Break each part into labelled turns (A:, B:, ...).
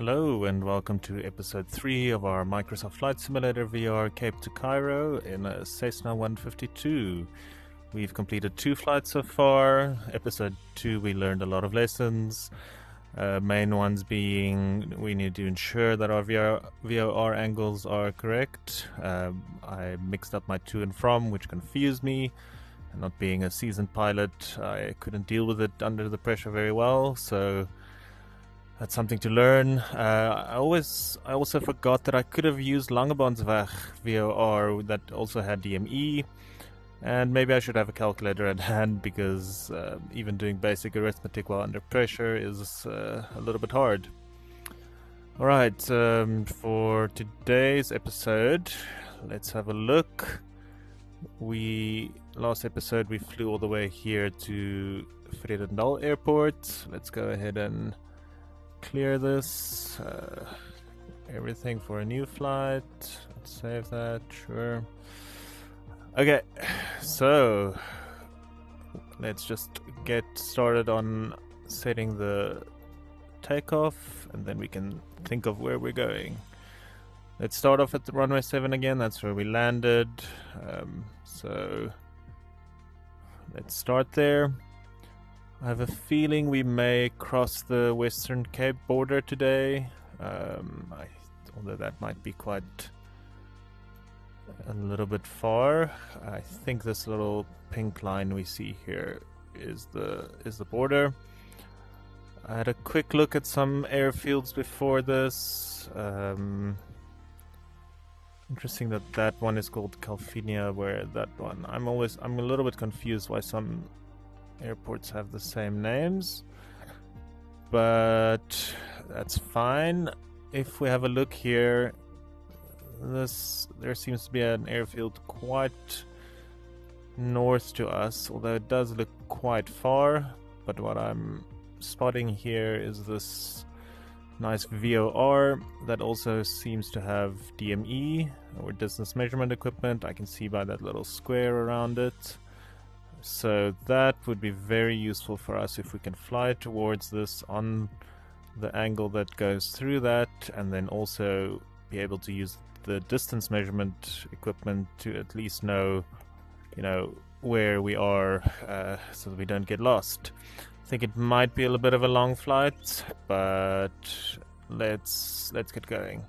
A: Hello and welcome to episode 3 of our Microsoft Flight Simulator VR Cape to Cairo in a Cessna 152. We've completed 2 flights so far. Episode 2 we learned a lot of lessons. Main ones being we need to ensure that our VOR angles are correct. I mixed up my to and from, which confused me. And not being a seasoned pilot, I couldn't deal with it under the pressure very well, so that's something to learn. I also forgot that I could have used Langebaansweg VOR that also had DME, and maybe I should have a calculator at hand because even doing basic arithmetic while under pressure is a little bit hard. Alright, for today's episode, let's have a look. Last episode we flew all the way here to Vredendal Airport. Let's go ahead and clear this. Everything for a new flight. Let's save that, sure. Okay, so let's just get started on setting the takeoff and then we can think of where we're going. Let's start off at the runway 7 again, that's where we landed. So let's start there. I have a feeling we may cross the Western Cape border today, although that might be quite a little bit far. I think this little pink line we see here is the border. I had a quick look at some airfields before this. Interesting that one is called Calvinia, where that one I'm a little bit confused why some airports have the same names, but that's fine. If we have a look here, there seems to be an airfield quite north to us, although it does look quite far. But what I'm spotting here is this nice VOR that also seems to have DME, or distance measurement equipment. I can see by that little square around it. So that would be very useful for us if we can fly towards this on the angle that goes through that, and then also be able to use the distance measurement equipment to at least know, where we are, so that we don't get lost. I think it might be a little bit of a long flight, but let's get going.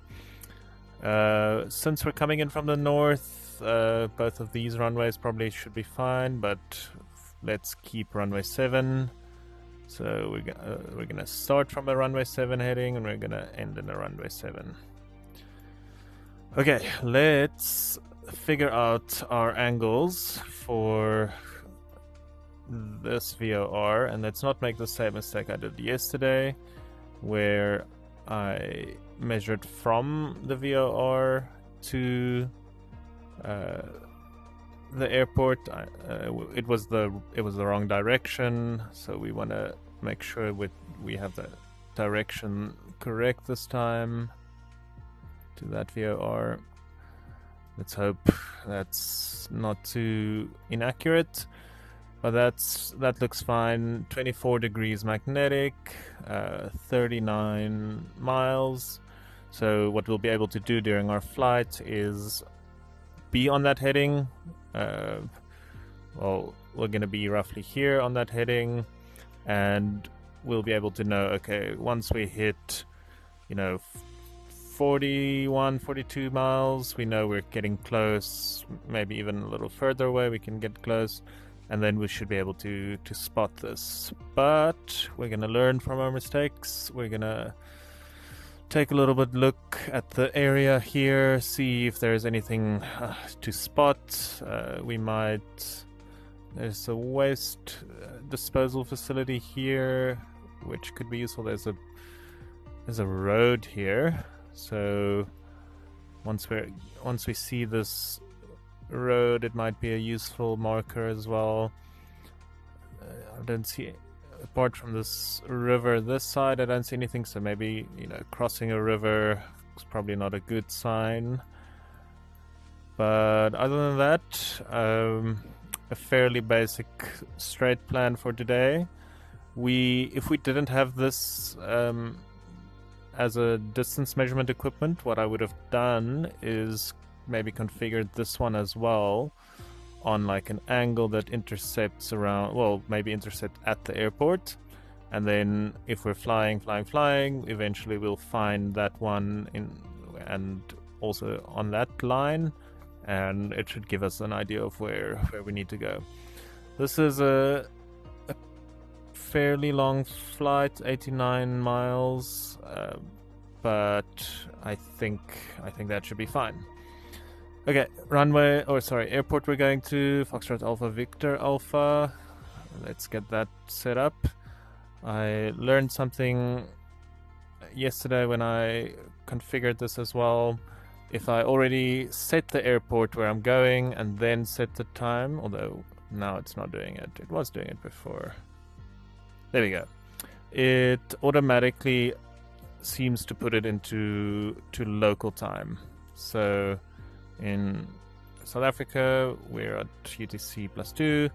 A: Since we're coming in from the north, both of these runways probably should be fine, but let's keep runway 7. So we're gonna start from a runway 7 heading, and we're gonna end in a runway 7. Okay, let's figure out our angles for this VOR, and let's not make the same mistake I did yesterday, where I measured from the VOR to the airport. It was the wrong direction, so we want to make sure we have the direction correct this time to that VOR. Let's hope that's not too inaccurate, but that looks fine. 24 degrees magnetic, 39 miles. So what we'll be able to do during our flight is be on that heading. Well, we're going to be roughly here on that heading, and we'll be able to know, okay, once we hit 41, 42 miles, we know we're getting close. Maybe even a little further away we can get close, and then we should be able to spot this. But we're going to learn from our mistakes. We're going to take a little bit look at the area here, see if there's anything to spot. There's a waste disposal facility here, which could be useful. There's a road here, so once we see this road, it might be a useful marker as well. I don't see, apart from this river this side, I don't see anything, so maybe crossing a river is probably not a good sign. But other than that, a fairly basic straight plan for today. If we didn't have this as a distance measurement equipment, what I would have done is maybe configured this one as well on like an angle that intercepts around, well, maybe intercept at the airport. And then if we're flying, eventually we'll find that one and also on that line, and it should give us an idea of where we need to go. This is a fairly long flight, 89 miles, but I think that should be fine. Okay, airport we're going to, Foxtrot Alpha Victor Alpha. Let's get that set up. I learned something yesterday when I configured this as well. If I already set the airport where I'm going and then set the time, although now it's not doing it. It was doing it before. There we go. It automatically seems to put it into local time. So in South Africa, we're at UTC +2.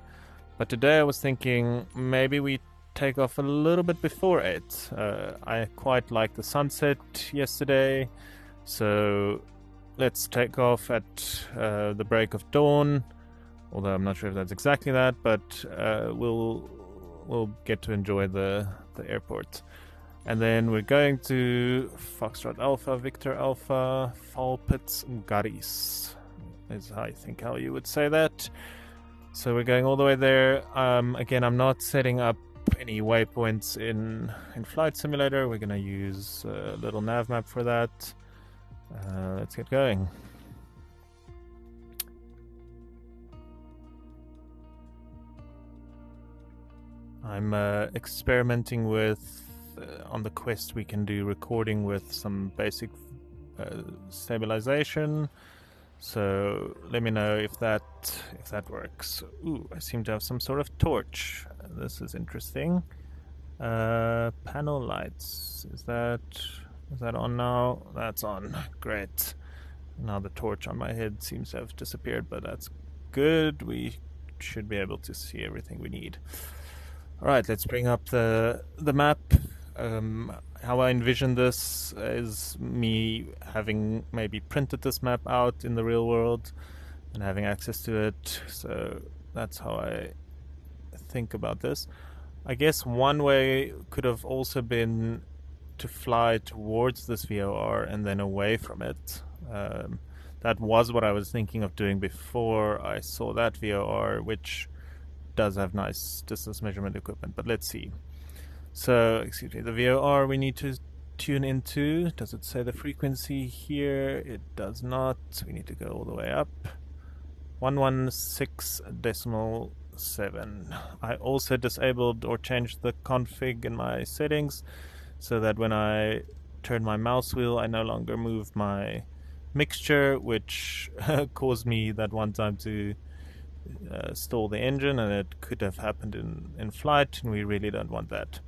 A: But today I was thinking maybe we take off a little bit before 8. I quite liked the sunset yesterday, so let's take off at the break of dawn, although I'm not sure if that's exactly that, but we'll get to enjoy the airport. And then we're going to Foxtrot Alpha Victor Alpha Falpits Garis, is I think how you would say that. So we're going all the way there. Again, I'm not setting up any waypoints in Flight Simulator. We're going to use a little nav map for that. Let's get going. I'm experimenting with on the Quest we can do recording with some basic stabilization. So let me know if that works. Ooh, I seem to have some sort of torch. This is interesting. Panel lights. Is that on now? That's on. Great. Now the torch on my head seems to have disappeared, but that's good. We should be able to see everything we need. All right, let's bring up the map. How I envision this is me having maybe printed this map out in the real world and having access to it. So that's how I think about this. I guess one way could have also been to fly towards this VOR and then away from it. That was what I was thinking of doing before I saw that VOR, which does have nice distance measurement equipment, but let's see. So, excuse me, the VOR we need to tune into. Does it say the frequency here? It does not. We need to go all the way up. 116.7. I also disabled or changed the config in my settings so that when I turn my mouse wheel, I no longer move my mixture, which caused me that one time to stall the engine, and it could have happened in flight, and we really don't want that.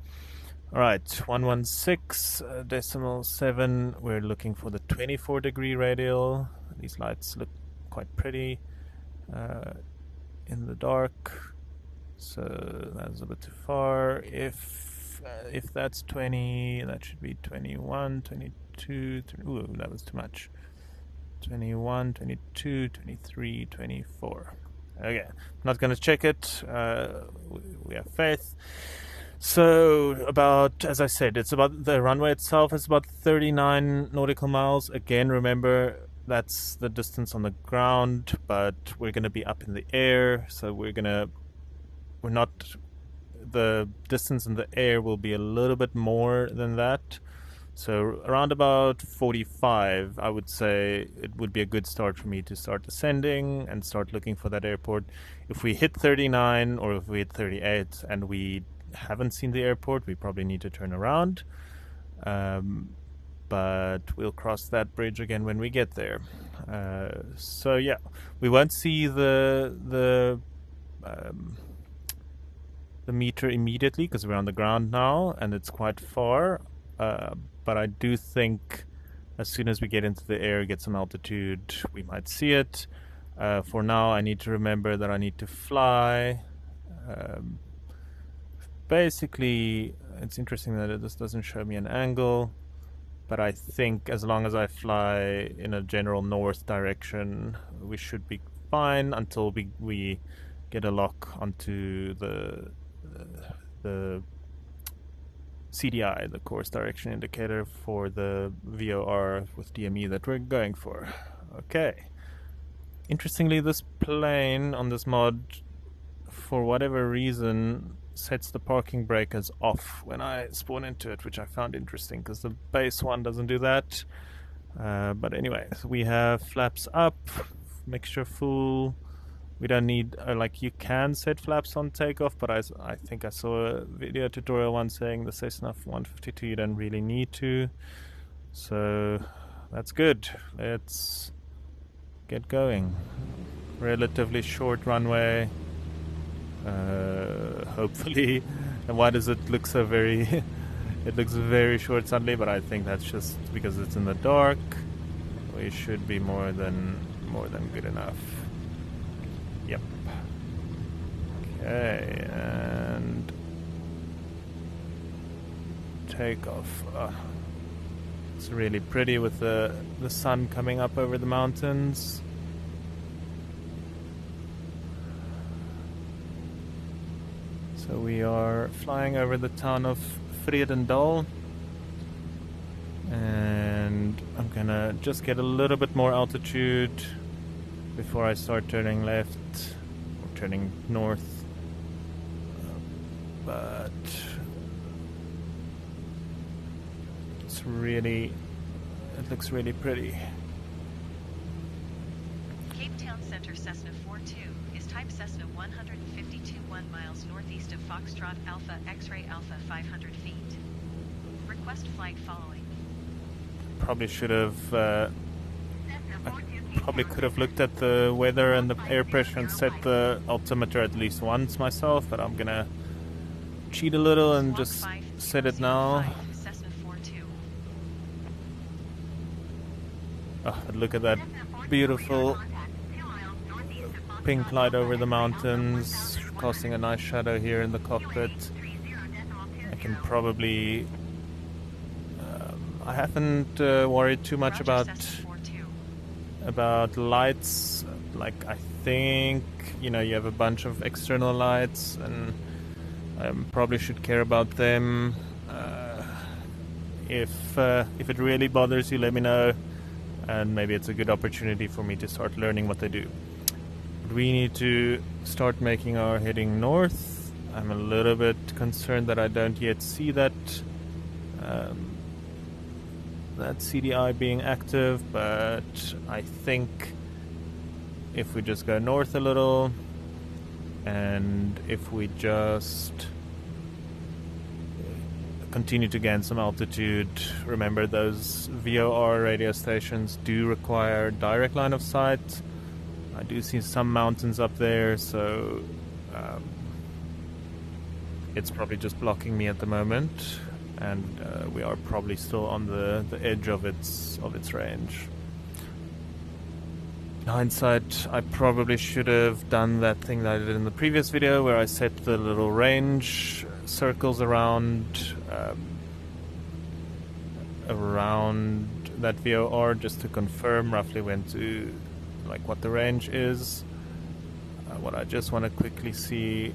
A: Alright, 116.7. We're looking for the 24-degree radial. These lights look quite pretty in the dark, so that's a bit too far. If that's 20, that should be 21, 22, ooh, that was too much. 21, 22, 23, 24. Okay, not going to check it. We have faith. So about, as I said, it's about the runway itself is about 39 nautical miles. Again, remember that's the distance on the ground, but we're going to be up in the air, so the distance in the air will be a little bit more than that. So around about 45, I would say it would be a good start for me to start ascending and start looking for that airport. If we hit 39 or if we hit 38 and we haven't seen the airport, we probably need to turn around. But we'll cross that bridge again when we get there. So yeah, we won't see the meter immediately because we're on the ground now and it's quite far. But I do think as soon as we get into the air, get some altitude, we might see it. For now, I need to remember that I need to fly. Basically, it's interesting that this doesn't show me an angle. but I think as long as I fly in a general north direction, we should be fine until we get a lock onto the CDI, the course direction indicator for the VOR with DME that we're going for. Okay. Interestingly, this plane on this mod, for whatever reason, sets the parking brake as off when I spawn into it, which I found interesting because the base one doesn't do that. But anyway, so we have flaps up, mixture full. We don't need, like, you can set flaps on takeoff, but I think I saw a video tutorial once saying the Cessna 152 you don't really need to. So that's good. Let's get going. Relatively short runway. Hopefully. And why does it look so very... it looks very short suddenly, but I think that's just because it's in the dark. We should be more than good enough. Yep. Okay, and takeoff. It's really pretty with the sun coming up over the mountains. So we are flying over the town of Vredendal, and I'm gonna just get a little bit more altitude before I start turning left or turning north, but it looks really pretty.
B: Cape Town Center Cessna 42 is type Cessna 152 1 miles northeast of Foxtrot Alpha X-ray Alpha 500 feet. Request flight following.
A: Probably should have probably could have looked at the weather and the air pressure and set the altimeter at least once myself, but I'm gonna cheat a little and just set it now. Oh, look at that beautiful pink light over the mountains, casting a nice shadow here in the cockpit. I can probably... I haven't worried too much about lights. Like, I think, you know, you have a bunch of external lights, and I probably should care about them. If it really bothers you, let me know, and maybe it's a good opportunity for me to start learning what they do. We need to start making our heading north. I'm a little bit concerned that I don't yet see that that CDI being active, but I think if we just go north a little, and if we just continue to gain some altitude, remember those VOR radio stations do require direct line of sight. I do see some mountains up there, so it's probably just blocking me at the moment, and we are probably still on the edge of its range. In hindsight, I probably should have done that thing that I did in the previous video, where I set the little range circles around that VOR, just to confirm roughly when to, like, what the range is. What I just want to quickly see,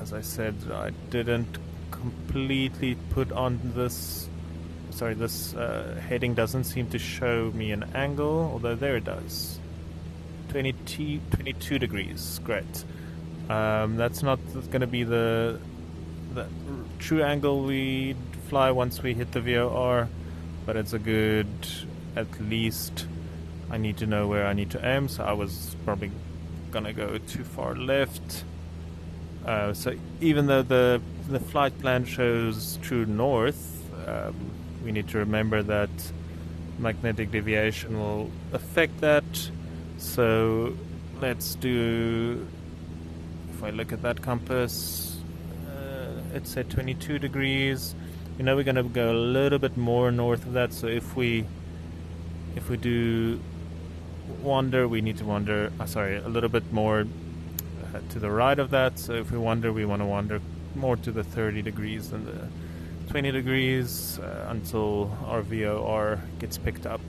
A: as I said, I didn't completely put on this. Sorry, this heading doesn't seem to show me an angle, although there it does. 22 degrees, great. That's not going to be the true angle we fly once we hit the VOR, but it's a good, at least I need to know where I need to aim, so I was probably going to go too far left. So even though the flight plan shows true north, we need to remember that magnetic deviation will affect that. So let's do, if I look at that compass, it's at 22 degrees. You know, we're going to go a little bit more north of that, so if we do wander, we need to wander, a little bit more to the right of that. So if we wander, we want to wander more to the 30 degrees than the 20 degrees until our VOR gets picked up,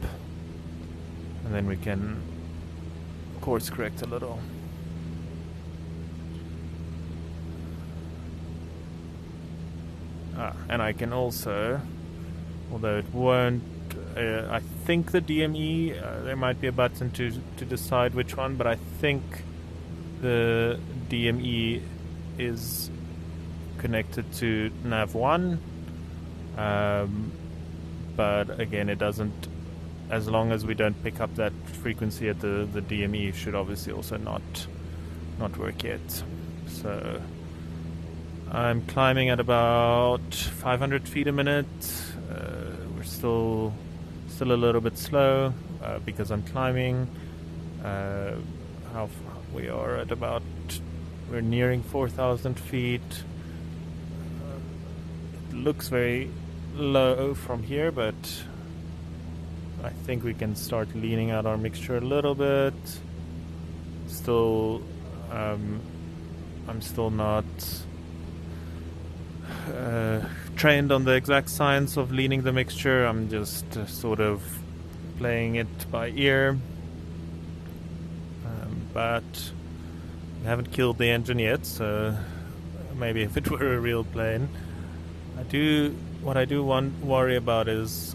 A: and then we can course correct a little. And I can also, although it won't, I think the DME, there might be a button to decide which one, but I think the DME is connected to nav1, but again, it doesn't, as long as we don't pick up that frequency at the DME should obviously also not work yet. So I'm climbing at about 500 feet a minute. We're still a little bit slow because I'm climbing. We are at about, we're nearing 4,000 feet. It looks very low from here, but I think we can start leaning out our mixture a little bit. Still, I'm still not trained on the exact science of leaning the mixture. I'm just sort of playing it by ear. But we haven't killed the engine yet, so maybe if it were a real plane. What I do worry about is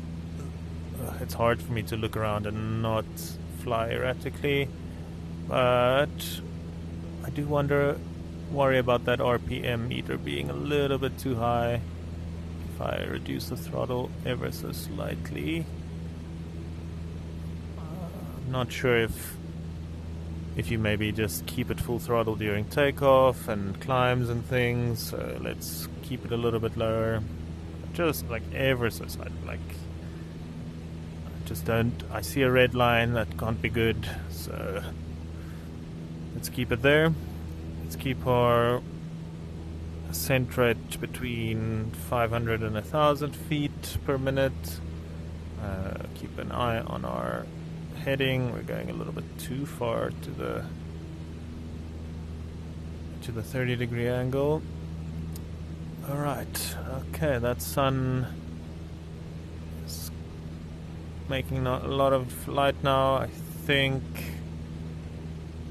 A: it's hard for me to look around and not fly erratically, but I do worry about that RPM meter being a little bit too high. If I reduce the throttle ever so slightly, I'm not sure if you maybe just keep it full throttle during takeoff and climbs and things. So let's keep it a little bit lower, just like ever so slightly. Like, I see a red line, that can't be good, so let's keep it there. Let's keep our ascent rate between 500 and 1,000 feet per minute. Keep an eye on our heading. We're going a little bit too far to the 30-degree angle. Alright, okay, that sun is making a lot of light now. I think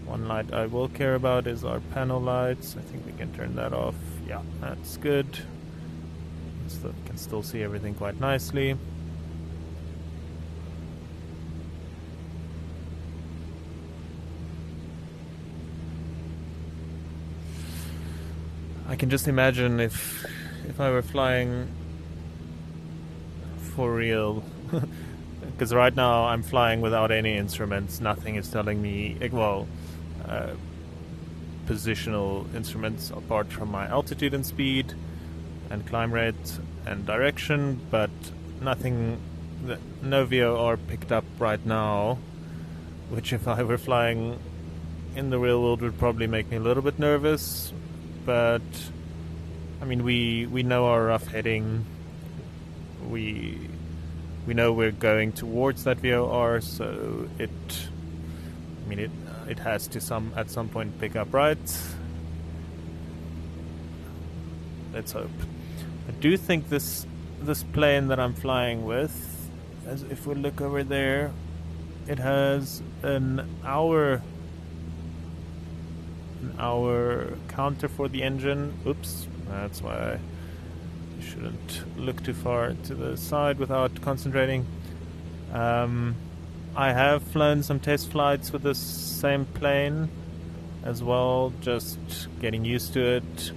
A: one light I will care about is our panel lights. I think we can turn that off. Yeah, that's good. So we can still see everything quite nicely. I can just imagine if I were flying for real, because right now I'm flying without any instruments. Nothing is telling me, positional instruments apart from my altitude and speed and climb rate and direction, but nothing, no VOR picked up right now, which if I were flying in the real world would probably make me a little bit nervous. But I mean, we know our rough heading. We know we're going towards that VOR, so it has to at some point pick up right. Let's hope. I do think this plane that I'm flying with, as if we look over there, it has an hour counter for the engine. Oops, that's why I shouldn't look too far to the side without concentrating. I have flown some test flights with this same plane as well, just getting used to it,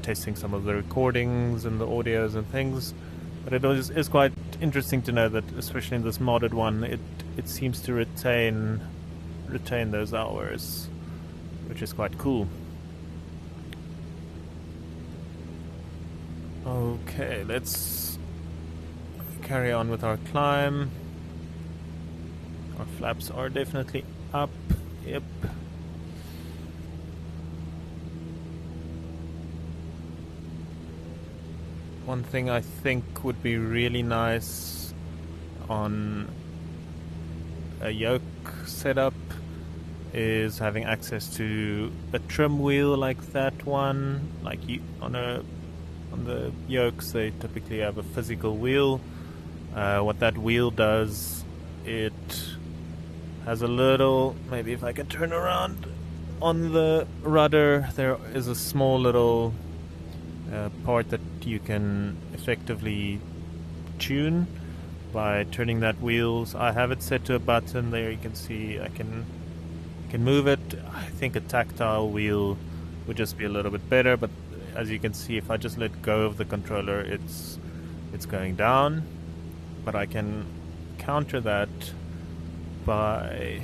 A: testing some of the recordings and the audios and things. But it is quite interesting to know that, especially in this modded one, it seems to retain those hours, which is quite cool. Okay, let's carry on with our climb. Our flaps are definitely up. Yep. One thing I think would be really nice on a yoke setup is having access to a trim wheel like that one, like on a on the yokes, they typically have a physical wheel. What that wheel does, it has a little, maybe if I can turn around, on the rudder there is a small little part that you can effectively tune by turning that wheel. So I have it set to a button. There you can see I can move it. I think a tactile wheel would just be a little bit better, but as you can see, if I just let go of the controller, it's going down. But I can counter that by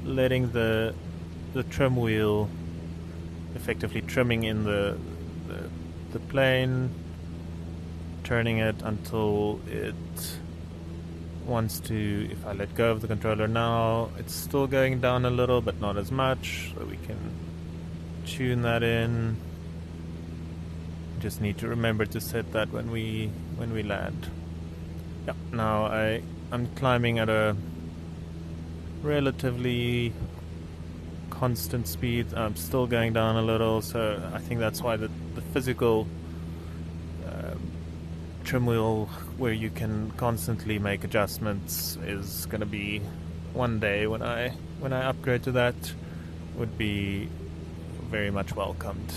A: letting the trim wheel, effectively trimming in the plane, turning it until it wants to, if I let go of the controller now, it's still going down a little, but not as much, so we can tune that in. Just need to remember to set that when we land. Yep, now I'm climbing at a relatively constant speed. I'm still going down a little, so I think that's why the physical trim wheel where you can constantly make adjustments is going to be one day when I upgrade to that would be very much welcomed.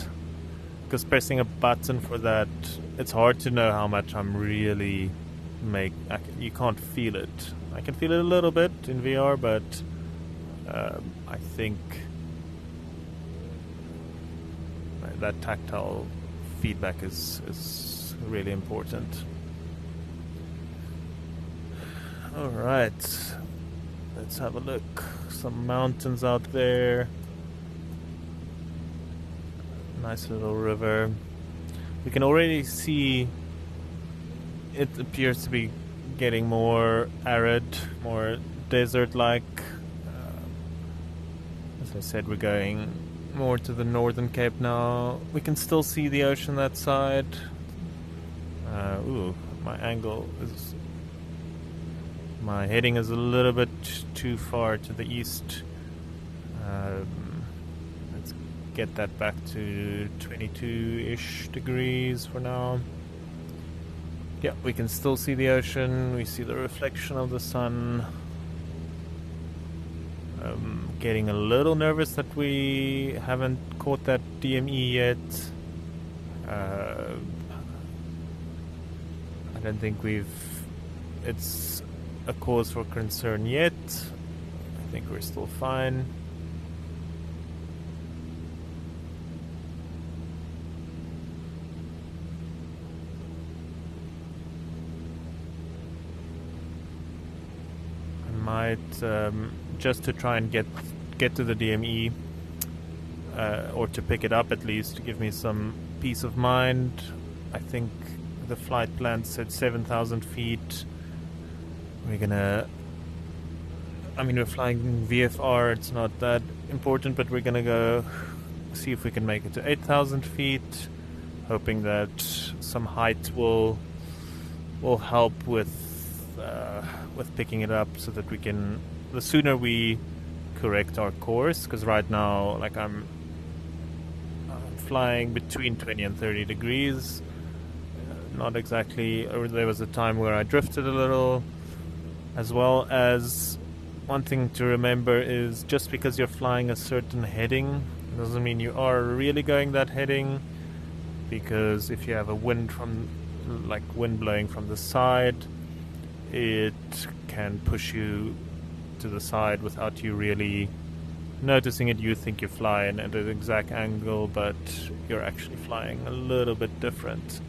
A: Because pressing a button for that, it's hard to know how much I'm really you can't feel it. I can feel it a little bit in VR, but I think that tactile feedback is really important. Alright, let's have a look. Some mountains out there. Nice little river. We can already see it appears to be getting more arid, more desert-like. As I said, we're going more to the northern Cape now. We can still see the ocean that side. My heading is a little bit too far to the east. Let's get that back to 22-ish degrees for now. Yeah, we can still see the ocean. We see the reflection of the sun. Getting a little nervous that we haven't caught that DME yet. I don't think it's a cause for concern yet. I think we're still fine. Might just to try and get to the DME or to pick it up at least, to give me some peace of mind. I think the flight plan said 7,000 feet. We're flying VFR, it's not that important, but we're gonna go see if we can make it to 8,000 feet, hoping that some height will help with picking it up, so that we can, the sooner we correct our course, because right now, like I'm flying between 20 and 30 degrees, not exactly, or there was a time where I drifted a little, as well as one thing to remember is just because you're flying a certain heading doesn't mean you are really going that heading, because if you have a wind blowing from the side, it can push you to the side without you really noticing it. You think you're flying at an exact angle, but you're actually flying a little bit different.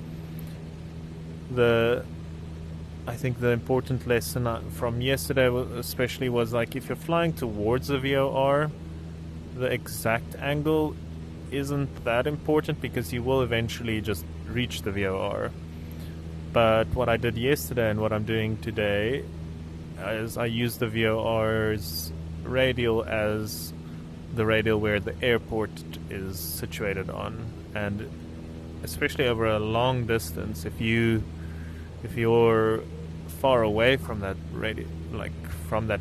A: I think the important lesson from yesterday especially was, like, if you're flying towards the VOR, the exact angle isn't that important, because you will eventually just reach the VOR. But what I did yesterday and what I'm doing today is I use the VOR's radial as the radial where the airport is situated on, and especially over a long distance, if you're far away from that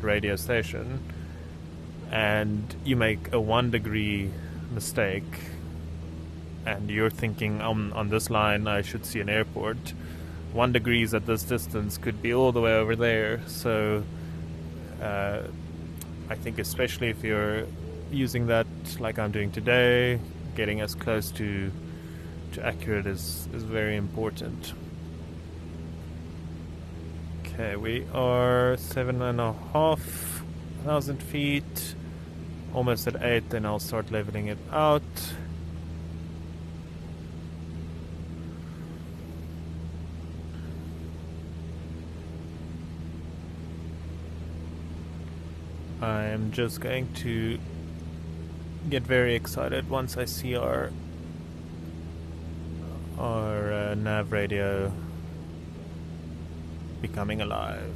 A: radio station, and you make a 1 degree mistake, and you're thinking on this line I should see an airport, 1 degree at this distance could be all the way over there. So I think especially if you're using that like I'm doing today, getting as close to accurate is very important. Okay, we are 7,500 feet, almost at 8, then I'll start leveling it out. I'm just going to get very excited once I see our nav radio becoming alive.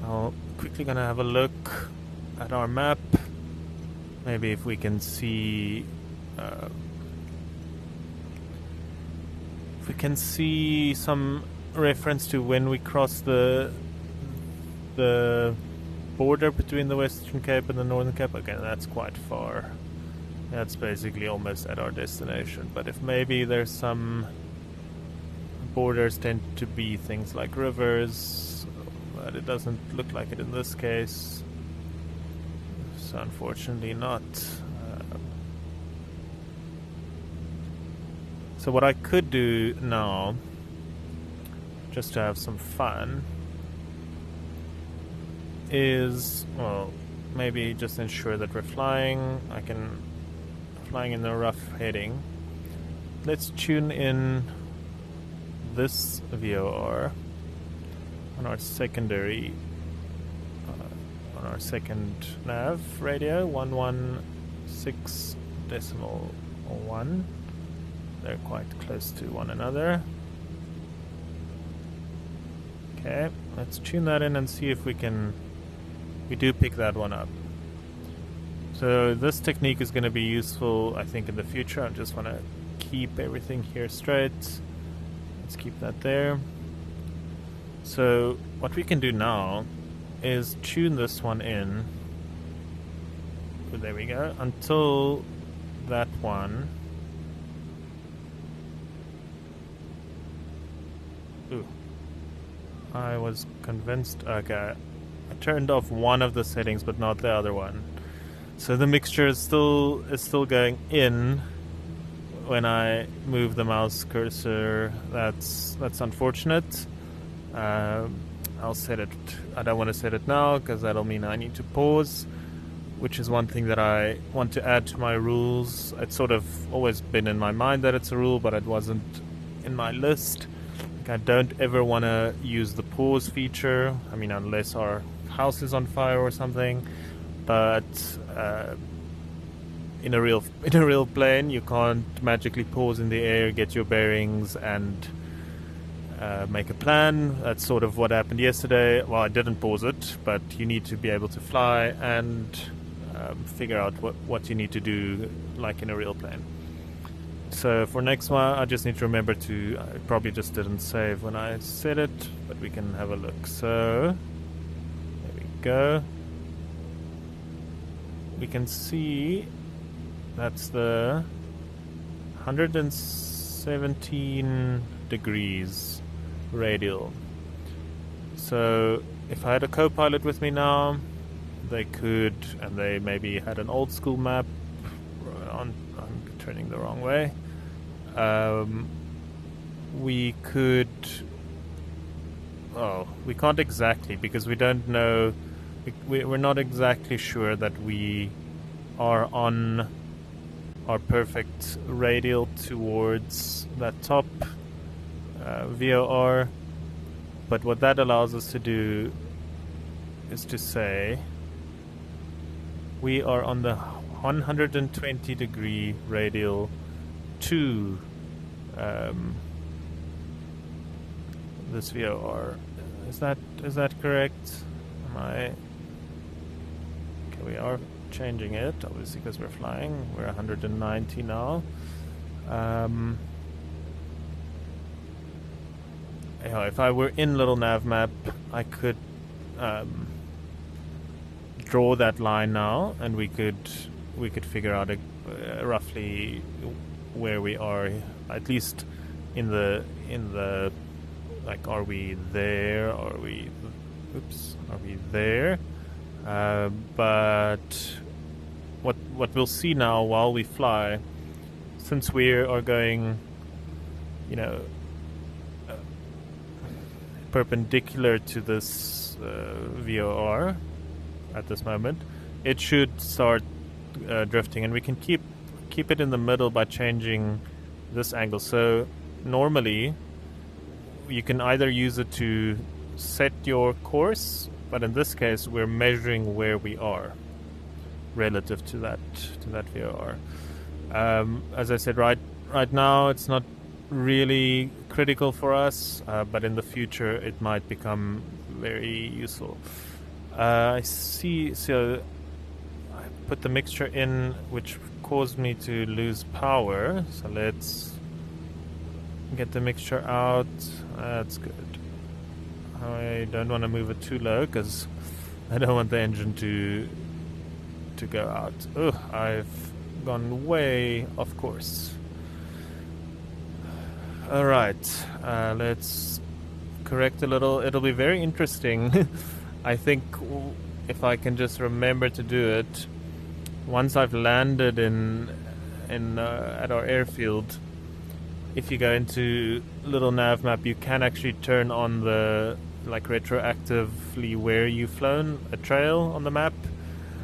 A: I'll quickly gonna have a look at our map. Maybe if we can see some reference to when we cross the border between the Western Cape and the Northern Cape. Okay, that's quite far. That's basically almost at our destination. But if maybe there's some borders tend to be things like rivers, but it doesn't look like it in this case. So unfortunately not. So what I could do now, just to have some fun, is, well, maybe just ensure that we're flying. Flying in a rough heading. Let's tune in this VOR on our secondary, on our second nav radio, 116.1. They're quite close to one another. Okay, let's tune that in and see if we do pick that one up. So this technique is going to be useful, I think, in the future. I just want to keep everything here straight. Let's keep that there. So what we can do now is tune this one in. Oh, there we go. Until that one. Ooh. I was convinced. Okay. I turned off one of the settings, but not the other one. So the mixture is still going in when I move the mouse cursor. That's unfortunate. I'll set it. I don't want to set it now because that'll mean I need to pause, which is one thing that I want to add to my rules. It's sort of always been in my mind that it's a rule, but it wasn't in my list. Like, I don't ever want to use the pause feature. I mean, unless our house is on fire or something. But in a real plane, you can't magically pause in the air, get your bearings, and make a plan. That's sort of what happened yesterday. Well, I didn't pause it, but you need to be able to fly and figure out what you need to do, like in a real plane. So for next one, I just need to remember to. I probably just didn't save when I said it, but we can have a look. So there we go. We can see that's the 117 degrees radial. So if I had a co-pilot with me now, they could, and they maybe had an old school map on. I'm turning the wrong way. We could. Oh, we can't exactly because we don't know. We're not exactly sure that we are on our perfect radial towards that top VOR, but what that allows us to do is to say we are on the 120 degree radial to this VOR. Is that correct? Am I? We are changing it, obviously, because we're flying. We're 190 now. If I were in Little Nav Map, I could draw that line now, and we could figure out roughly where we are, at least in the like, are we there? Are we there? But what we'll see now while we fly, since we are going, you know, perpendicular to this VOR at this moment, it should start drifting, and we can keep it in the middle by changing this angle. So normally you can either use it to set your course, but in this case we're measuring where we are relative to that VOR. As I said, right now it's not really critical for us, but in the future it might become very useful. I see, so I put the mixture in, which caused me to lose power, so let's get the mixture out. That's good. I don't want to move it too low because I don't want the engine to go out. Oh, I've gone way off course. Alright, let's correct a little. It'll be very interesting. I think if I can just remember to do it, once I've landed at our airfield, if you go into little nav map, you can actually turn on the, like, retroactively where you've flown a trail on the map.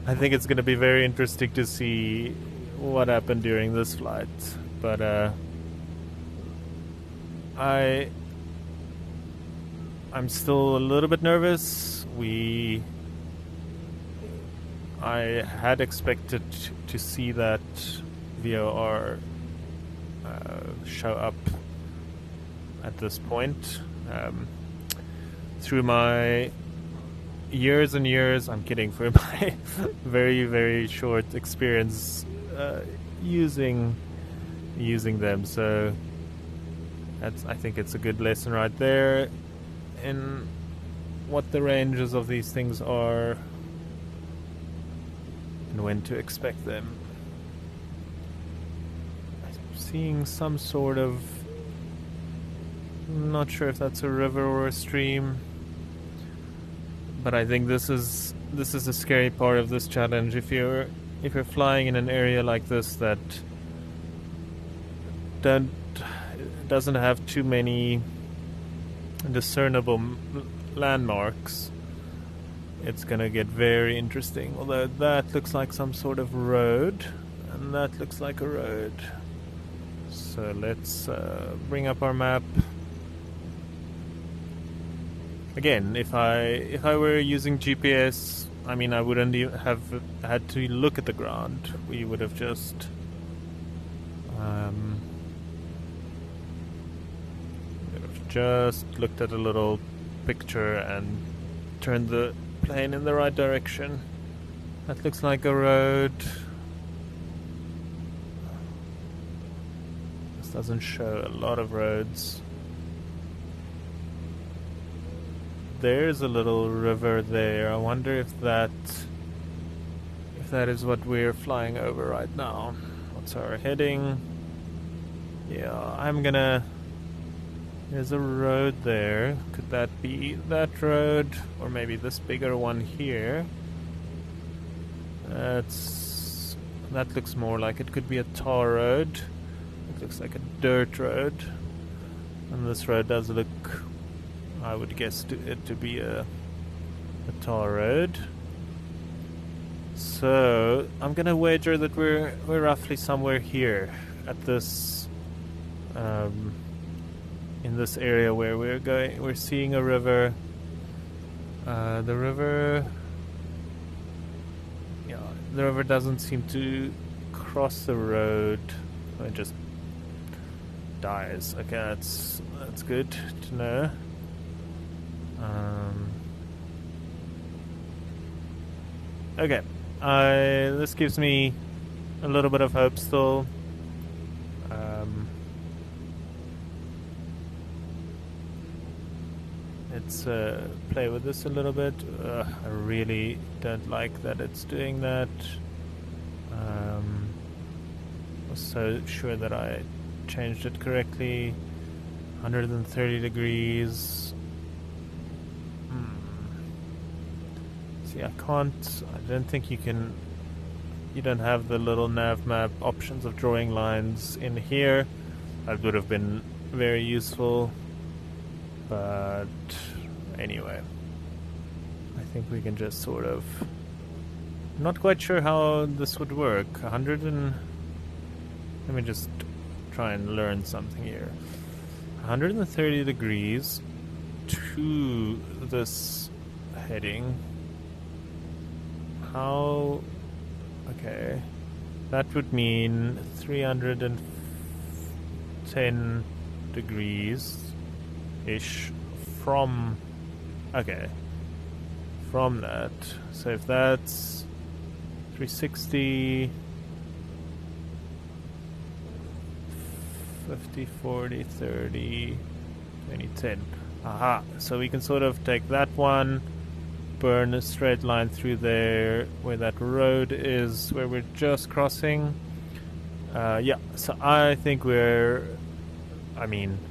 A: I think it's going to be very interesting to see what happened during this flight. But I'm still a little bit nervous. I had expected to see that VOR show up at this point. Through my years and years, I'm kidding, for my very, very short experience using them, so I think it's a good lesson right there in what the ranges of these things are and when to expect them. I'm seeing some sort of, not sure if that's a river or a stream, but I think this is the scary part of this challenge. If you're flying in an area like this that doesn't have too many discernible landmarks, it's gonna get very interesting. Although that looks like some sort of road, and that looks like a road. So let's bring up our map. Again, if I were using GPS, I mean, I wouldn't even have had to look at the ground. We would have just looked at a little picture and turned the plane in the right direction. That looks like a road. This doesn't show a lot of roads. There's a little river there. I wonder if that is what we're flying over right now. What's our heading? Yeah, there's a road there. Could that be that road? Or maybe this bigger one here? That looks more like it could be a tar road. It looks like a dirt road. And this road does look, I would guess, it to be a tar road. So I'm gonna wager that we're roughly somewhere here at this in this area where we're going. We're seeing a river. The river doesn't seem to cross the road. It just dies. Okay, that's good to know. Okay, this gives me a little bit of hope still. let's play with this a little bit. I really don't like that it's doing that. Was so sure that I changed it correctly. 130 degrees. See, I don't think you can. You don't have the little nav map options of drawing lines in here. That would have been very useful. But anyway, I think we can just sort of. I'm not quite sure how this would work. 100 and. Let me just try and learn something here. 130 degrees to this heading. How. Okay. That would mean 310 degrees ish from. Okay. From that. So if that's 360. 50, 40, 30, 20, 10. Aha. So we can sort of take that one, burn a straight line through there where that road is, where we're just crossing. Yeah, so I think we're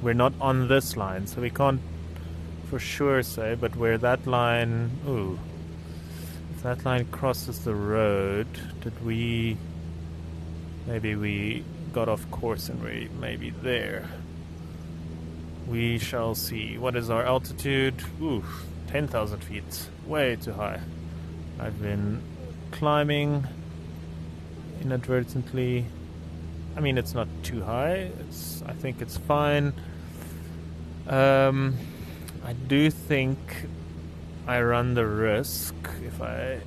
A: not on this line, so we can't for sure say, but where that line, if that line crosses the road, maybe we got off course and we may be there. We shall see. What is our altitude? 10,000 feet. Way too high. I've been climbing inadvertently. I mean, it's not too high. I think it's fine. I do think I run the risk if I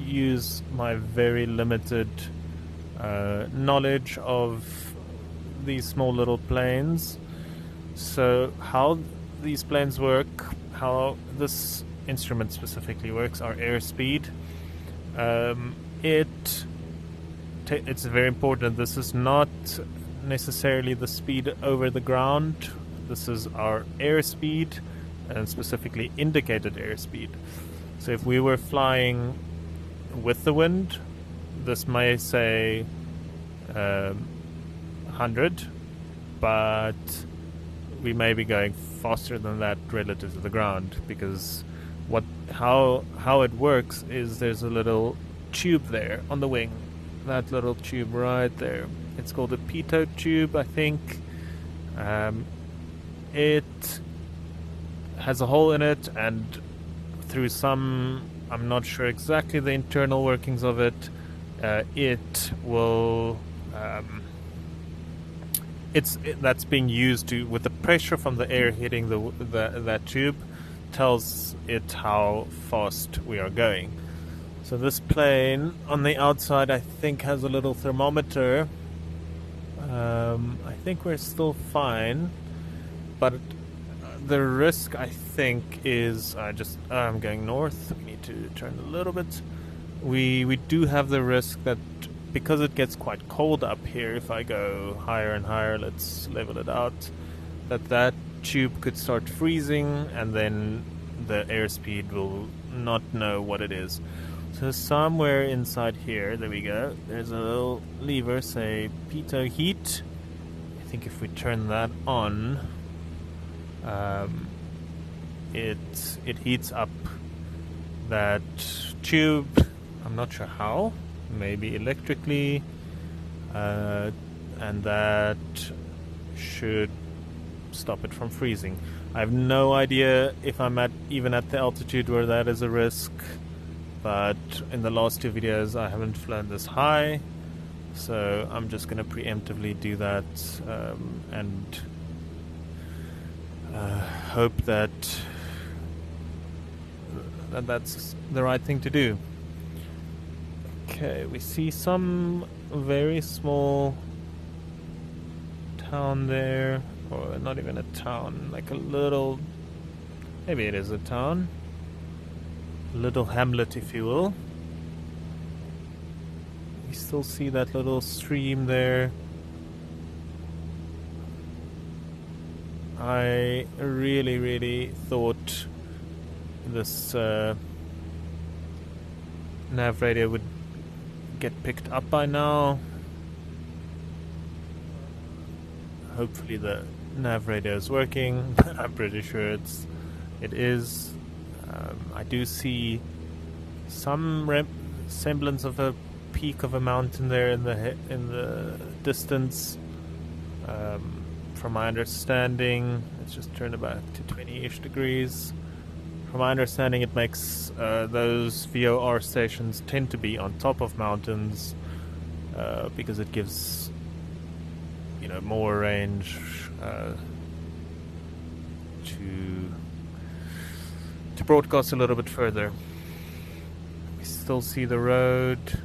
A: use my very limited knowledge of these small little planes. So how these planes work, how this instrument specifically works, our airspeed. It's very important. This is not necessarily the speed over the ground. This is our airspeed, and specifically indicated airspeed. So if we were flying with the wind, this may say 100, but we may be going faster than that relative to the ground, because how it works is there's a little tube there on the wing, that little tube right there. It's called a pitot tube, I think. It has a hole in it, and through some, I'm not sure exactly the internal workings of it, it will that's being used to, with the pressure from the air hitting that tube, tells it how fast we are going. So this plane on the outside, I think, has a little thermometer. I think we're still fine, but the risk, I think, is I'm going north. We need to turn a little bit. We do have the risk that because it gets quite cold up here, if I go higher and higher, let's level it out, that tube could start freezing, and then the airspeed will not know what it is. So somewhere inside here, there we go, there's a little lever, say pitot heat. I think if we turn that on, it heats up that tube. I'm not sure how, maybe electrically, and that should stop it from freezing. I have no idea if I'm even at the altitude where that is a risk, but in the last two videos I haven't flown this high, so I'm just going to preemptively do that, and hope that's the right thing to do. Okay, we see some very small town there, or not even a town, like a little, maybe it is a town, a little hamlet, if you will. We still see that little stream there. I really thought this nav radio would get picked up by now. Hopefully the nav radio is working, but I'm pretty sure it is. I do see some semblance of a peak of a mountain there in the distance. From my understanding, let's just turn it back to 20-ish degrees. From my understanding, it makes those VOR stations tend to be on top of mountains because it gives, you know, more range to broadcast a little bit further. We still see the road.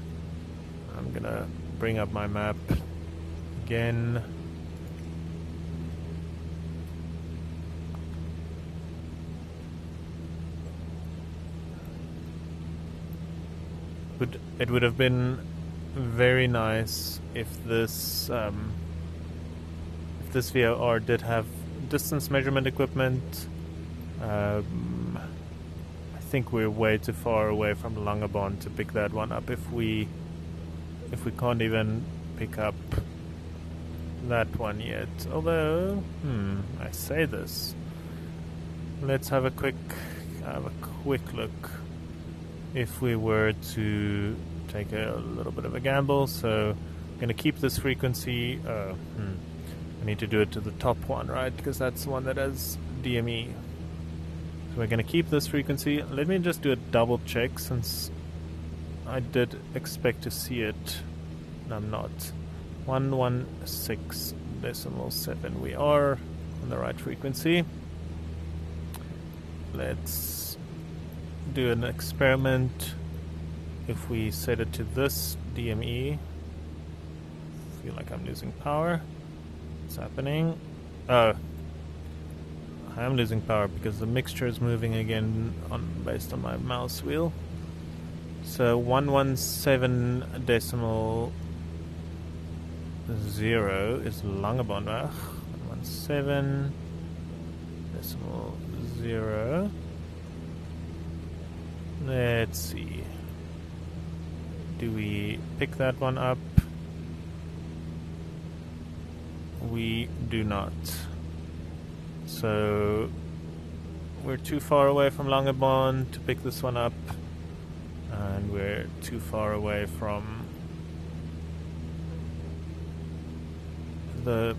A: I'm gonna bring up my map again. It would have been very nice if this VOR did have distance measurement equipment. I think we're way too far away from Langebaan to pick that one up. If we can't even pick up that one yet. Although, I say this. Let's have a quick look. If we were to take a little bit of a gamble, so I'm going to keep this frequency. I need to do it to the top one, right? Because that's the one that has DME. So we're going to keep this frequency. Let me just do a double check, since I did expect to see it. And I'm not. 116.7. We are on the right frequency. Let's do an experiment. If we set it to this DME, I feel like I'm losing power. What's happening? I am losing power because the mixture is moving again based on my mouse wheel. So 117.0 is Langebaan. 117.0. Let's see. Do we pick that one up? We do not. So we're too far away from Langebaan to pick this one up, and we're too far away from the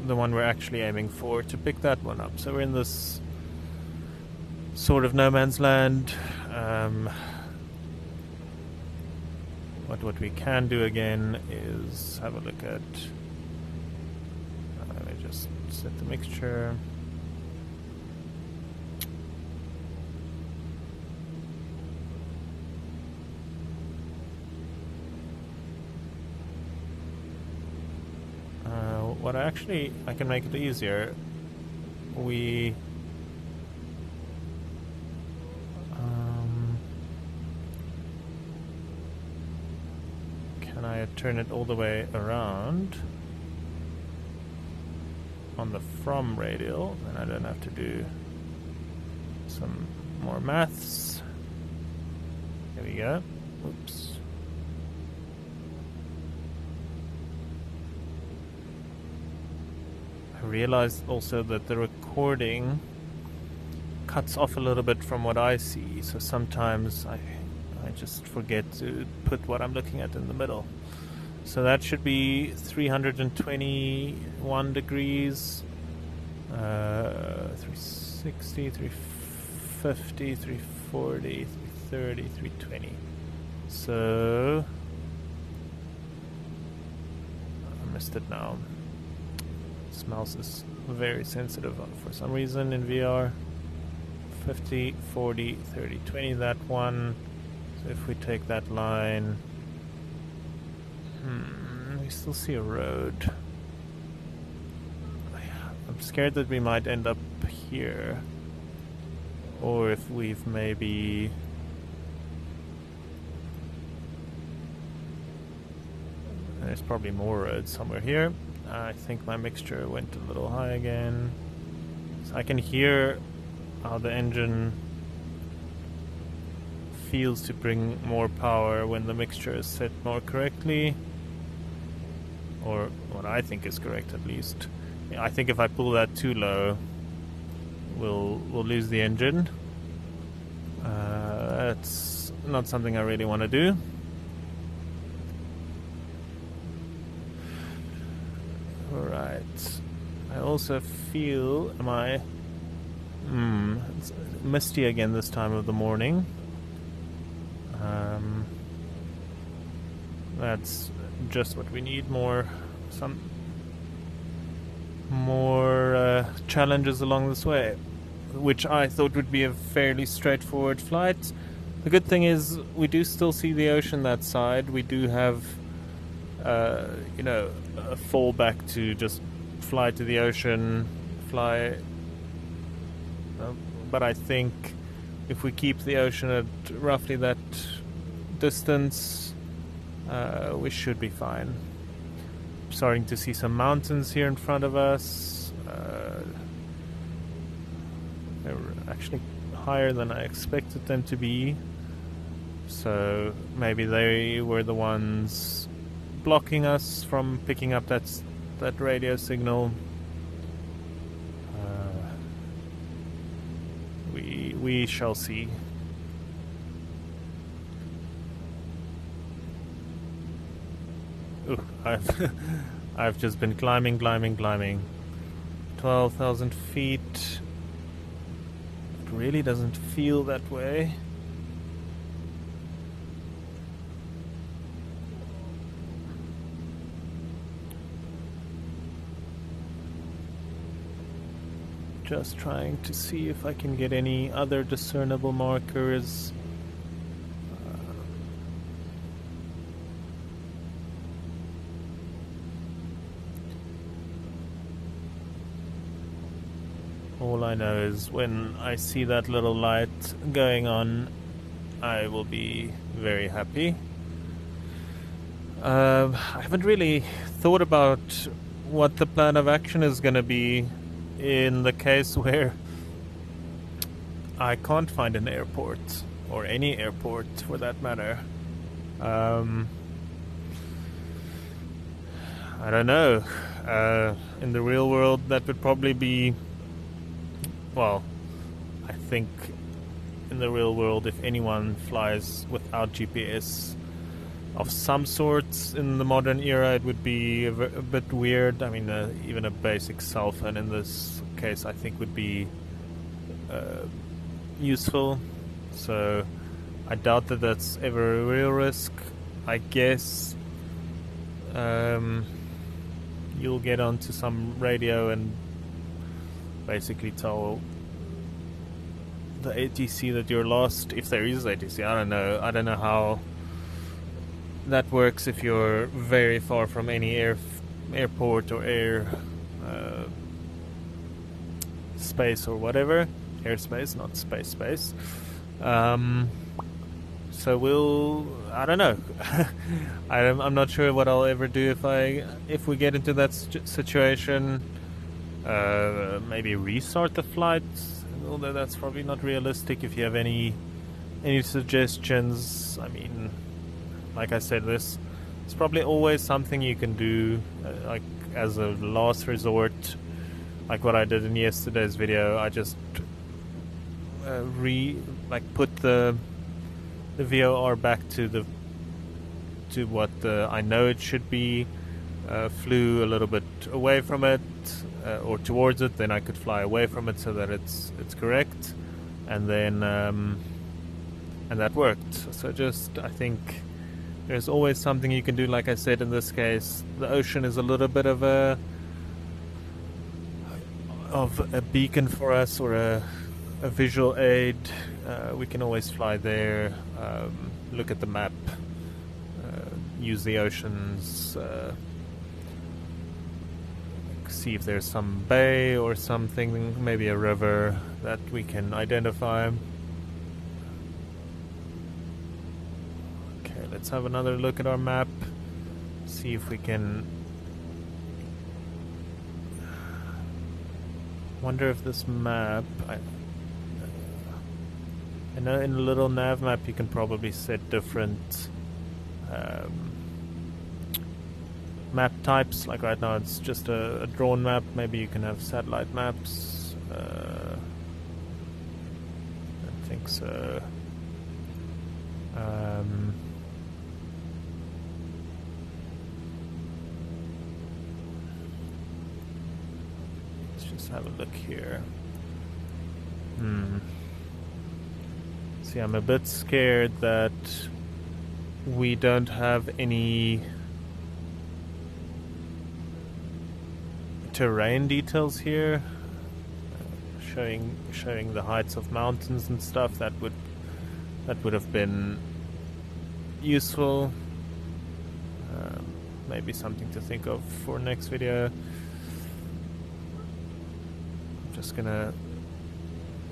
A: one we're actually aiming for to pick that one up. So we're in this sort of no man's land. What we can do again is have a look at. Let me just set the mixture. I can make it easier. Can I turn it all the way around on the from radial? Then I don't have to do some more maths. There we go. Oops. I realized also that the recording cuts off a little bit from what I see, so sometimes I just forget to put what I'm looking at in the middle. So that should be 321 degrees, 360, 350, 340, 330, 320. So I missed it now. This mouse is very sensitive for some reason in VR. 50, 40, 30, 20, that one. So if we take that line, we still see a road. I'm scared that we might end up here, or if we've maybe there's probably more roads somewhere here. I think my mixture went a little high again. I can hear how the engine feels to bring more power when the mixture is set more correctly, or what I think is correct at least. I think if I pull that too low, we'll lose the engine. That's not something I really want to do. Alright. I also feel, it's misty again this time of the morning. That's just what we need. More challenges along this way, which I thought would be a fairly straightforward flight. The good thing is we do still see the ocean that side. We do have a fallback to just fly to the ocean, but I think if we keep the ocean at roughly that distance, we should be fine. Starting to see some mountains here in front of us. They're actually higher than I expected them to be, so maybe they were the ones blocking us from picking up that radio signal. We shall see. Ooh, I've just been climbing. 12,000 feet. It really doesn't feel that way. Just trying to see if I can get any other discernible markers. All I know is when I see that little light going on, I will be very happy. I haven't really thought about what the plan of action is going to be in the case where I can't find an airport, or any airport for that matter. I don't know. In the real world, that would probably be... Well, I think in the real world, if anyone flies without GPS of some sorts in the modern era, it would be a bit weird. I mean, even a basic cell phone in this case, I think, would be useful. So I doubt that that's ever a real risk. I guess you'll get onto some radio and basically tell the ATC that you're lost, if there is ATC. I don't know how that works if you're very far from any airport or air space or whatever. Airspace, not space. So I don't know. I'm not sure what I'll ever do if we get into that situation. Maybe restart the flight, although that's probably not realistic. If you have any suggestions, I mean, like I said, it's probably always something you can do, like as a last resort, like what I did in yesterday's video. I just put the VOR back to what I know it should be, flew a little bit away from it, or towards it, then I could fly away from it so that it's correct, and then and that worked. So I think there's always something you can do. Like I said, in this case, the ocean is a little bit of a beacon for us, or a visual aid. We can always fly there, look at the map, use the oceans, see if there's some bay or something, maybe a river that we can identify. Okay, let's have another look at our map, see if we can wonder if this map... I know in a little nav map you can probably set different map types. Like right now it's just a drawn map. Maybe you can have satellite maps. I don't think so. Let's just have a look here. See, I'm a bit scared that we don't have any terrain details here, showing the heights of mountains and stuff. That would have been useful. Maybe something to think of for next video. I'm just gonna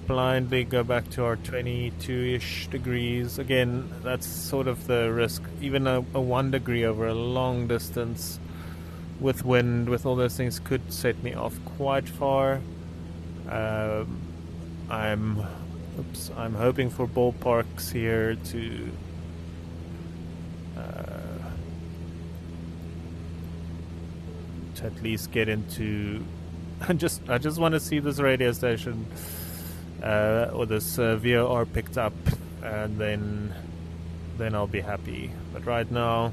A: blindly go back to our 22-ish degrees. Again, that's sort of the risk. Even a 1 degree over a long distance with wind, with all those things, could set me off quite far. I'm hoping for ballparks here to at least get into. I just want to see this radio station or this VOR picked up, and then I'll be happy. But right now,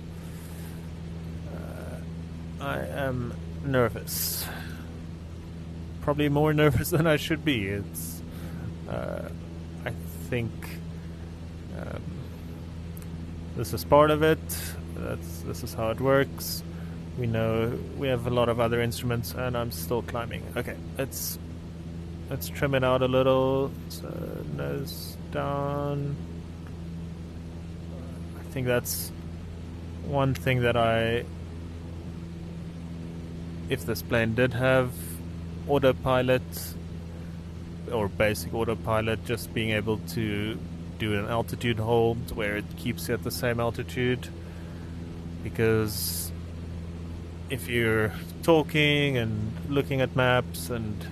A: I am nervous. Probably more nervous than I should be. It's I think this is part of it. This is how it works. We know we have a lot of other instruments, and I'm still climbing. Okay, let's trim it out a little. So nose down. I think that's one thing that if this plane did have autopilot or basic autopilot, just being able to do an altitude hold where it keeps you at the same altitude, because if you're talking and looking at maps and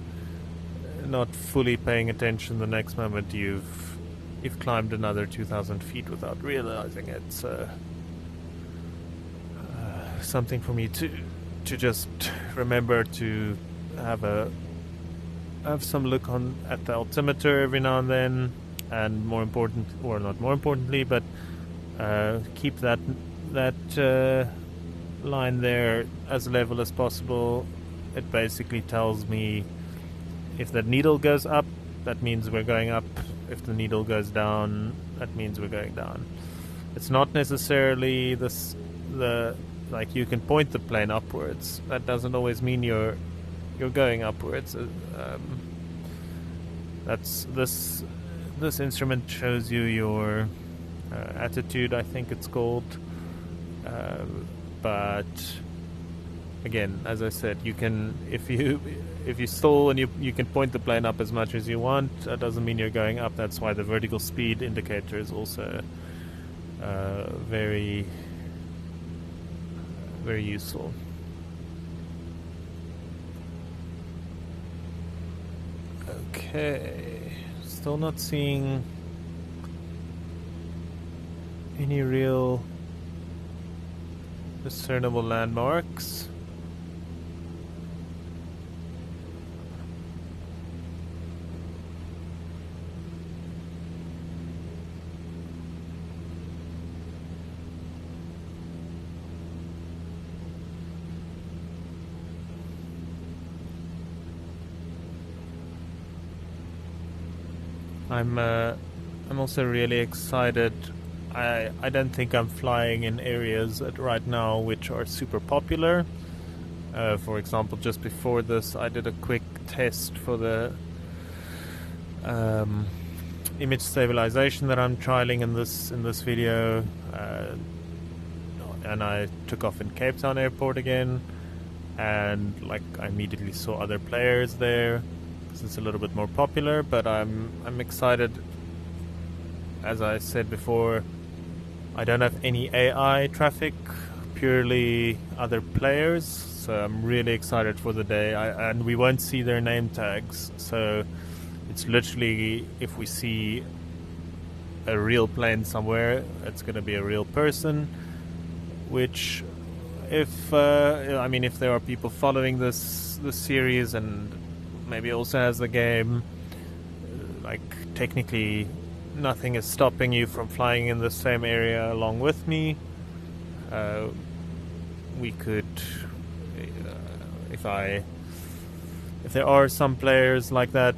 A: not fully paying attention, the next moment you've climbed another 2,000 feet without realizing it. So something for me to just remember to have some look at the altimeter every now and then, and more important, or not more importantly, but keep that line there as level as possible. It basically tells me if that needle goes up, that means we're going up. If the needle goes down, that means we're going down. It's not necessarily like you can point the plane upwards. That doesn't always mean you're going upwards. That's this instrument shows you your attitude, I think it's called. But again, as I said, you can if you stall and you can point the plane up as much as you want. That doesn't mean you're going up. That's why the vertical speed indicator is also very very useful. Okay, still not seeing any real discernible landmarks. I'm also really excited. I don't think I'm flying in areas right now which are super popular. For example, just before this, I did a quick test for the image stabilization that I'm trialing in this video, and I took off in Cape Town Airport again, and like I immediately saw other players there. It's a little bit more popular, but I'm excited. As I said before, I don't have any AI traffic, purely other players, so I'm really excited for the day. And we won't see their name tags, so it's literally, if we see a real plane somewhere, it's going to be a real person. Which, if if there are people following this series and maybe also has the game, like technically nothing is stopping you from flying in the same area along with me. We could, if there are some players like that,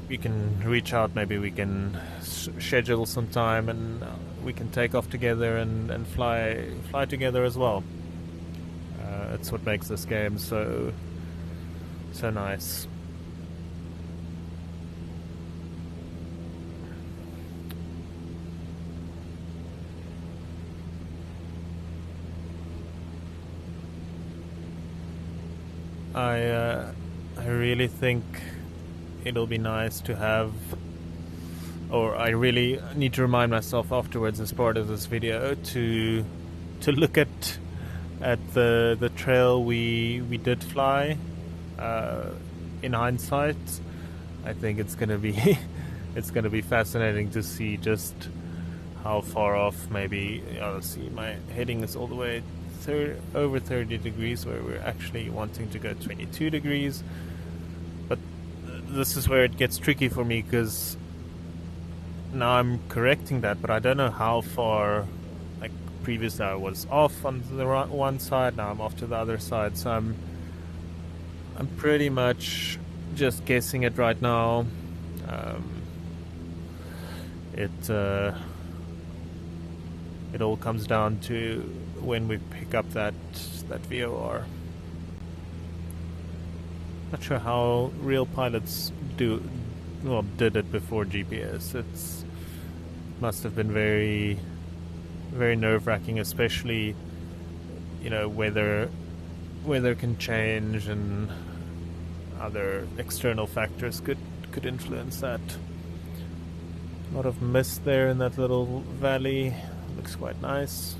A: we can reach out. Maybe we can schedule some time and we can take off together and fly together as well. That's what makes this game so nice. I really think it'll be nice to have, or I really need to remind myself afterwards as part of this video to look at the trail we did fly. In hindsight, I think it's gonna be it's gonna be fascinating to see just how far off. Maybe see, my heading is all the way over 30 degrees, where we're actually wanting to go 22 degrees. But this is where it gets tricky for me, because now I'm correcting that, but I don't know how far. Like previously I was off on the one side, now I'm off to the other side, so I'm pretty much just guessing it right now. It all comes down to when we pick up that VOR. Not sure how real pilots did it before GPS. It must have been very, very nerve-wracking, especially weather can change and other external factors could influence that. A lot of mist there in that little valley. Looks quite nice.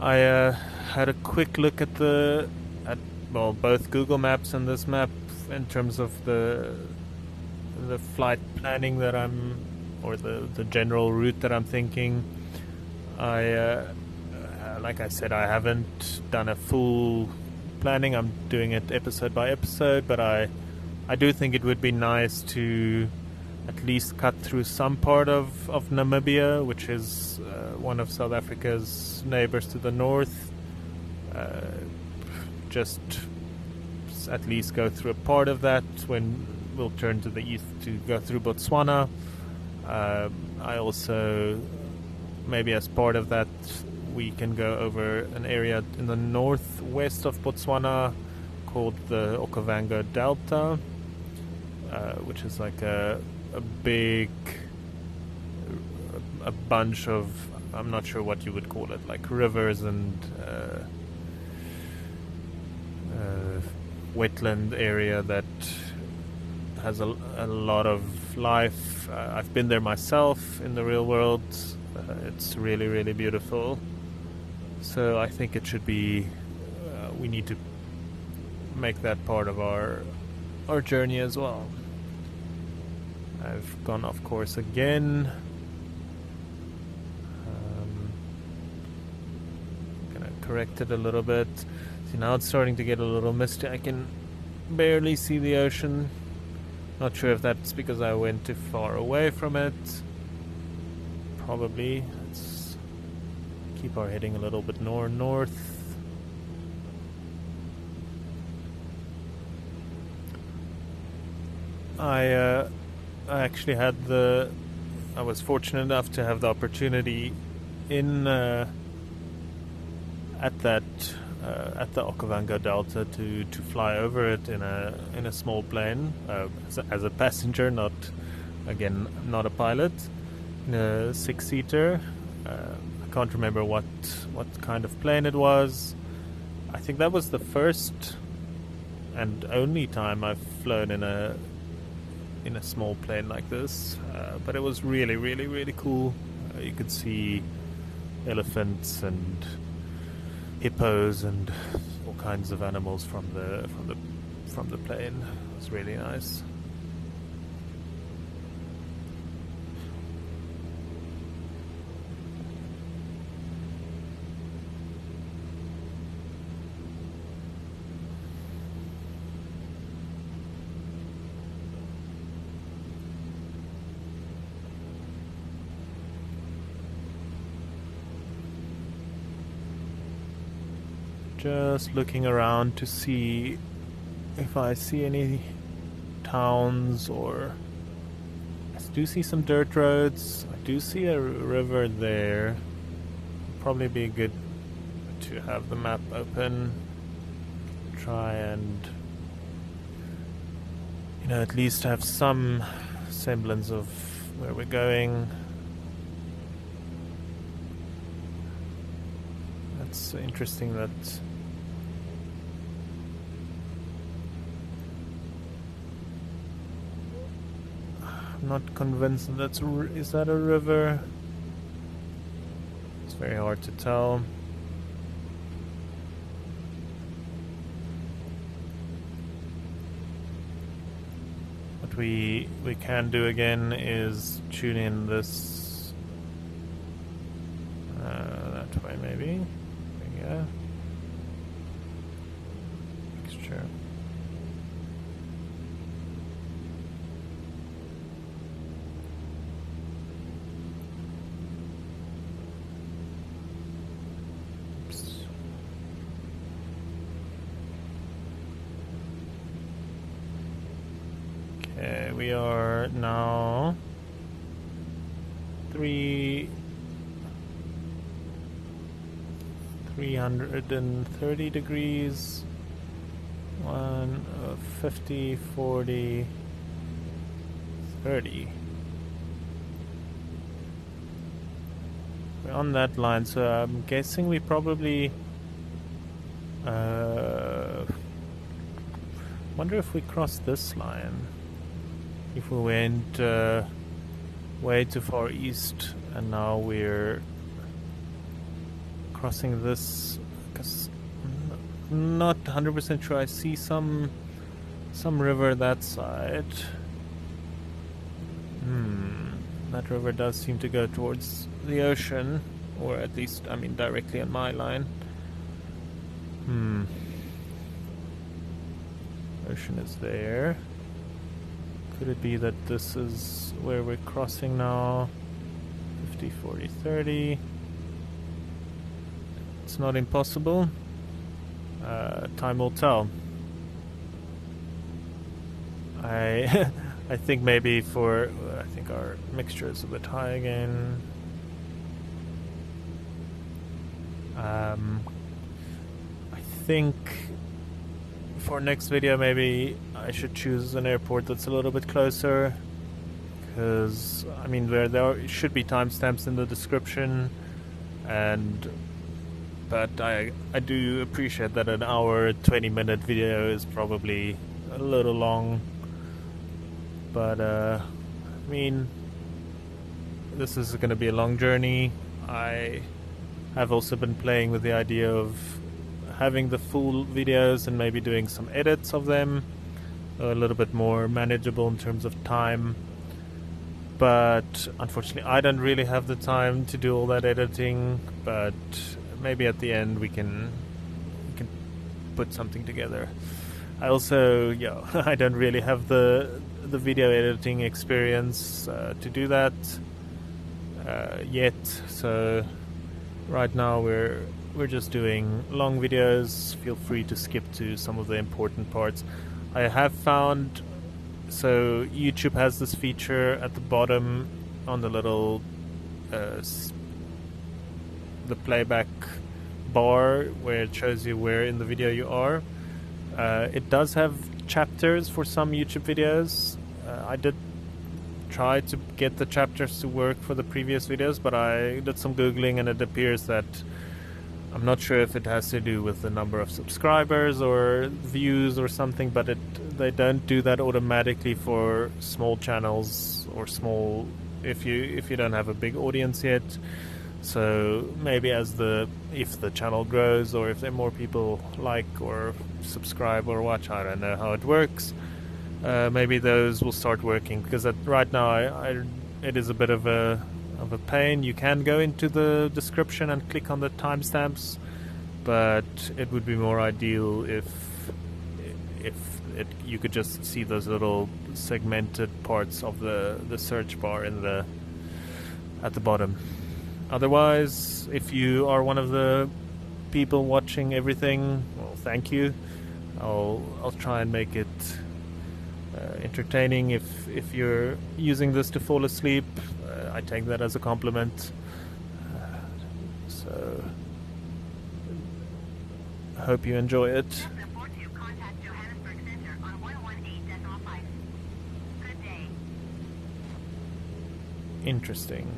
A: I had a quick look at both Google Maps and this map in terms of the flight planning that or the general route that I'm thinking. Like I said, I haven't done a full planning. I'm doing it episode by episode, but I do think it would be nice to at least cut through some part of Namibia, which is one of South Africa's neighbors to the north. Just at least go through a part of that, when we'll turn to the east to go through Botswana. I also, maybe as part of that, we can go over an area in the northwest of Botswana called the Okavango Delta, which is like a bunch of, I'm not sure what you would call it, like rivers and wetland area that has a lot of life. I've been there myself in the real world. It's really, really beautiful. So I think it should be, we need to make that part of our journey as well. I've gone off course again. Gonna correct it a little bit. See, now it's starting to get a little misty. I can barely see the ocean. Not sure if that's because I went too far away from it. Probably. Let's keep our heading a little bit north. I actually had I was fortunate enough to have the opportunity at the Okavango Delta to fly over it in a small plane as a passenger, not a pilot, in a 6-seater. I can't remember what kind of plane it was. I think that was the first and only time I've flown in in a small plane like this, but it was really, really, really cool. You could see elephants and hippos and all kinds of animals from the plane. It was really nice. Just looking around to see if I see any towns, or I do see some dirt roads. I do see a river there. Probably be good to have the map open. Try and, you know, at least have some semblance of where we're going. That's interesting that I'm not convinced that is that a river? It's very hard to tell. What we can do again is tune in this that way maybe. Yeah. Mixture. Okay, we are now 330 degrees, 50, 40, 30. We're on that line, so I'm guessing we probably wonder if we cross this line, if we went way too far east and now we're crossing this, because I'm not 100% sure. I see some river that side. That river does seem to go towards the ocean, or at least, I mean, directly on my line. Ocean is there. Could it be that this is where we're crossing now? 50, 40, 30. It's not impossible. Time will tell. I think maybe I think our mixture is a bit high again. I think for next video maybe I should choose an airport that's a little bit closer, because I mean there should be timestamps in the description, but I do appreciate that an hour 20-minute video is probably a little long, but I mean, this is going to be a long journey. I have also been playing with the idea of having the full videos and maybe doing some edits of them, a little bit more manageable in terms of time, but unfortunately I don't really have the time to do all that editing, but maybe at the end we can put something together. I also, I don't really have the video editing experience to do that yet, so right now we're just doing long videos. Feel free to skip to some of the important parts. I have found, so YouTube has this feature at the bottom on the little the playback bar where it shows you where in the video you are. It does have chapters for some YouTube videos. I did try to get the chapters to work for the previous videos, but I did some googling and it appears that I'm not sure if it has to do with the number of subscribers or views or something, but they don't do that automatically for small channels or small if you don't have a big audience yet. So maybe if the channel grows, or if there are more people like or subscribe or watch, I don't know how it works. Maybe those will start working, because right now it is a bit of a pain. You can go into the description and click on the timestamps, but it would be more ideal if you could just see those little segmented parts of the search bar at the bottom. Otherwise, if you are one of the people watching everything, well, thank you. I'll try and make it entertaining. If you're using this to fall asleep, I take that as a compliment. So I hope you enjoy it. Interesting.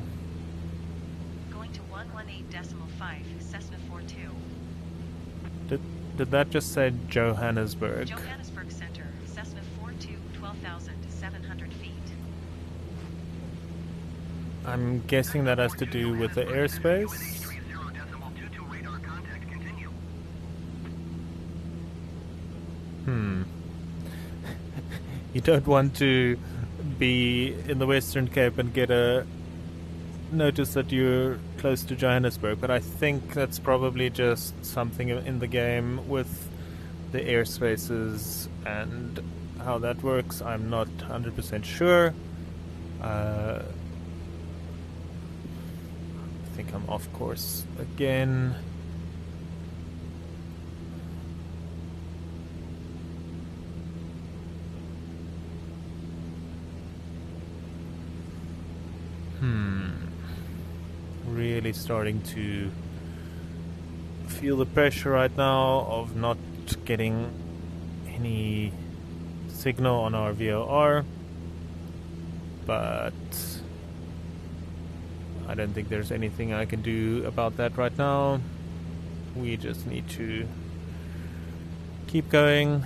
B: Going to 118.5, Cessna 42.
A: Did that just say Johannesburg?
B: Johannesburg Center, Cessna 42, 12,700 feet.
A: I'm guessing that has to do with the airspace. You don't want to be in the Western Cape and get a notice that you're close to Johannesburg, but I think that's probably just something in the game with the airspaces and how that works. I'm not 100% sure. I think I'm off course again. Really starting to feel the pressure right now of not getting any signal on our VOR, but I don't think there's anything I can do about that right now. We just need to keep going.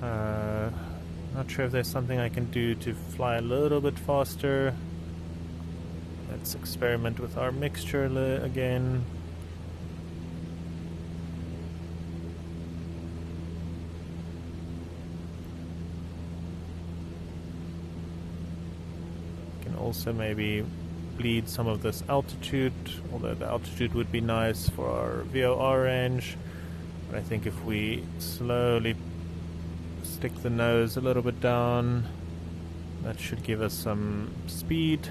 A: Not sure if there's something I can do to fly a little bit faster. Let's experiment with our mixture again. Can also maybe bleed some of this altitude, although the altitude would be nice for our VOR range. But I think if we slowly stick the nose a little bit down, that should give us some speed.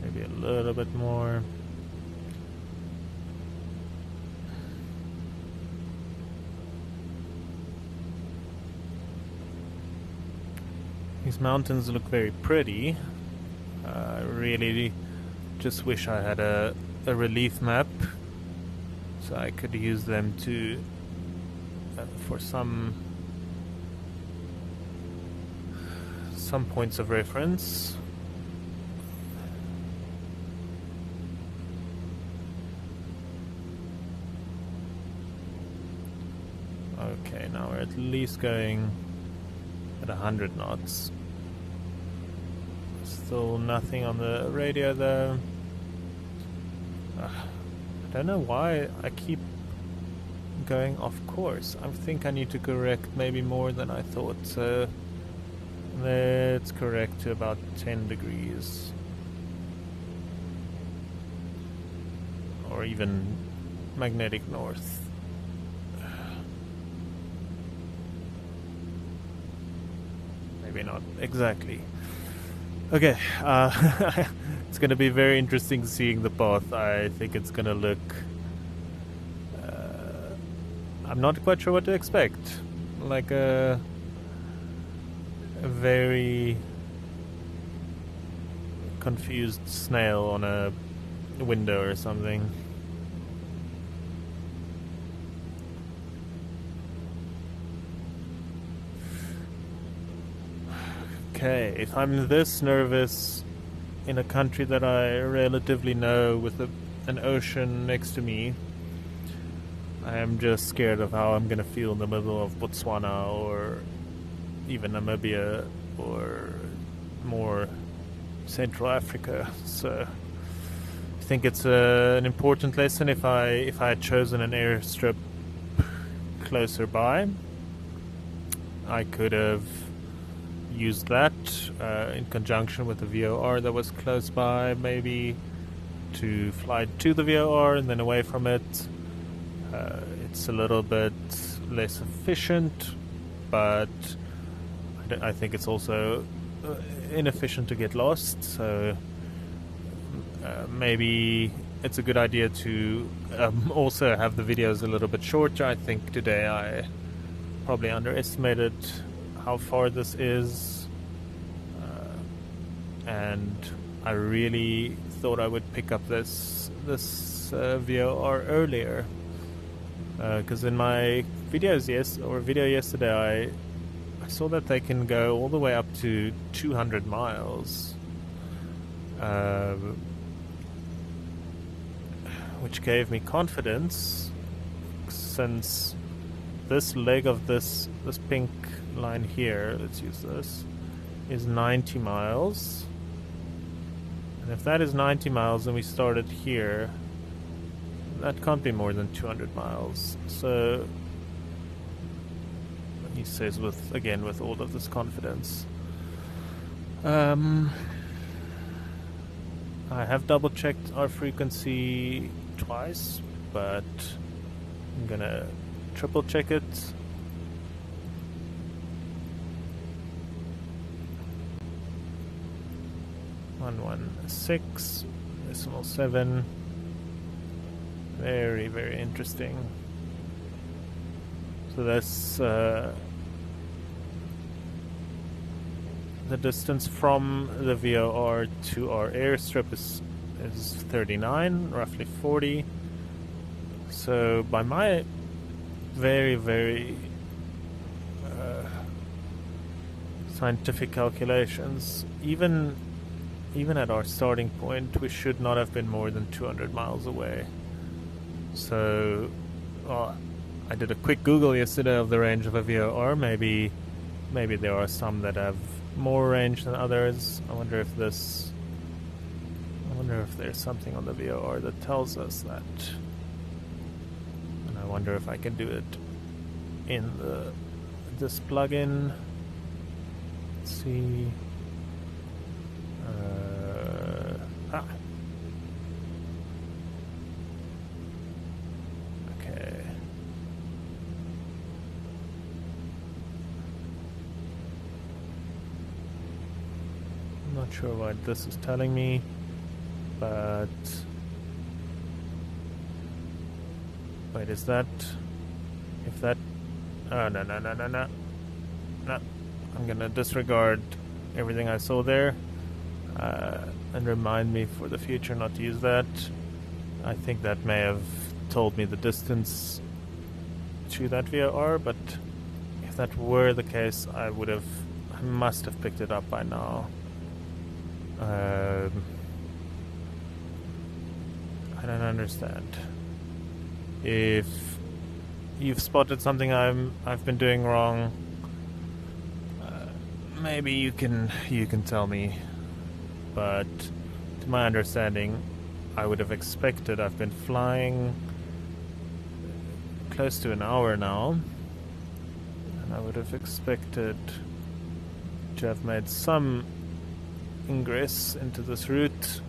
A: Maybe a little bit more. These mountains look very pretty. I really just wish I had a relief map so I could use them to for some points of reference. Okay, now we're at least going at 100 knots. Still nothing on the radio though. I don't know why I keep going off course. I think I need to correct maybe more than I thought. So let's correct to about 10 degrees. Or even magnetic north. Maybe not exactly. Okay, it's going to be very interesting seeing the path. I think it's going to look... I'm not quite sure what to expect. Like a very confused snail on a window or something. Okay, if I'm this nervous in a country that I relatively know with an ocean next to me, I am just scared of how I'm gonna feel in the middle of Botswana or even Namibia or more Central Africa. So I think it's an important lesson. If I had chosen an airstrip closer by, I could have used that in conjunction with the VOR that was close by, maybe to fly to the VOR and then away from it. It's a little bit less efficient, but I think it's also inefficient to get lost, so maybe it's a good idea to also have the videos a little bit shorter. I think today I probably underestimated how far this is, and I really thought I would pick up this VOR earlier, because in my video yesterday I saw that they can go all the way up to 200 miles, which gave me confidence, since this leg of this pink line here, let's use this, is 90 miles. And if that is 90 miles and we started here, that can't be more than 200 miles. So he says with all of this confidence. I have double checked our frequency twice, but I'm gonna triple check it. .116.7. Very, very interesting. So that's the distance from the VOR to our airstrip is 39, roughly 40. So by my very, very scientific calculations, even at our starting point, we should not have been more than 200 miles away. So, I did a quick Google yesterday of the range of a VOR. Maybe there are some that have more range than others. I wonder if there's something on the VOR that tells us that. And I wonder if I can do it in this plugin. Let's see. Okay. I'm not sure what this is telling me, but wait, is that if that? Oh, no. I'm gonna disregard everything I saw there. And remind me for the future not to use that. I think that may have told me the distance to that VOR, but if that were the case, I must have picked it up by now. I don't understand. If you've spotted something I've been doing wrong, maybe you can tell me. But to my understanding, I would have expected, I've been flying close to an hour now, and I would have expected to have made some ingress into this route.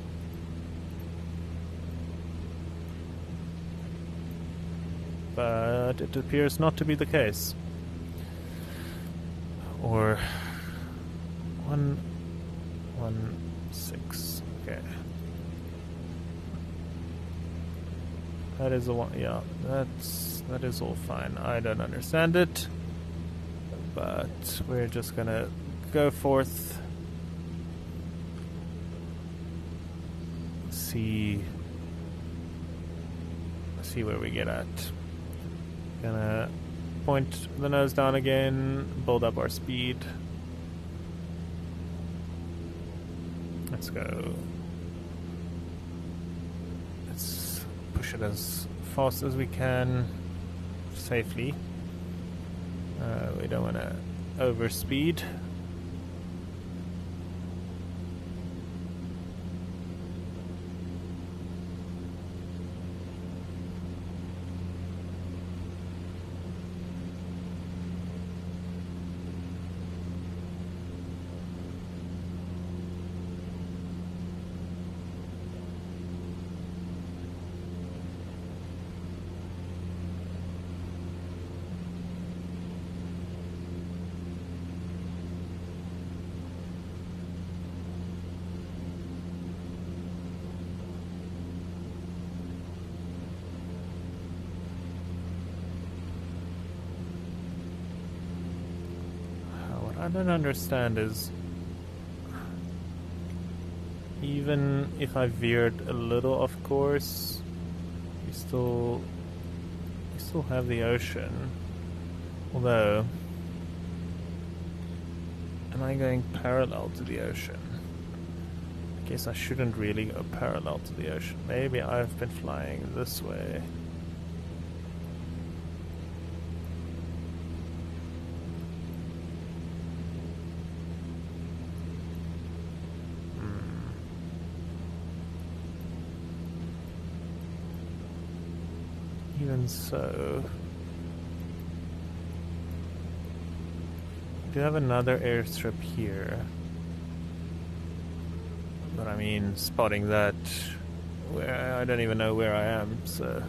A: But it appears not to be the case. Or 116. Okay. That is the one. Yeah, that is all fine. I don't understand it, but we're just gonna go forth. See where we get at. Gonna point the nose down again, build up our speed. Let's go. Let's push it as fast as we can, safely. We don't want to overspeed. I don't understand is, even if I veered a little off course, you still have the ocean. Although, am I going parallel to the ocean? I guess I shouldn't really go parallel to the ocean. Maybe I've been flying this way. Even so, we do have another airstrip here, but I mean, spotting that, where I don't even know where I am. So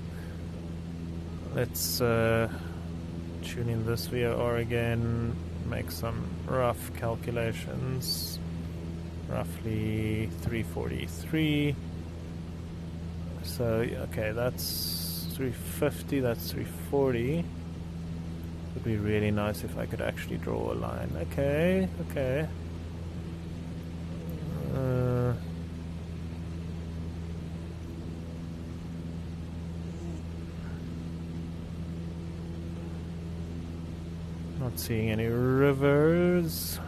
A: let's tune in this VOR again, make some rough calculations. Roughly 343. So okay, that's 350, that's 340. Would be really nice if I could actually draw a line. Okay. Not seeing any rivers.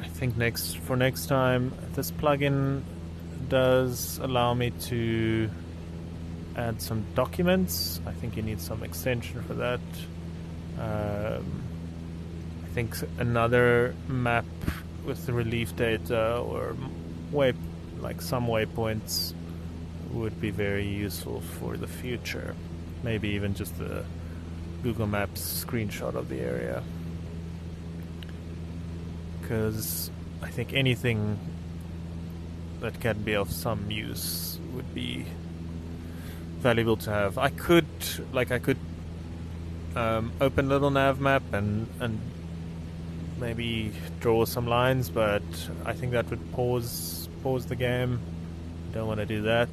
A: I think next time, this plugin does allow me to add some documents. I think you need some extension for that. I think another map with the relief data or some waypoints would be very useful for the future. Maybe even just the Google Maps screenshot of the area. Because I think anything that can be of some use would be valuable to have. I could open a little nav map and maybe draw some lines, but I think that would pause the game. I don't want to do that.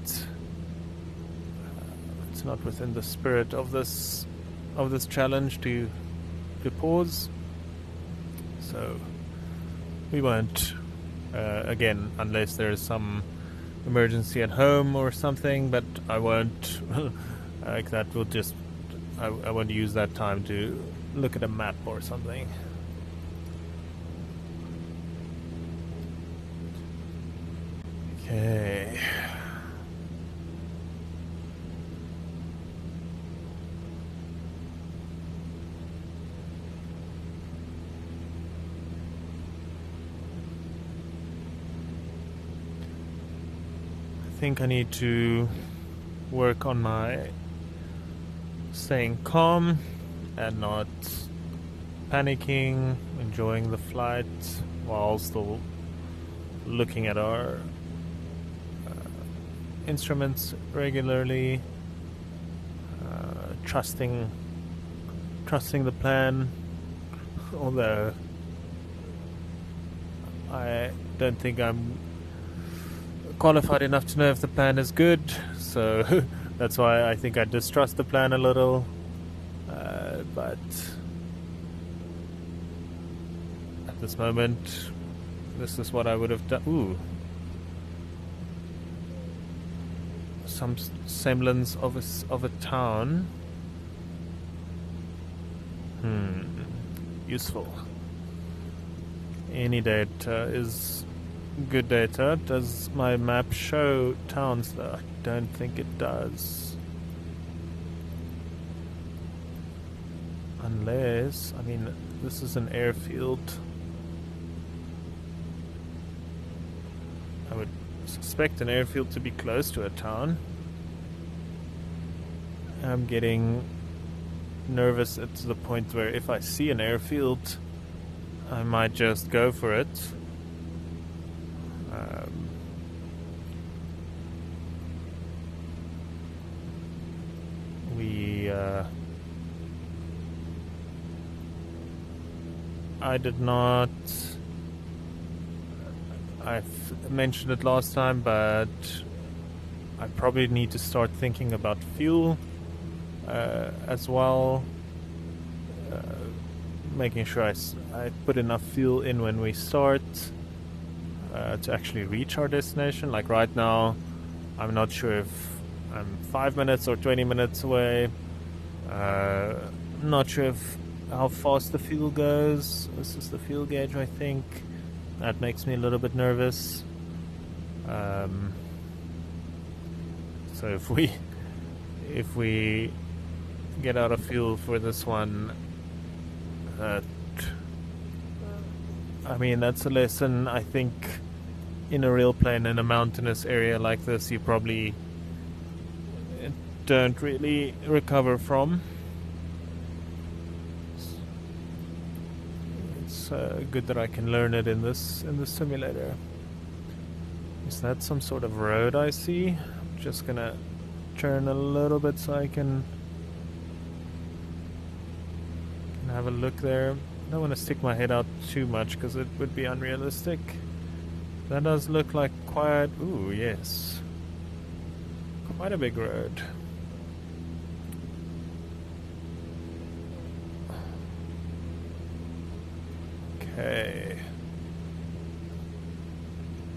A: It's not within the spirit of this challenge to pause. So we won't, again, unless there's some emergency at home or something, but I won't, like that will just, I won't use that time to look at a map or something. Okay. I think I need to work on my staying calm and not panicking, enjoying the flight while still looking at our instruments regularly, trusting the plan, although I don't think I'm qualified enough to know if the plan is good, so that's why I think I distrust the plan a little, but at this moment this is what I would have done. Ooh, some semblance of a town. Useful. Any data is good data. Does my map show towns though? I don't think it does. Unless, I mean, this is an airfield. I would suspect an airfield to be close to a town. I'm getting nervous at the point where if I see an airfield, I might just go for it. I did not. I've mentioned it last time, but I probably need to start thinking about fuel as well. Making sure I put enough fuel in when we start to actually reach our destination. Like right now, I'm not sure if I'm 5 minutes or 20 minutes away. Not sure if how fast the fuel goes. This is the fuel gauge, I think. That makes me a little bit nervous. So if we get out of fuel for this one, I mean, that's a lesson I think in a real plane in a mountainous area like this you probably don't really recover from. It's good that I can learn it in this simulator. Is that some sort of road I see? I'm just gonna turn a little bit so I can have a look there. I don't want to stick my head out too much because it would be unrealistic. That does look like quite... Ooh, yes. Quite a big road. Okay.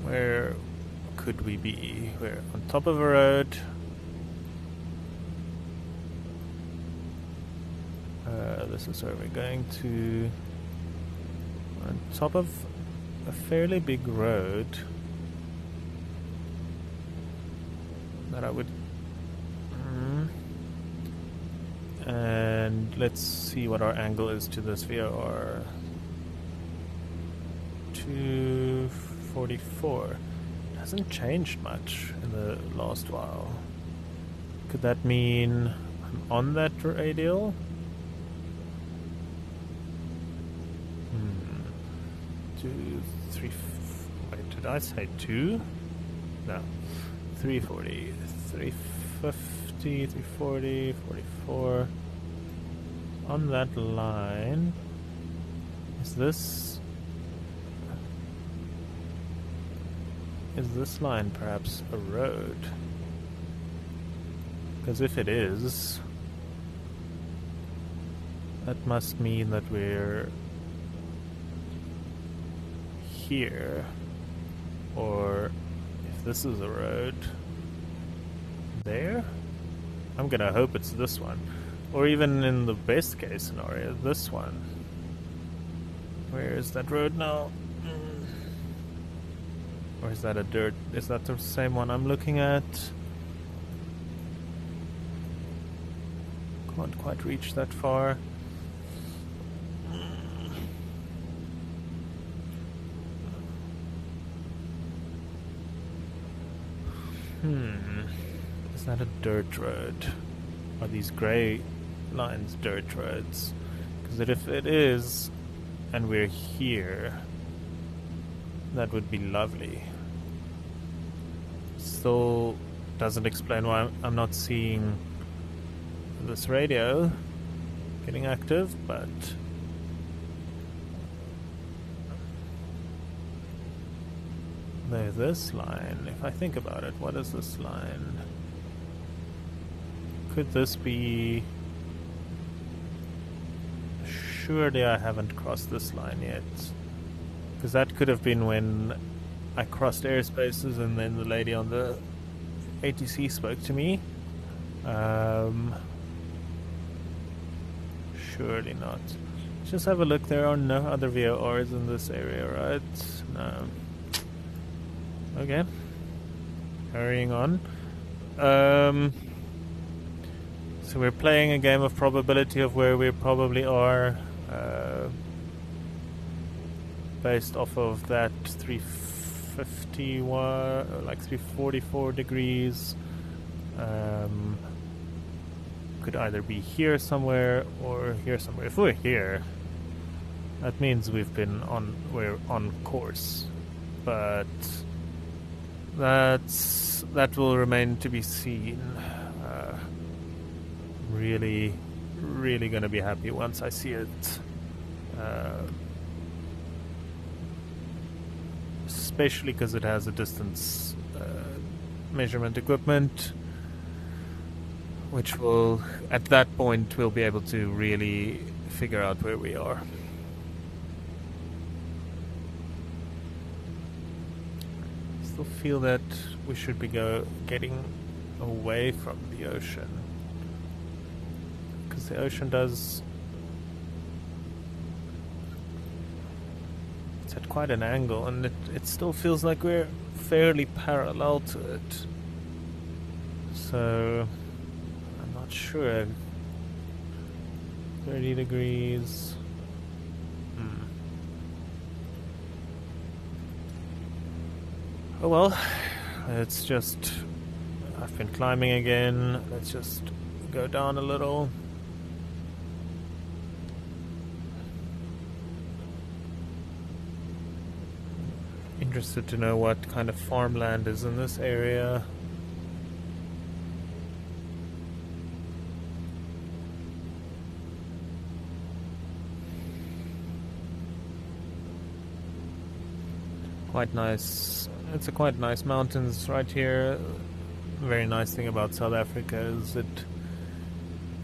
A: Where could we be? We're on top of a road. This is where we're going to. On top of a fairly big road that I would. And let's see what our angle is to this VOR. 244. Hasn't changed much in the last while. Could that mean I'm on that radial? 2, 3. Wait, did I say 2? No. 340, 350, 340, 44. On that line. Is this line perhaps a road? Because if it is, that must mean that we're here, or if this is a road there, I'm gonna hope it's this one, or even in the best case scenario, this one. Where is that road now? Or is that a dirt? Is that the same one I'm looking at? Can't quite reach that far. Is that a dirt road? Are these grey lines dirt roads? Because if it is, and we're here, that would be lovely. Still doesn't explain why I'm not seeing this radio getting active, but there's this line. If I think about it, what is this line? Could this be... Surely I haven't crossed this line yet. Because that could have been when I crossed airspaces and then the lady on the ATC spoke to me. Surely not. Let's just have a look. There are no other VORs in this area, right? No. Okay. Carrying on. So we're playing a game of probability of where we probably are, based off of that 351, like 344 degrees. Could either be here somewhere or here somewhere. If we're here, that means we're on course, but that will remain to be seen. Really gonna be happy once I see it, especially because it has a distance measurement equipment, which will, at that point, we'll be able to really figure out where we are. Still feel that we should be getting away from the ocean, because the ocean it's at quite an angle, and it still feels like we're fairly parallel to it. So I'm not sure. 30 degrees. Oh well, I've been climbing again. Let's just go down a little. Interested to know what kind of farmland is in this area. Quite nice. It's a quite nice mountains right here. Very nice thing about South Africa is it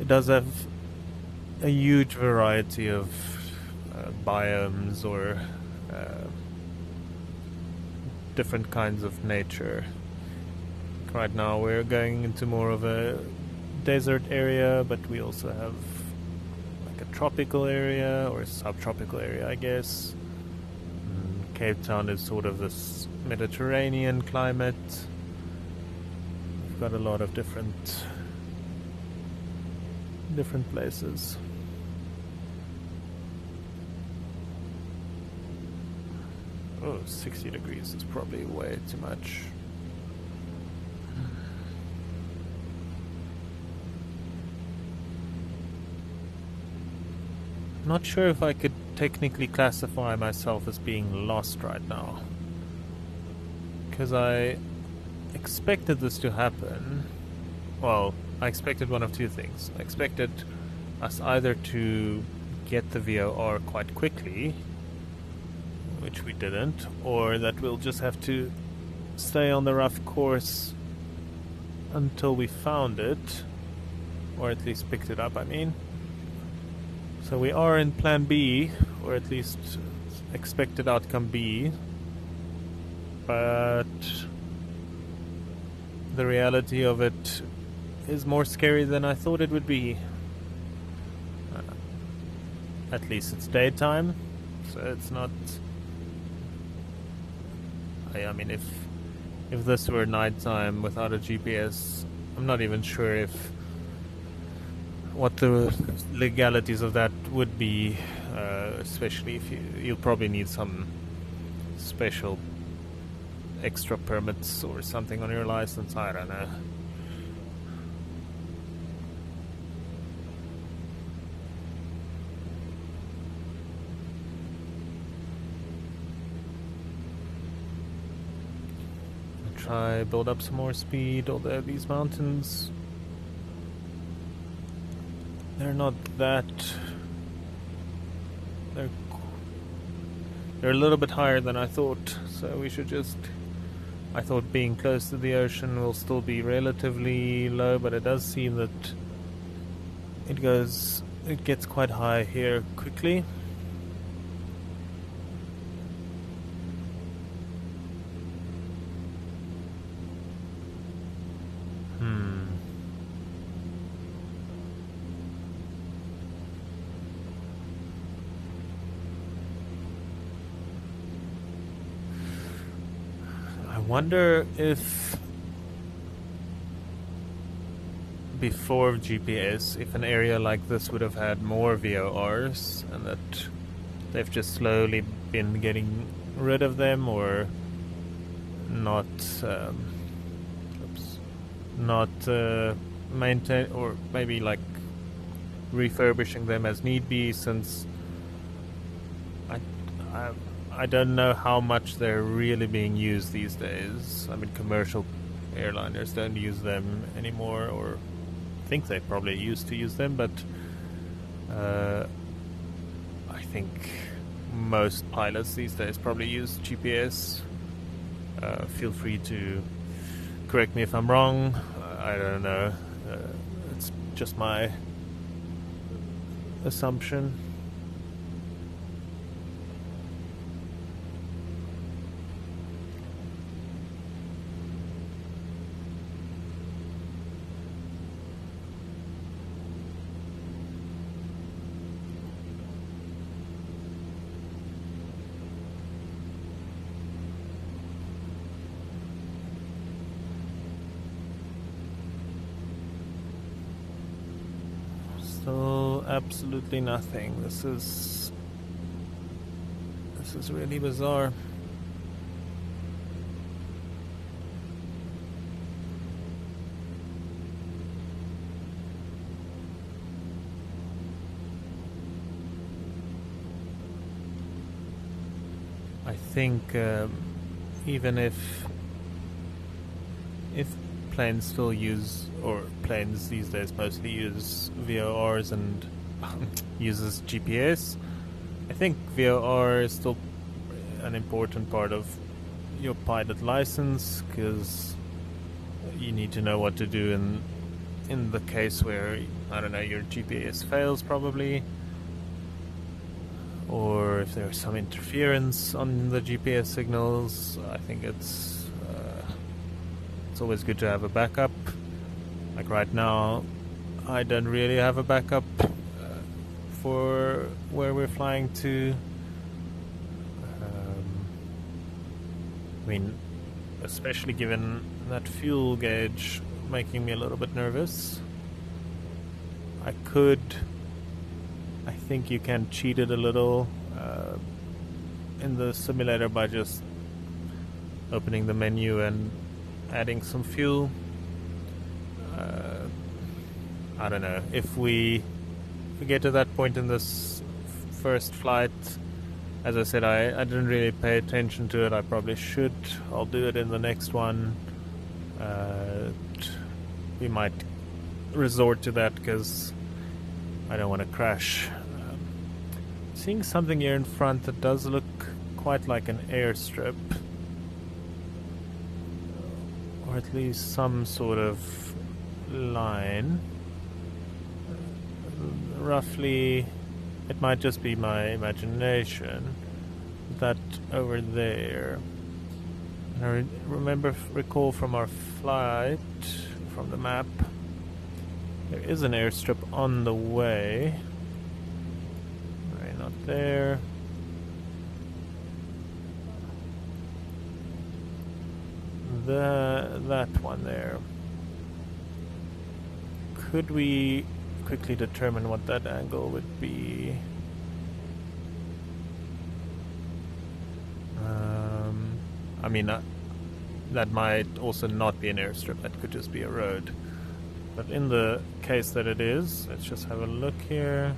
A: does have a huge variety of biomes or different kinds of nature. Right now we're going into more of a desert area, but we also have like a tropical area or a subtropical area, I guess. Cape Town is sort of this Mediterranean climate. We've got a lot of different places. Oh, 60 degrees is probably way too much. Not sure if I could technically classify myself as being lost right now, because I expected this to happen. Well, I expected one of two things. I expected us either to get the VOR quite quickly, which we didn't, or that we'll just have to stay on the rough course until we found it, or at least picked it up, I mean. So we are in plan B, or at least expected outcome B, but the reality of it is more scary than I thought it would be. At least it's daytime, so it's not... I mean, if this were nighttime without a GPS, I'm not even sure what the legalities of that would be, especially if you'll probably need some special extra permits or something on your license. I don't know. Try build up some more speed, although these mountains, they're not that... They're a little bit higher than I thought, so we should just... I thought being close to the ocean will still be relatively low, but it does seem that it gets quite high here quickly. wonder if before GPS, if an area like this would have had more VORs, and that they've just slowly been getting rid of them, or not maintain, or maybe like refurbishing them as need be, since I don't know how much they're really being used these days. I mean, commercial airliners don't use them anymore, or think they probably used to use them, but I think most pilots these days probably use GPS. Feel free to correct me if I'm wrong. I don't know. It's just my assumption. Still absolutely nothing. This is really bizarre. I think even if planes still use, or planes these days mostly use VORs and uses GPS, I think VOR is still an important part of your pilot license, because you need to know what to do in the case where, I don't know, your GPS fails probably, or if there's some interference on the GPS signals. I think it's always good to have a backup. Like right now, I don't really have a backup for where we're flying to. I mean, especially given that fuel gauge making me a little bit nervous. I think you can cheat it a little in the simulator by just opening the menu and adding some fuel. I don't know, if we get to that point in this first flight, as I said, I didn't really pay attention to it. I probably should. I'll do it in the next one. We might resort to that because I don't want to crash. Seeing something here in front that does look quite like an airstrip, or at least some sort of line. Roughly, it might just be my imagination, that over there. I recall from our flight, from the map, there is an airstrip on the way. Right, not there. That one there. Could we quickly determine what that angle would be? I mean, that might also not be an airstrip. That could just be a road. But in the case that it is, let's just have a look here.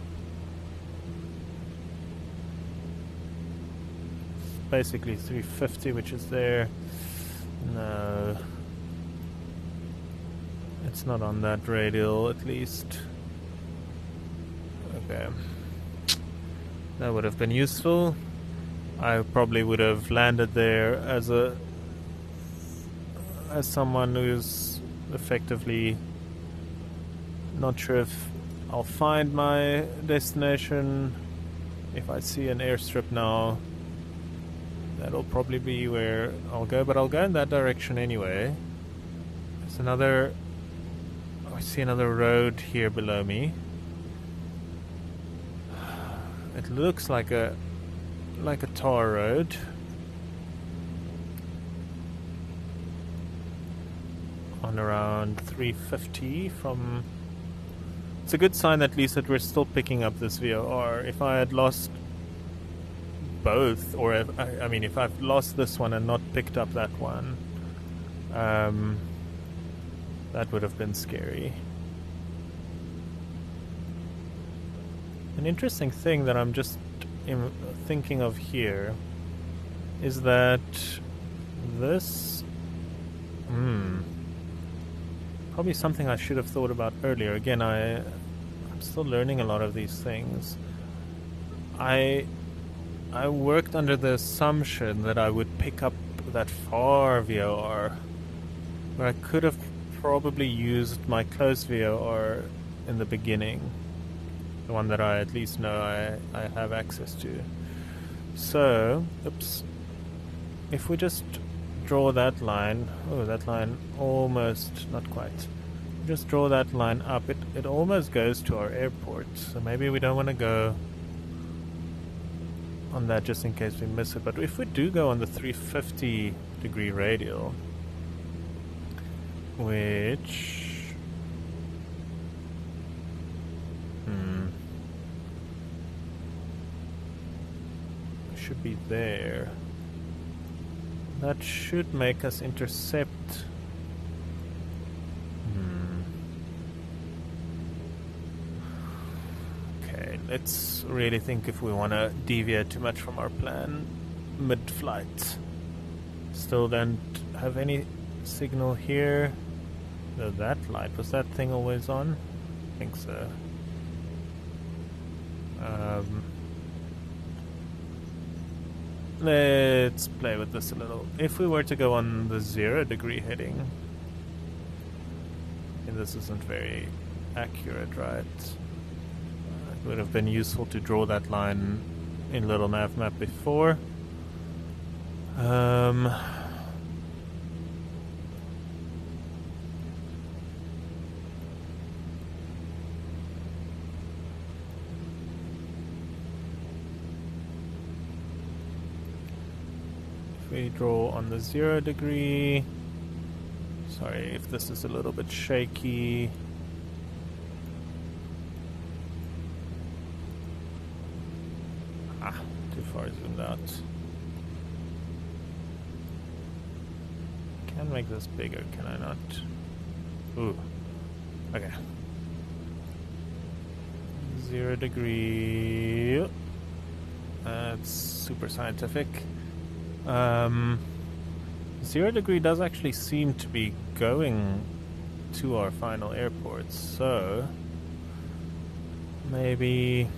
A: It's basically 350, which is there. No, it's not on that radial, at least. Okay, that would have been useful. I probably would have landed there as someone who's effectively not sure if I'll find my destination. If I see an airstrip now, that'll probably be where I'll go, but I'll go in that direction anyway. There's another... I see another road here below me. It looks like a tar road. on around 350 from... It's a good sign at least that we're still picking up this VOR. If I had lost both, or if, I mean if I've lost this one and not picked up that one, that would have been scary. An interesting thing that I'm just thinking of here is that this probably something I should have thought about earlier. Again, I'm still learning a lot of these things. I worked under the assumption that I would pick up that far VOR, where I could have probably used my close VOR in the beginning, the one that I at least know I have access to. So, oops, if we just draw that line, oh, that line almost, not quite, just draw that line up, it almost goes to our airport, so maybe we don't want to go on that just in case we miss it. But if we do go on the 350 degree radial, which should be there, that should make us intercept. Okay, let's really think if we want to deviate too much from our plan mid-flight. Still don't have any signal here. No, that light, was that thing always on? I think so. Let's play with this a little. If we were to go on the 0 degree heading, and this isn't very accurate, right? It would have been useful to draw that line in little nav map before. We draw on the 0 degree. Sorry if this is a little bit shaky. Too far zoomed out. Can make this bigger, can I not? Ooh. Okay. 0 degree. That's super scientific. 0 degree does actually seem to be going to our final airport, so maybe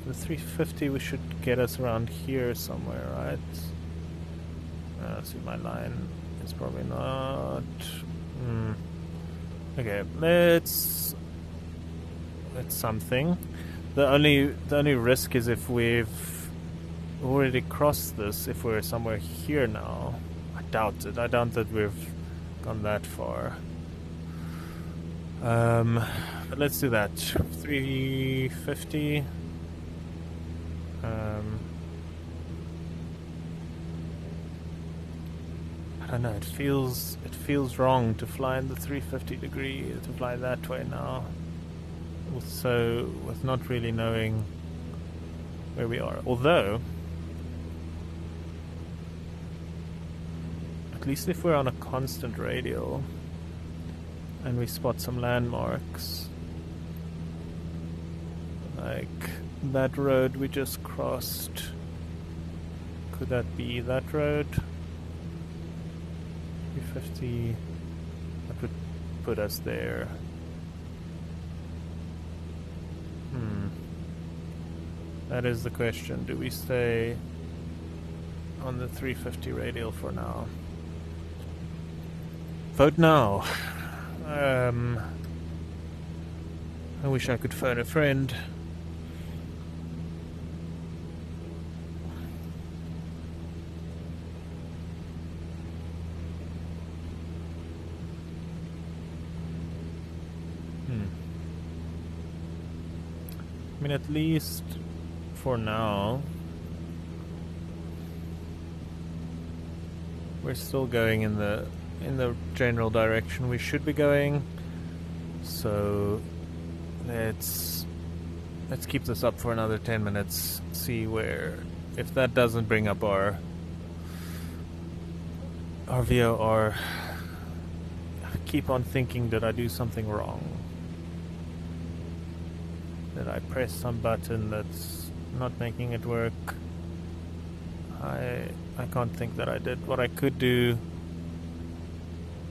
A: the 350 we should get us around here somewhere, right? See, my line is probably not. Okay, let's something. The only risk is if we've already crossed this, if we're somewhere here now. I doubt it. I doubt that we've gone that far. But let's do that. 350. I don't know. It feels wrong to fly in the 350 degree, to fly that way now. Also, with not really knowing where we are. Although, at least if we're on a constant radial and we spot some landmarks, like that road we just crossed, could that be that road? 350, that would put us there. That is the question. Do we stay on the 350 radial for now? Vote now. I wish I could phone a friend. I mean, at least for now, we're still going in the general direction we should be going. So let's keep this up for another 10 minutes. See where, if that doesn't bring up our VOR, keep on thinking, did I do something wrong? Did I press some button that's not making it work? I can't think that I did. What I could do,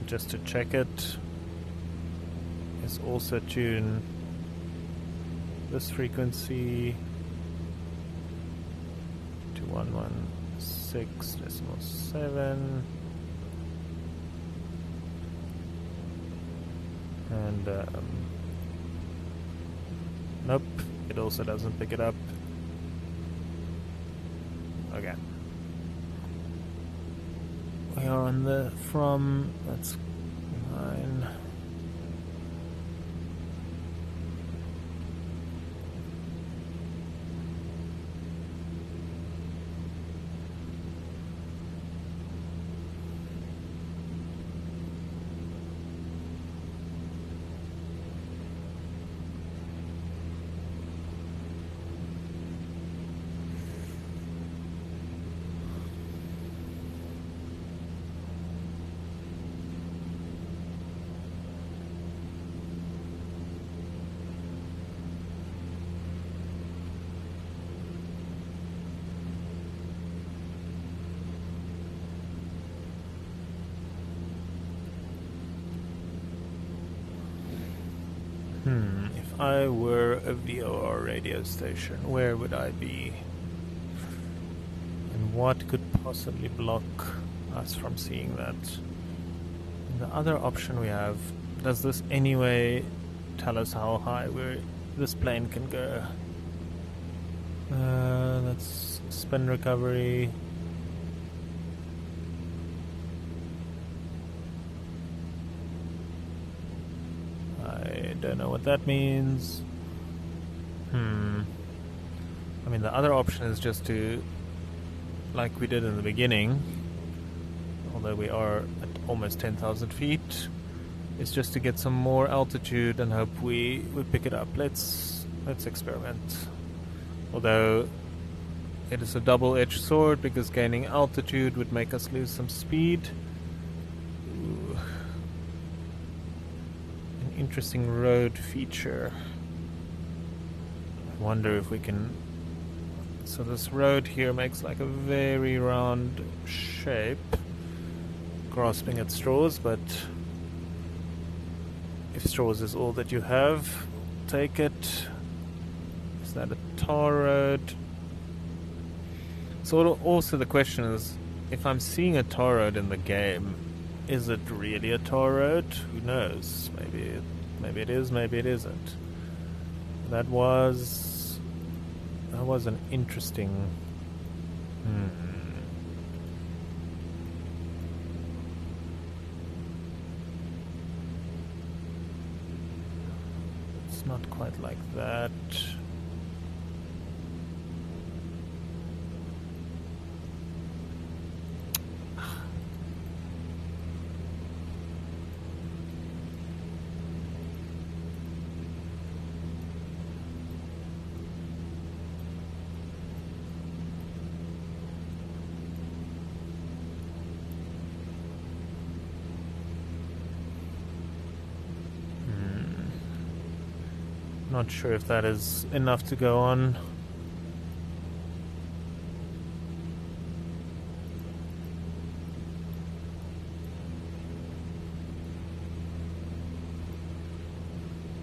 A: just to check it, is also tune this frequency to 116.7, and nope, it also doesn't pick it up. Okay, we are on the from, that's 9. If I were a VOR radio station, where would I be? And what could possibly block us from seeing that? And the other option we have, does this anyway tell us how high this plane can go? That's spin recovery. I don't know what that means. I mean, the other option is just to, like we did in the beginning, although we are at almost 10,000 feet, is just to get some more altitude and hope we pick it up. Let's experiment. Although it is a double-edged sword, because gaining altitude would make us lose some speed. Ooh. An interesting road feature. I wonder if we can... So this road here makes like a very round shape, grasping at straws, but if straws is all that you have, take it. Is that a tar road? So also the question is, if I'm seeing a tar road in the game, is it really a tar road? Who knows? Maybe it is, maybe it isn't. That was an interesting... It's not quite like that. Not sure if that is enough to go on.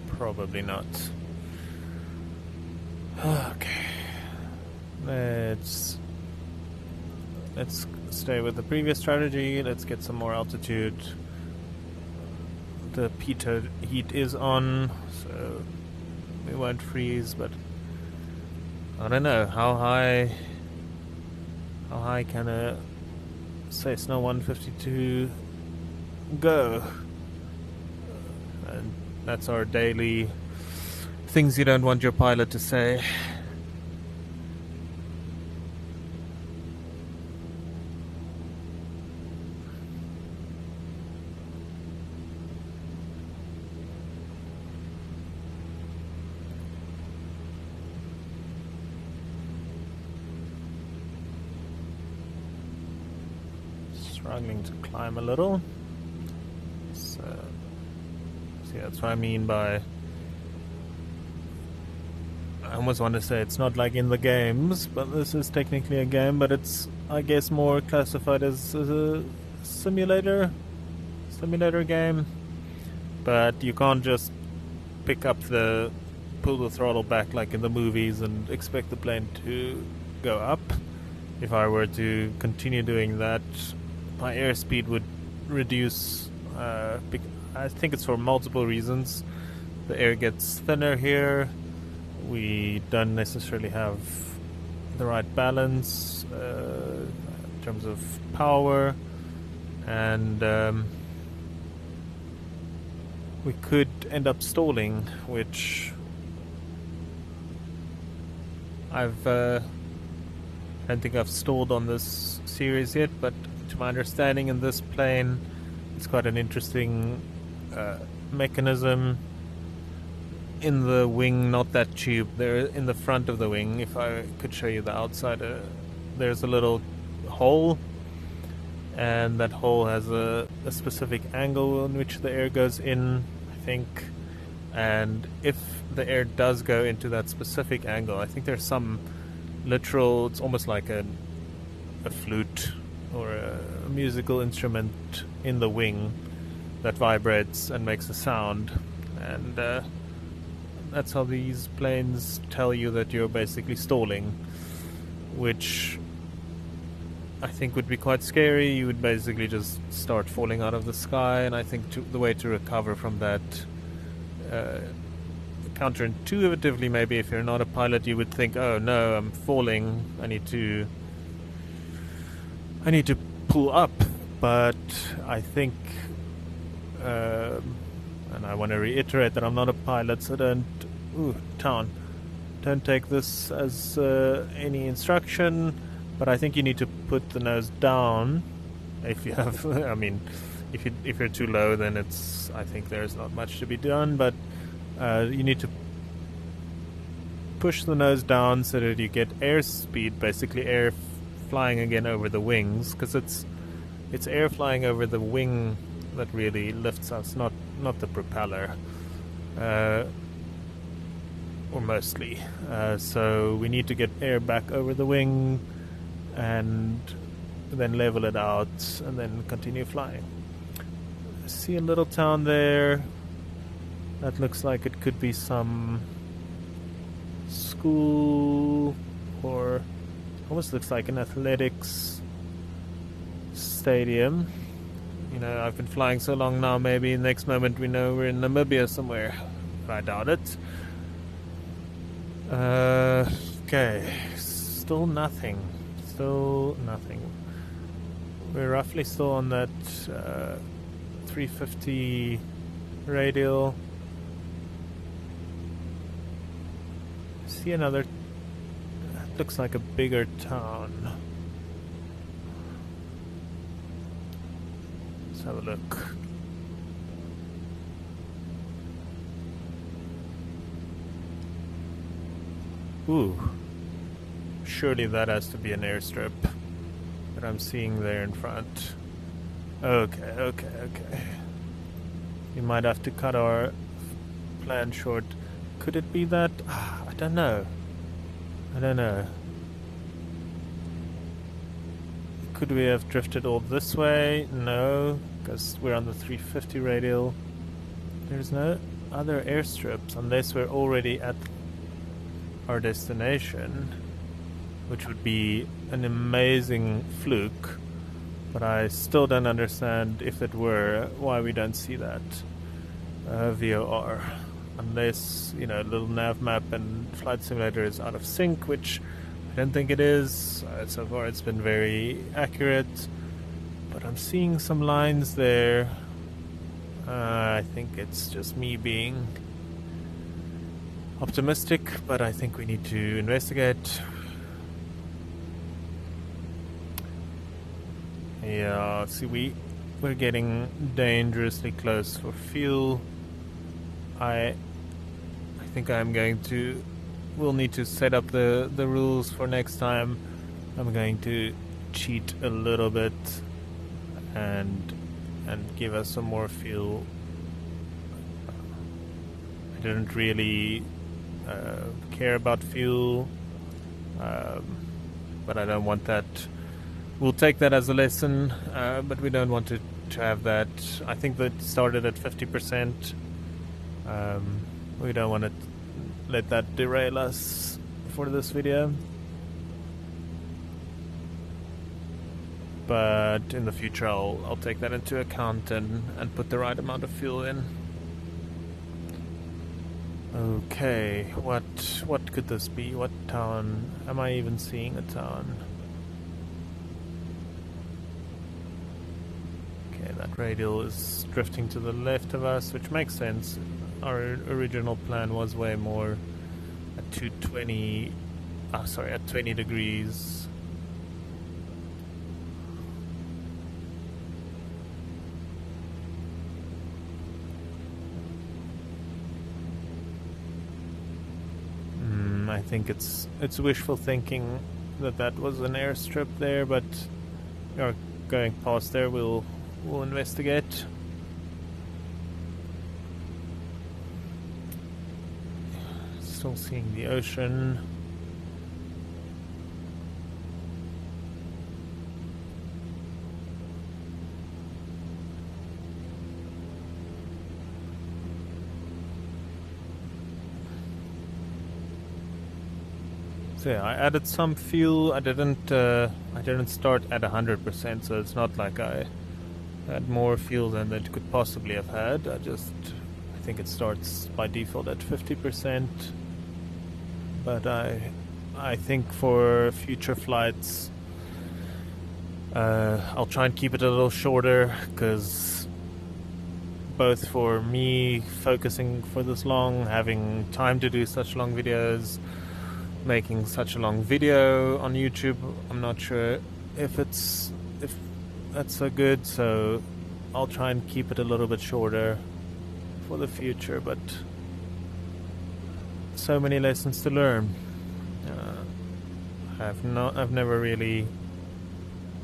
A: Probably not. Okay. Let's stay with the previous strategy. Let's get some more altitude. The pitot heat is on, so we won't freeze, but I don't know how high can a Cessna 152 go? And that's our daily things you don't want your pilot to say. struggling to climb a little. So, see, that's what I mean by... I almost want to say it's not like in the games, but this is technically a game, but it's, I guess, more classified as a simulator game. But you can't just pick up pull the throttle back like in the movies and expect the plane to go up. If I were to continue doing that, my airspeed would reduce. I think it's for multiple reasons. The air gets thinner here. We don't necessarily have the right balance in terms of power, and we could end up stalling, which I don't think I've stalled on this series yet, but to my understanding in this plane it's quite an interesting mechanism in the wing, not that tube. There in the front of the wing, if I could show you the outside, there's a little hole, and that hole has a specific angle in which the air goes in, I think. And if the air does go into that specific angle, I think there's some literal, it's almost like a flute or a musical instrument in the wing that vibrates and makes a sound, and that's how these planes tell you that you're basically stalling, which I think would be quite scary. You would basically just start falling out of the sky, and I think the way to recover from that, counterintuitively maybe, if you're not a pilot, you would think, oh no, I'm falling, I need to pull up. But I think, and I want to reiterate that I'm not a pilot, so don't take this as any instruction, but I think you need to put the nose down if you have I mean, if you're too low, then I think there's not much to be done, but you need to push the nose down so that you get airspeed, basically air flying again over the wings, because it's air flying over the wing that really lifts us, not the propeller, or mostly. So we need to get air back over the wing and then level it out and then continue flying. I see a little town there. That looks like it could be some school, or almost looks like an athletics stadium. You know, I've been flying so long now, maybe next moment we know we're in Namibia somewhere. But I doubt it. Okay, still nothing. We're roughly still on that 350 radial. See another, looks like a bigger town. Let's have a look. Ooh, surely that has to be an airstrip that I'm seeing there in front. Okay. We might have to cut our plan short. Could it be that? I don't know. Could we have drifted all this way? No, because we're on the 350 radial. There's no other airstrips unless we're already at our destination, which would be an amazing fluke, but I still don't understand, if it were, why we don't see that VOR, unless, you know, little nav map and flight simulator is out of sync, which I don't think it is. So far it's been very accurate, but I'm seeing some lines there. I think it's just me being optimistic, but I think we need to investigate. Yeah, see, we're getting dangerously close for fuel. I think we'll need to set up the rules for next time. I'm going to cheat a little bit. and give us some more fuel. I didn't really care about fuel, but I don't want that. We'll take that as a lesson, but we don't want to have that. I think that started at 50%. We don't want to let that derail us for this video. But in the future I'll take that into account and put the right amount of fuel in. Okay, what could this be? What town? Am I even seeing a town? Okay, that radial is drifting to the left of us, which makes sense. Our original plan was way more at 220. Sorry, at 20 degrees. I think it's wishful thinking that was an airstrip there, but going past there, we'll investigate. Still seeing the ocean. So yeah, I added some fuel. I didn't start at 100%, so it's not like I had more fuel than it could possibly have had. I think it starts by default at 50%. But I think for future flights, I'll try and keep it a little shorter, because both for me focusing for this long, having time to do such long videos, making such a long video on YouTube, I'm not sure if that's so good, so I'll try and keep it a little bit shorter for the future. But so many lessons to learn. I've never really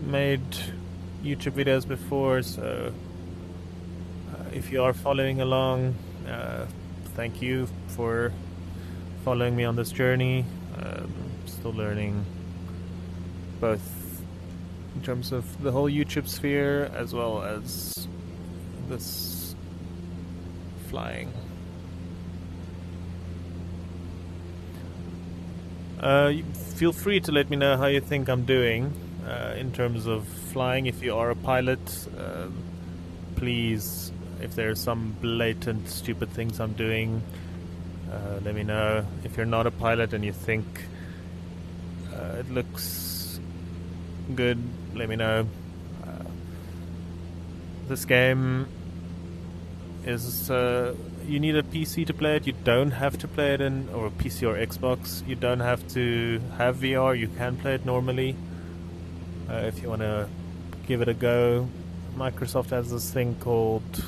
A: made YouTube videos before, so if you are following along, thank you for following me on this journey. Still learning, both in terms of the whole YouTube sphere as well as this flying. Feel free to let me know how you think I'm doing in terms of flying. If you are a pilot, please, if there's some blatant stupid things I'm doing, let me know. If you're not a pilot and you think it looks good, let me know. This game is you need a PC to play it. You don't have to play it in, or a PC or Xbox. You don't have to have VR. You can play it normally if you want to give it a go. Microsoft has this thing called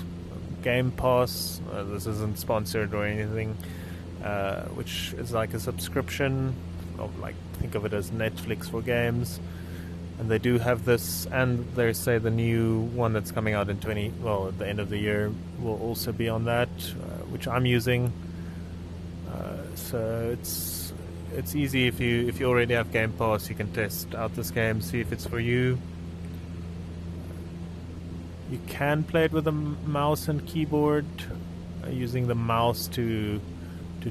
A: Game Pass. This isn't sponsored or anything, which is like a subscription, of like, think of it as Netflix for games. And they do have this, and they say the new one that's coming out in at the end of the year will also be on that, which I'm using. So it's easy. If you already have Game Pass, you can test out this game, see if it's for you. You can play it with a mouse and keyboard, using the mouse to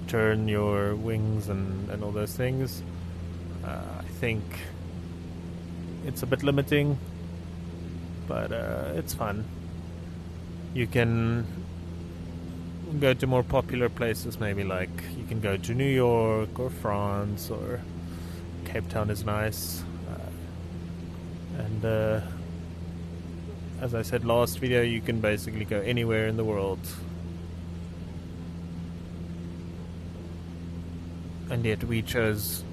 A: turn your wings and all those things. I think it's a bit limiting, but it's fun. You can go to more popular places, maybe like you can go to New York or France, or Cape Town is nice. And as I said last video, you can basically go anywhere in the world. And yet we chose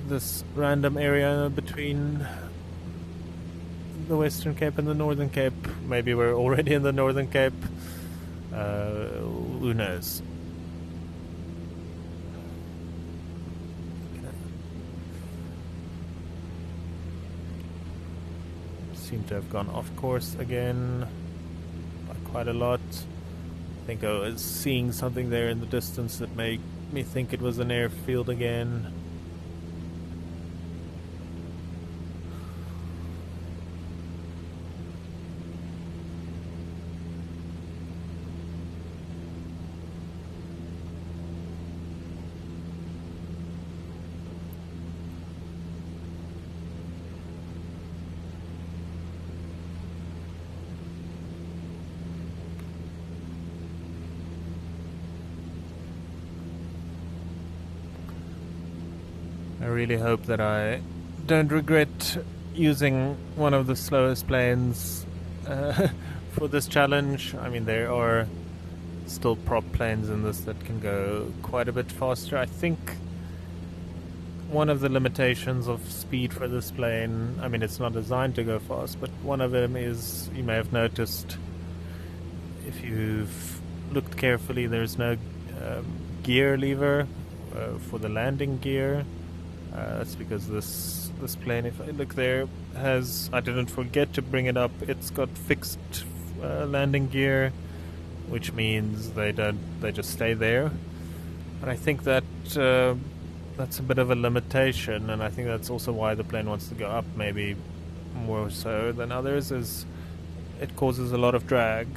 A: this random area between the Western Cape and the Northern Cape. Maybe we're already in the Northern Cape. Who knows? seem to have gone off course again by quite a lot. I think I was seeing something there in the distance that made me think it was an airfield again. I really hope that I don't regret using one of the slowest planes for this challenge. I mean, there are still prop planes in this that can go quite a bit faster. I think one of the limitations of speed for this plane, I mean, it's not designed to go fast, but one of them is, you may have noticed, if you've looked carefully, there's no gear lever for the landing gear. That's because this plane, if I look there, has, I didn't forget to bring it up, it's got fixed landing gear, which means they just stay there. And I think that that's a bit of a limitation, and I think that's also why the plane wants to go up, maybe more so than others, is it causes a lot of drag.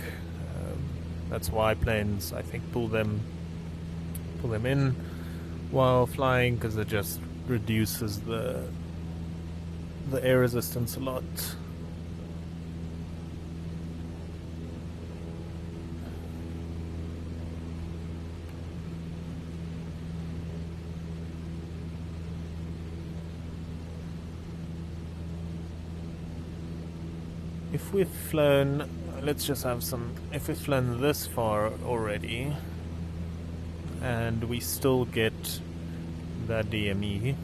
A: That's why planes, I think, pull them in while flying, because it just reduces the air resistance a lot. If we've flown, let's just have some, if we've flown this far already and we still get that DME,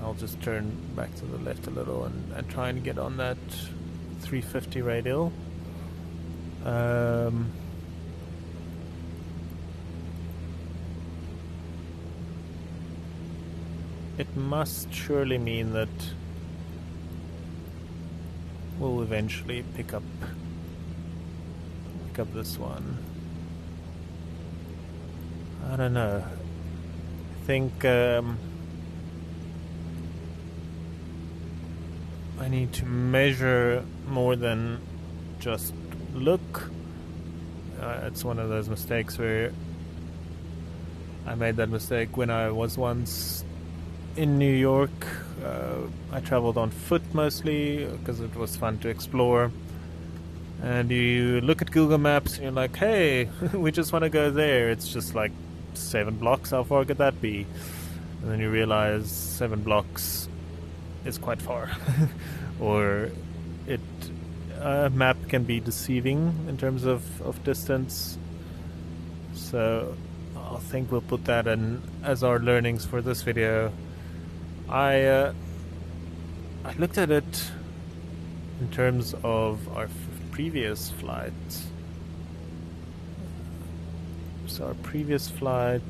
A: I'll just turn back to the left a little and try and get on that 350 radial. It must surely mean that we'll eventually pick up this one. I don't know. I think I need to measure more than just look. It's one of those mistakes where I made that mistake when I was once in New York. I traveled on foot mostly because it was fun to explore. And you look at Google Maps and you're like, hey, we just want to go there. It's just like 7 blocks. How far could that be? And then you realize 7 blocks is quite far. Or a map can be deceiving in terms of distance. So I think we'll put that in as our learnings for this video. I looked at it in terms of our previous flight. So our previous flight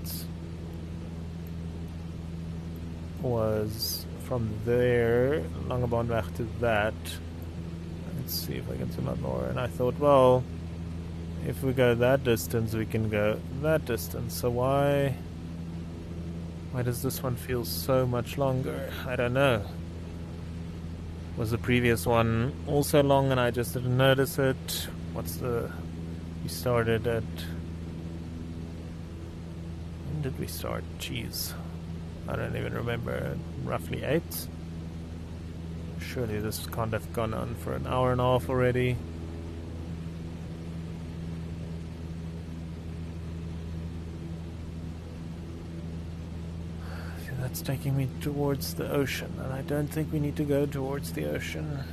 A: was from there, Langebaan to that. Let's see if I can zoom out more. And I thought, well, if we go that distance, we can go that distance. So why does this one feel so much longer? I don't know. Was the previous one also long and I just didn't notice it? We started at... When did we start? Jeez. I don't even remember. Roughly 8? Surely this can't have gone on for an hour and a half already. That's taking me towards the ocean, and I don't think we need to go towards the ocean.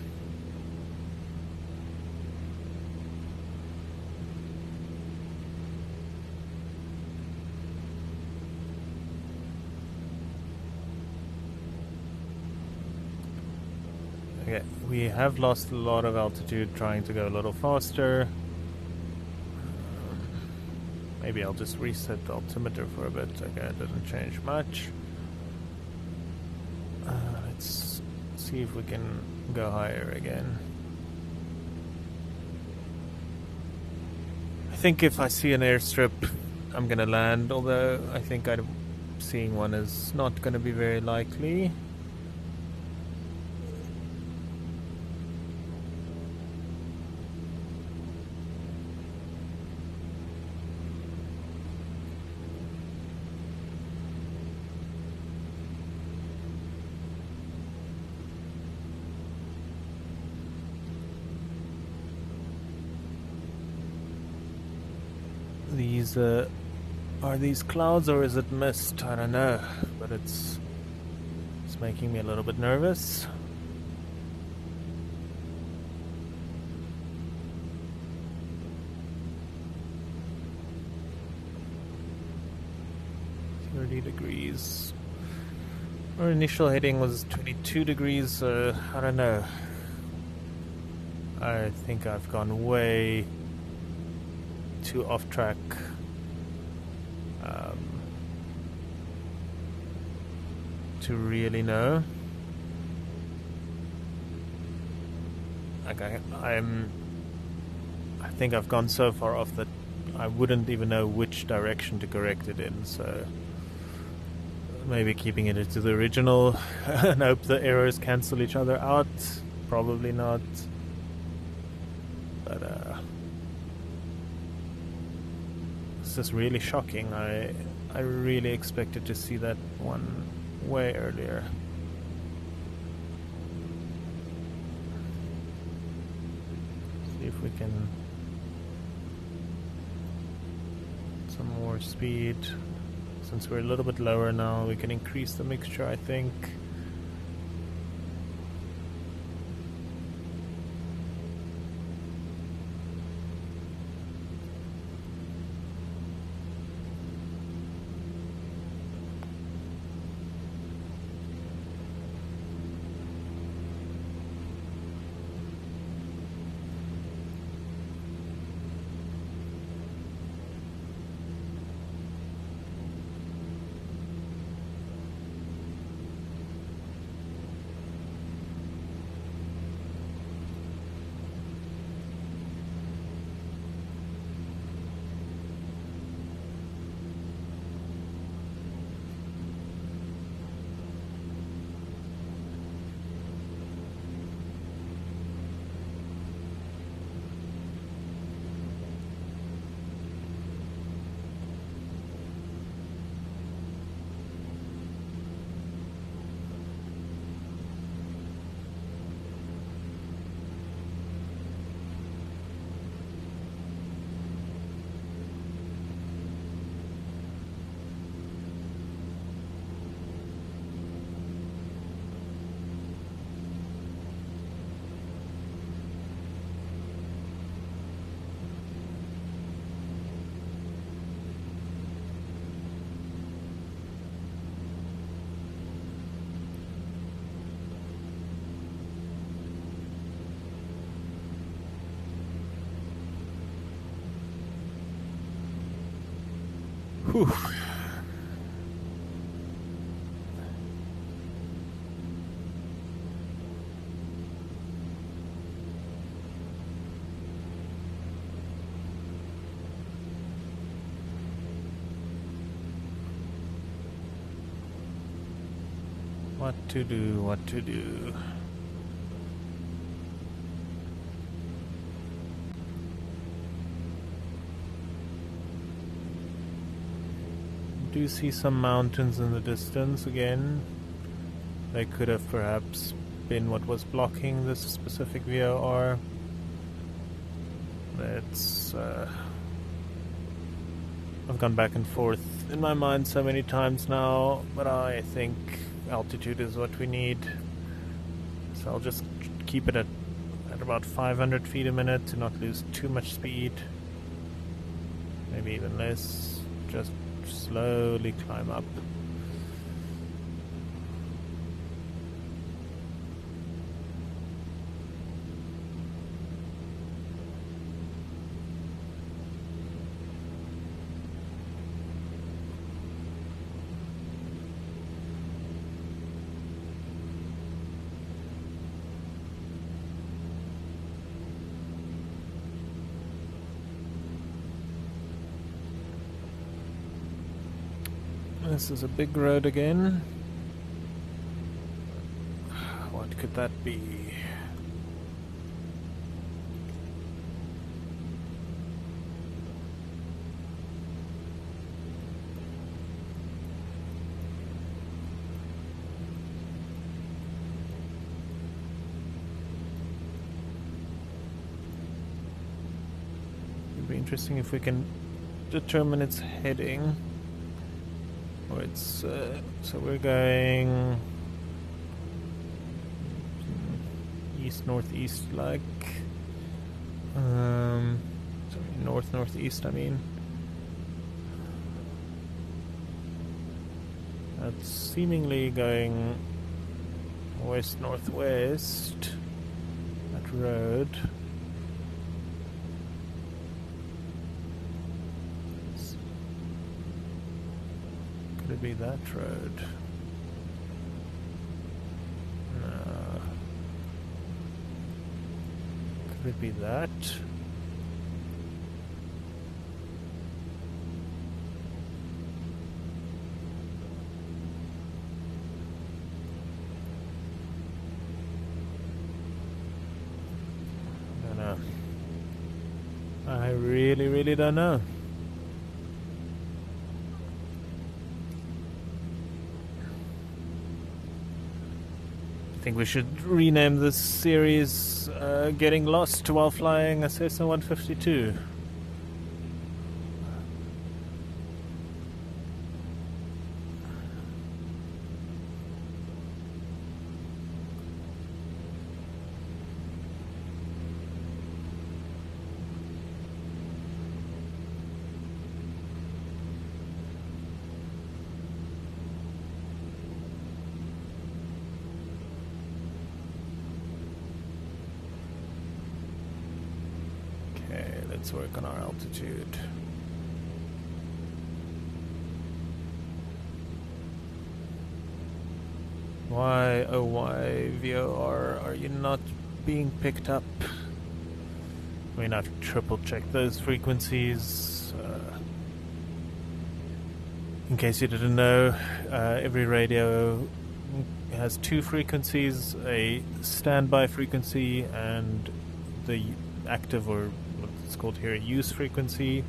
A: Okay, we have lost a lot of altitude trying to go a little faster. Maybe I'll just reset the altimeter for a bit. Okay, it doesn't change much. Let's see if we can go higher again. I think if I see an airstrip, I'm gonna land, although I think seeing one is not gonna be very likely. These are these clouds or is it mist? I don't know, but it's making me a little bit nervous. Degrees. Our initial heading was 22 degrees. I don't know. I think I've gone way too off track. To really know. Like I think I've gone so far off that I wouldn't even know which direction to correct it in, so maybe keeping it to the original and hope the errors cancel each other out. Probably not. But it's just really shocking. I really expected to see that one way earlier. See if we can some more speed. Since we're a little bit lower now, we can increase the mixture, I think. Whew. What to do, what to do. Do see some mountains in the distance again. They could have perhaps been what was blocking this specific VOR. It's I've gone back and forth in my mind so many times now, but I think altitude is what we need. So I'll just keep it at about 500 feet a minute to not lose too much speed. Maybe even less. Just slowly climb up. This is a big road again. What could that be? It'd be interesting if we can determine its heading. Or it's so we're going east northeast, like sorry, north northeast. I mean, that's seemingly going west northwest. That road. Could it be that road? No. Could it be that? I don't know. I really don't know. I think we should rename this series Getting Lost While Flying a Cessna 152. Let's work on our altitude. Why, oh why, VOR, are you not being picked up? I mean, I've triple checked those frequencies. In case you didn't know, every radio has two frequencies, a standby frequency and the active, or it's called here, use frequency.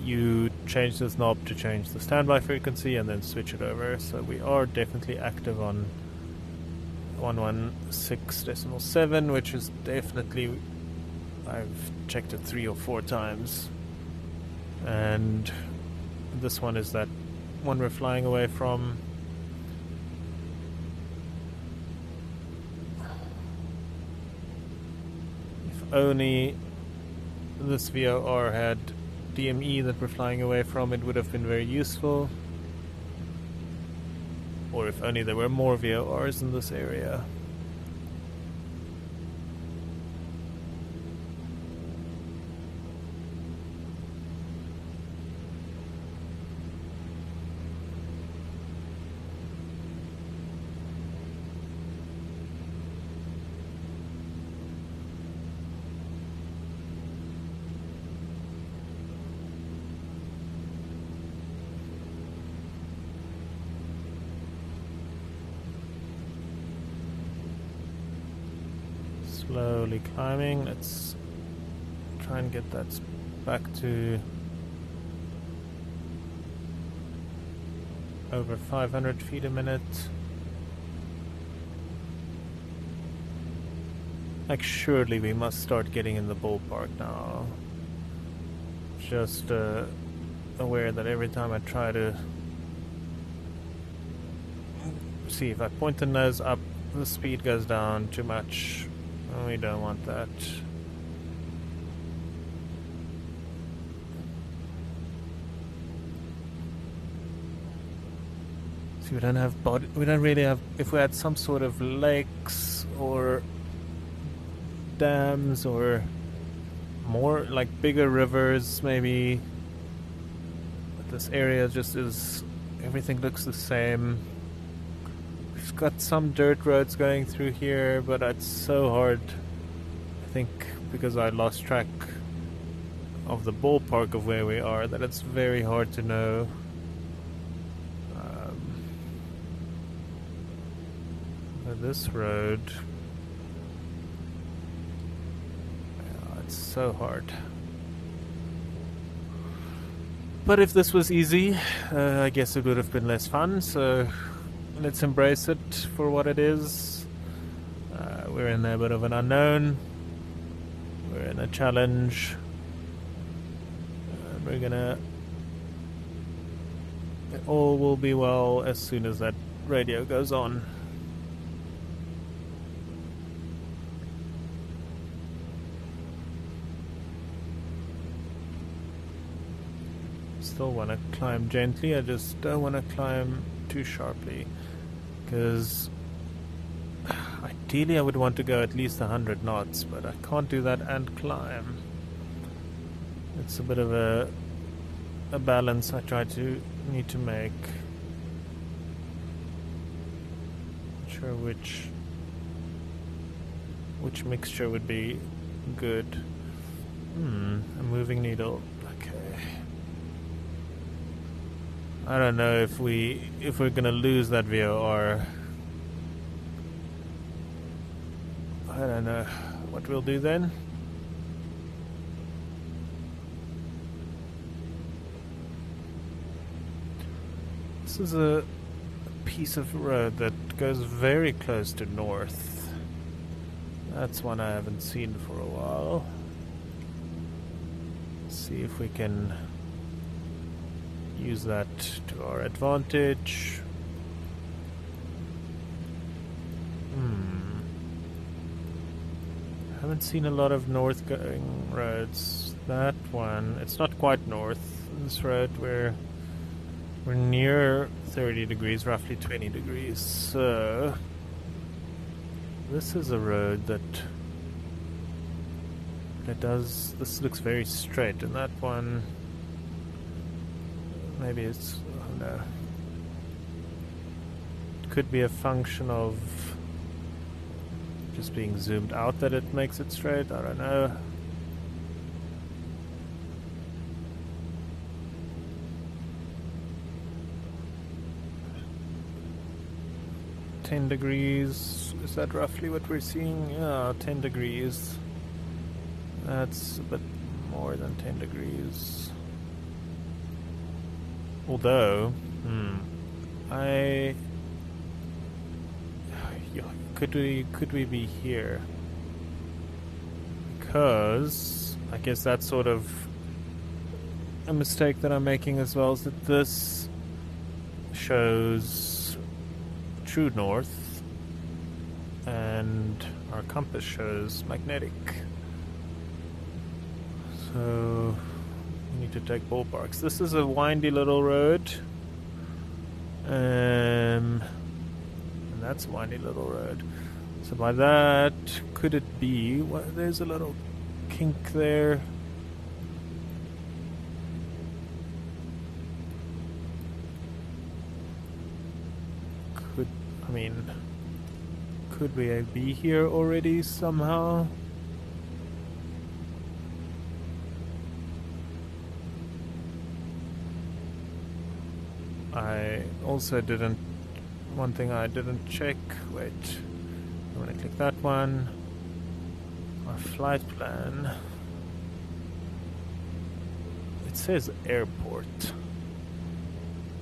A: You change this knob to change the standby frequency and then switch it over. So we are definitely active on 116.7, which is definitely, I've checked it 3 or 4 times. And this one is that one we're flying away from. If only this VOR had DME that we're flying away from, it would have been very useful. Or if only there were more VORs in this area. Slowly climbing. Let's try and get that back to over 500 feet a minute. Like, surely we must start getting in the ballpark now. Just aware that every time I try to see, if I point the nose up, the speed goes down too much. We don't want that. See, we don't have body. We don't really have. If we had some sort of lakes or dams or more like bigger rivers, maybe. But this area just is. Everything looks the same. We've got some dirt roads going through here, but it's so hard, I think, because I lost track of the ballpark of where we are, that it's very hard to know this road, it's so hard. But if this was easy, I guess it would have been less fun, so let's embrace it for what it is. We're in a bit of an unknown. We're in a challenge. We're gonna... all will be well as soon as that radio goes on. Still want to climb gently, I just don't want to climb too sharply, because ideally I would want to go at least 100 knots, but I can't do that and climb. It's a bit of a balance I need to make. Not sure which mixture would be good. A moving needle. Okay. I don't know if we're gonna lose that VOR. I don't know what we'll do then. This is a piece of road that goes very close to north. That's one I haven't seen for a while. Let's see if we can use that to our advantage. I haven't seen a lot of north going roads. That one, it's not quite north. This road we're near 30 degrees, roughly 20 degrees. So this is a road that does, this looks very straight, and that one maybe it's, oh no, it could be a function of just being zoomed out that it makes it straight. I don't know. $10 degrees, is that roughly what we're seeing? Yeah, 10 degrees. That's a bit more than 10 degrees. Although, could we be here? Because I guess that's sort of a mistake that I'm making as well, is that this shows true north and our compass shows magnetic. So we need to take ballparks. This is a windy little road, and that's a windy little road. So by that, could it be, well, there's a little kink there. Could we be here already somehow? I also didn't, one thing I didn't check, wait, I'm gonna click that one. Our flight plan, it says airport.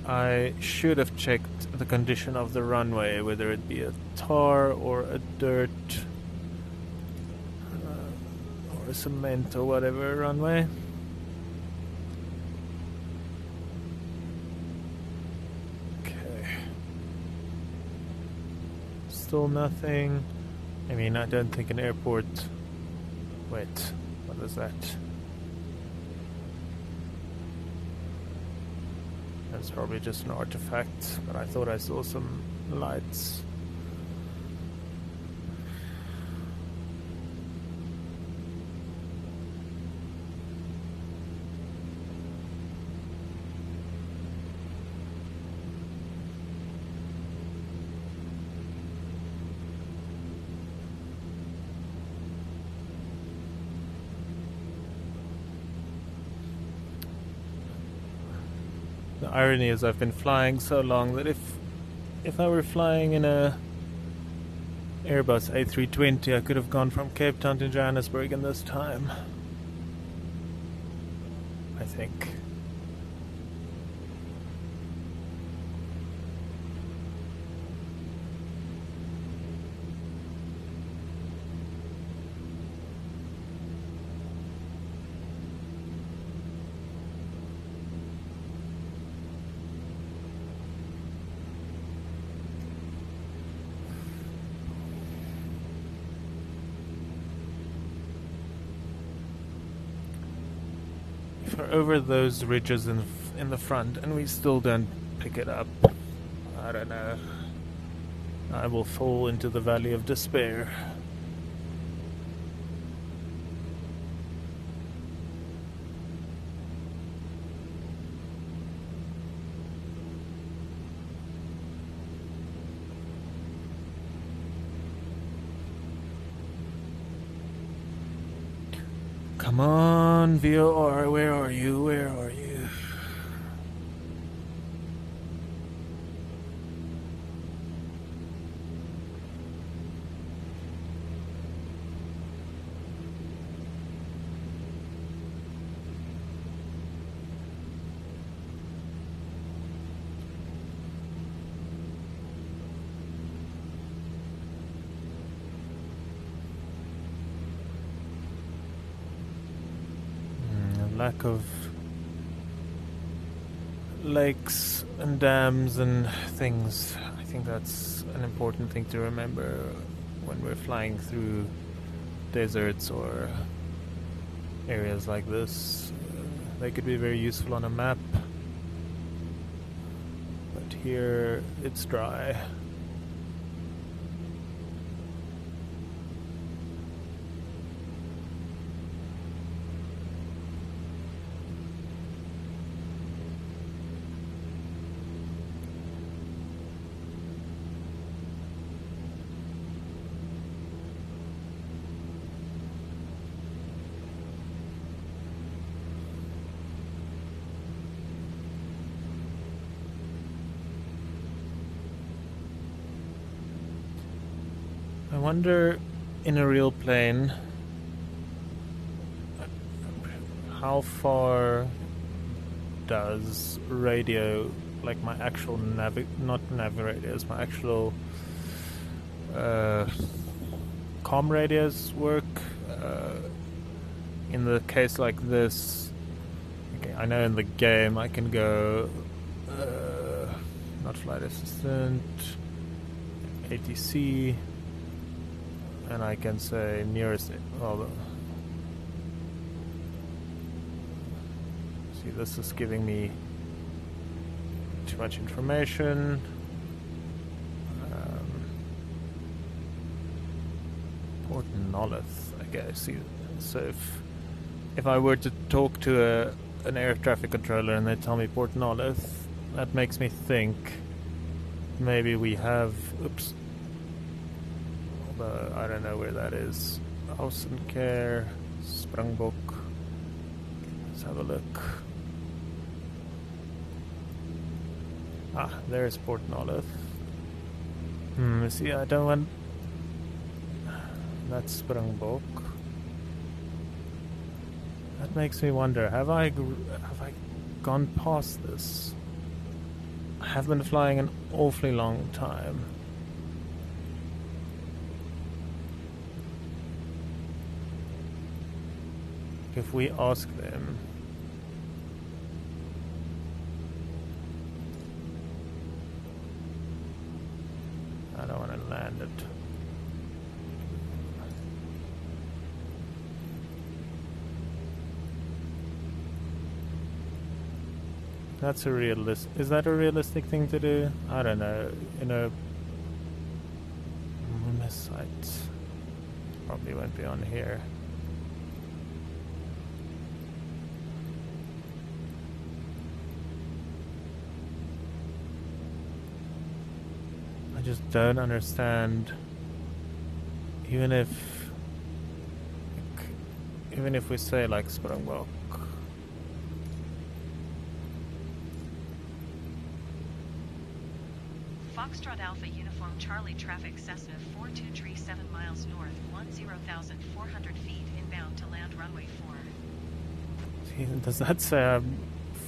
A: I should have checked the condition of the runway, whether it be a tar or a dirt or a cement or whatever runway. Okay. Still nothing. I mean, I don't think an airport... Wait, what was that? That's probably just an artifact, but I thought I saw some lights. The irony is I've been flying so long that if I were flying in a Airbus A320, I could have gone from Cape Town to Johannesburg in this time. I think. We're over those ridges in the front and we still don't pick it up. I don't know. I will fall into the valley of despair. Come on, VOR, where are you? Where are you? Lack of lakes and dams and things. I think that's an important thing to remember when we're flying through deserts or areas like this. They could be very useful on a map, but here it's dry. I wonder, in a real plane, how far does radio, like my actual not nav radios, my actual comm radios work? In the case like this, okay, I know in the game I can go not flight assistant, ATC, and I can say nearest. Well, see, this is giving me too much information. Port Nolith, I guess. See, so if I were to talk to an air traffic controller and they tell me Port Nolith, that makes me think maybe we have. Oops. I don't know where that is. Ausencare, Springbok. Let's have a look. Ah, there's Port Nolith. See, I don't want. That's Springbok. That makes me wonder. Have I gone past this? I have been flying an awfully long time. If we ask them, I don't want to land it. That's a realistic. Is that a realistic thing to do? I don't know. In a site, probably won't be on here. I just don't understand. Even if we say like Springbok,
B: Foxtrot Alpha Uniform Charlie traffic Cessna 42 7 miles north, 10,400 feet inbound to land runway 4.
A: Does that say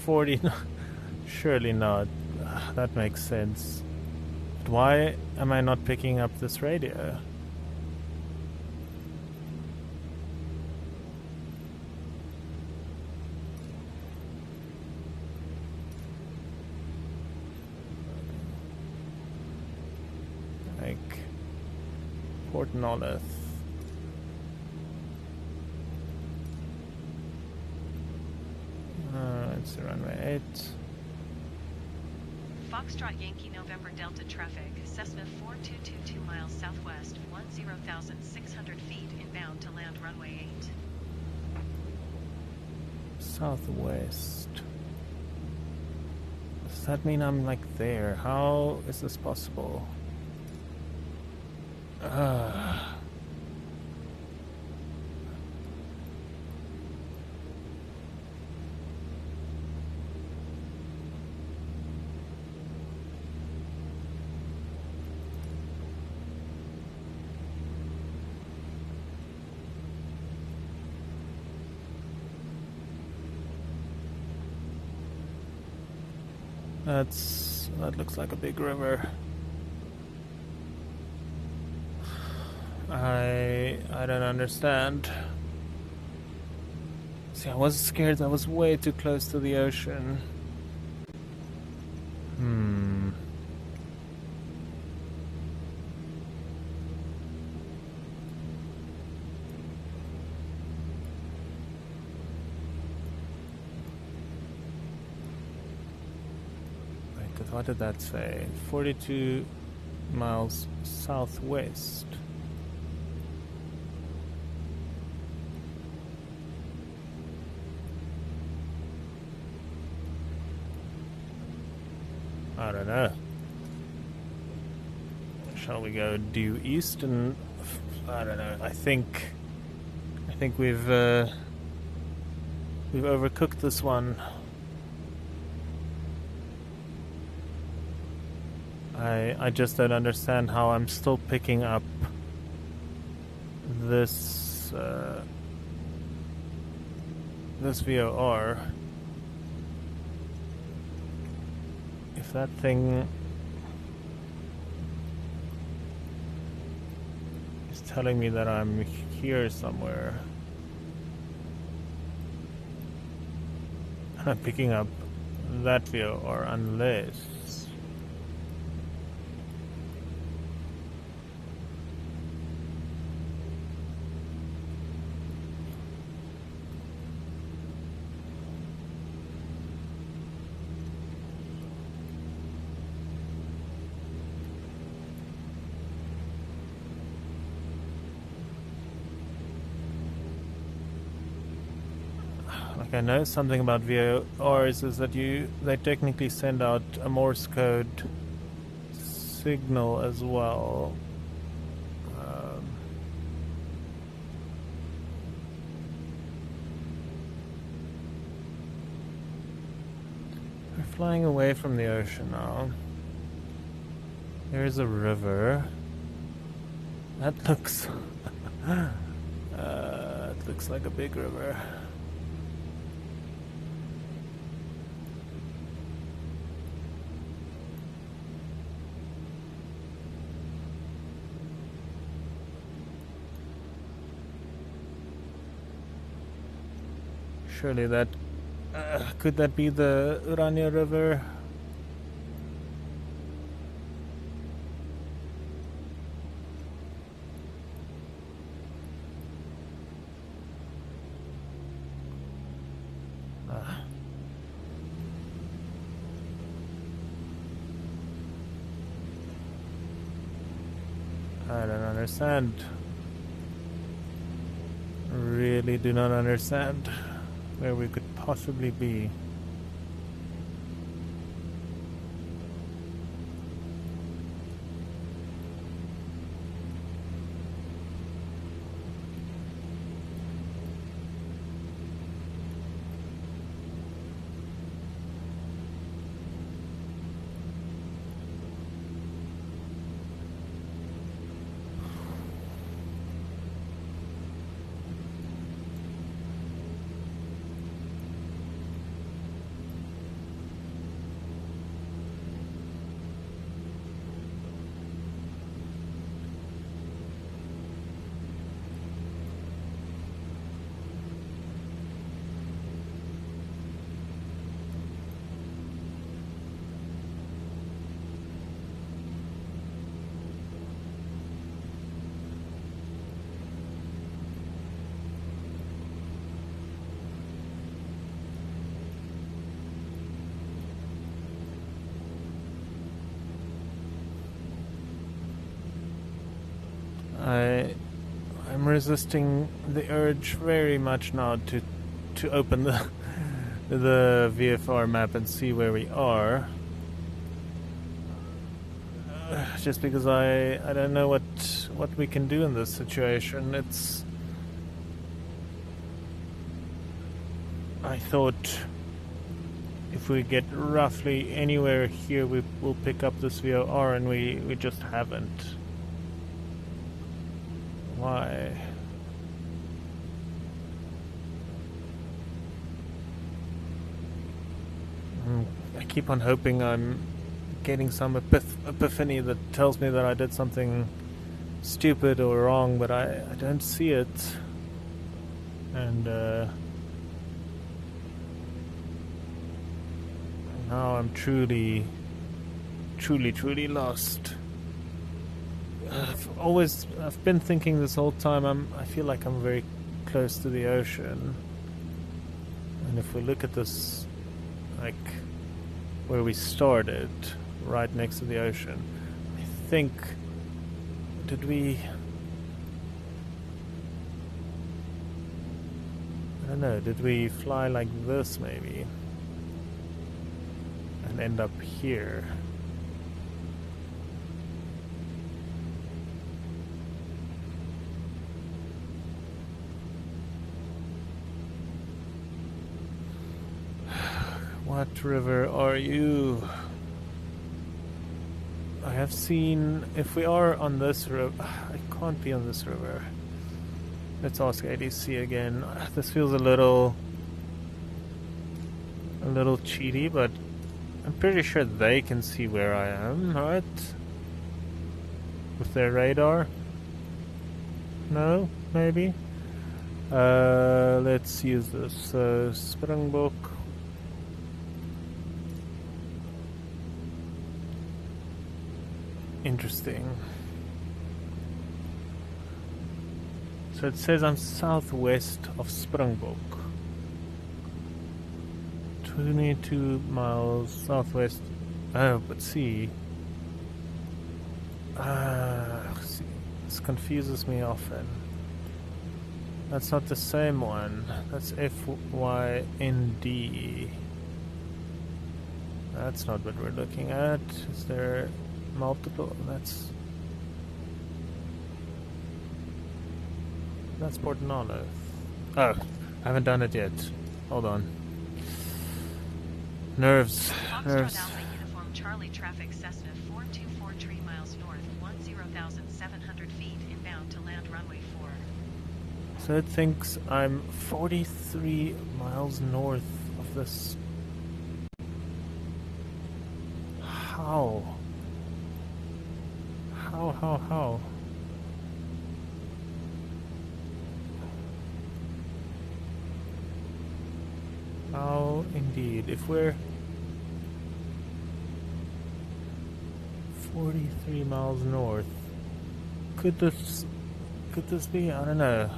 A: 40? Surely not. That makes sense. But why am I not picking up this radio? Like Port Nolith. It's the runway 8.
B: Foxtrot Yankee November Delta traffic, Cessna 4222 miles southwest, 10,600 feet inbound to land runway 8.
A: Southwest. Does that mean I'm like there? How is this possible? That looks like a big river. I don't understand. See, I was scared I was way too close to the ocean. What did that say? 42 miles southwest. I don't know. Shall we go due east and I don't know. I think we've overcooked this one. I just don't understand how I'm still picking up this this VOR. If that thing is telling me that I'm here somewhere, I'm picking up that VOR unless I know something about VORs is that they technically send out a Morse code signal as well. We're flying away from the ocean now. There's a river. That looks it looks like a big river. Surely that could that be the Urania River? I don't understand. Really do not understand where we could possibly be. resisting the urge very much now to open the VFR map and see where we are. Just because I don't know what we can do in this situation. I thought if we get roughly anywhere here, we will pick up this VOR, and we just haven't. Why? I keep on hoping I'm getting some epiphany that tells me that I did something stupid or wrong, but I don't see it. And now I'm truly lost. I've been thinking this whole time, I feel like I'm very close to the ocean. And if we look at this, like where we started, right next to the ocean, I think, did we, I don't know, did we fly like this maybe and end up here? What river are you? I have seen, if we are on this river, I can't be on this river. Let's ask ADC again. This feels a little cheaty, but I'm pretty sure they can see where I am, right? With their radar? No? Maybe? Let's use this. Springbok. Interesting. So it says I'm southwest of Springbok. 22 miles southwest. Oh, but see. See, this confuses me often. That's not the same one. That's FYND. That's not what we're looking at. Is there multiple? That's Port Nolloth. Oh, I haven't done it yet. Hold on. Nerves.
B: Foxtrot Alpha Uniform Charlie traffic Cessna 424 miles north, 10,700 feet inbound to land runway 4.
A: So it thinks I'm 43 miles north of this. How? How? How indeed. If we're 43 miles north, could this be? I don't know.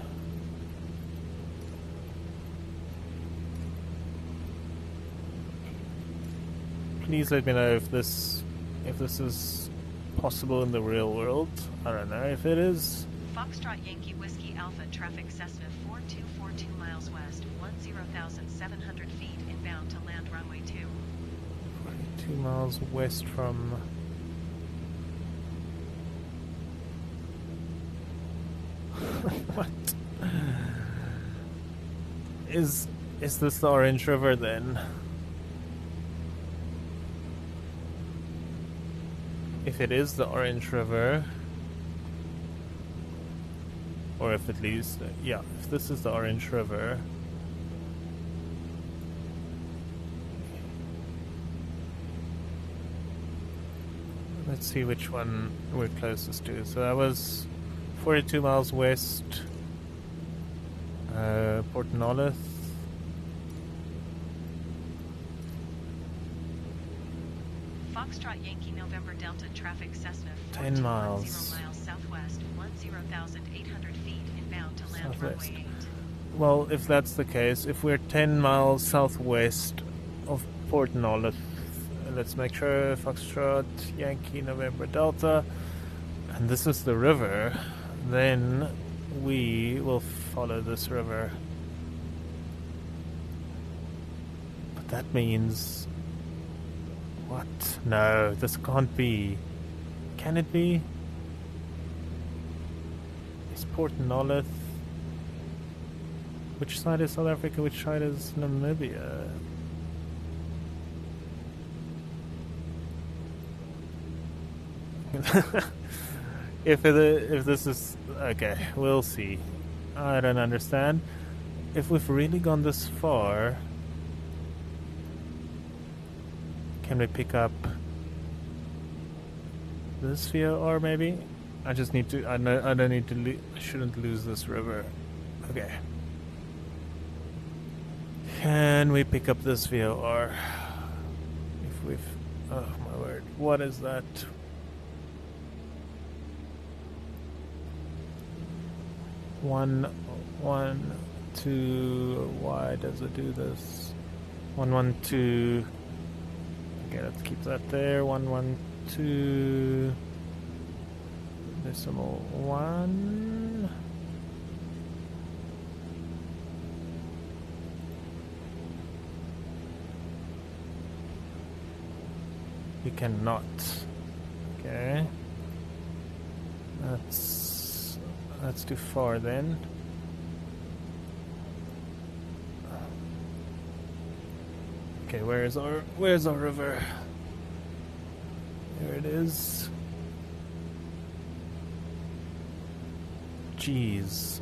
A: Please let me know if this is possible in the real world. I don't know if it is.
B: Foxtrot Yankee Whiskey Alpha traffic Cessna 4242 miles west, 10,700 feet inbound to land runway 2.
A: 42 miles west from. What? Is this the Orange River then? If it is the Orange River, or if at least, yeah, if this is the Orange River, let's see which one we're closest to. So that was 42 miles west, Port Nolloth.
B: Foxtrot Yankee November Delta traffic Cessna
A: 10 miles.
B: 0 miles southwest, 10,800 feet inbound to land
A: Southwest.
B: runway 8.
A: Well, if that's the case, if we're 10 miles southwest of Port Nolloth, let's make sure Foxtrot Yankee November Delta, and this is the river, then we will follow this river. But that means... What? No, this can't be. Can it be? Is Port Nolloth? Which side is South Africa? Which side is Namibia? If this is okay, we'll see. I don't understand. If we've really gone this far, can we pick up this VOR maybe? I just need to. I don't need to. I shouldn't lose this river. Okay. Can we pick up this VOR? If we've. Oh my word! What is that? One, 2. Why does it do this? 1, 1, 2. Okay, let's keep that there. 1, 1, 2. Decimal 1. We cannot. Okay. That's too far then. Okay, where's our river? There it is. Jeez.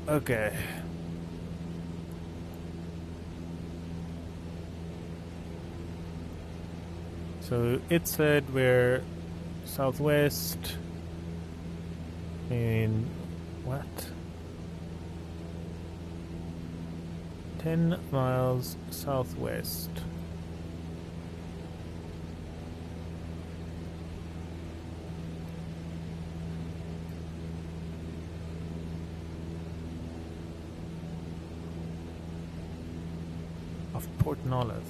A: Okay. So it said we're southwest. In what? 10 miles southwest. Of Port Nolloth.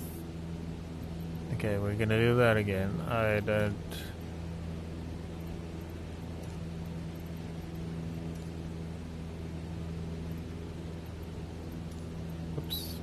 A: Okay, we're gonna do that again. I don't. Oops.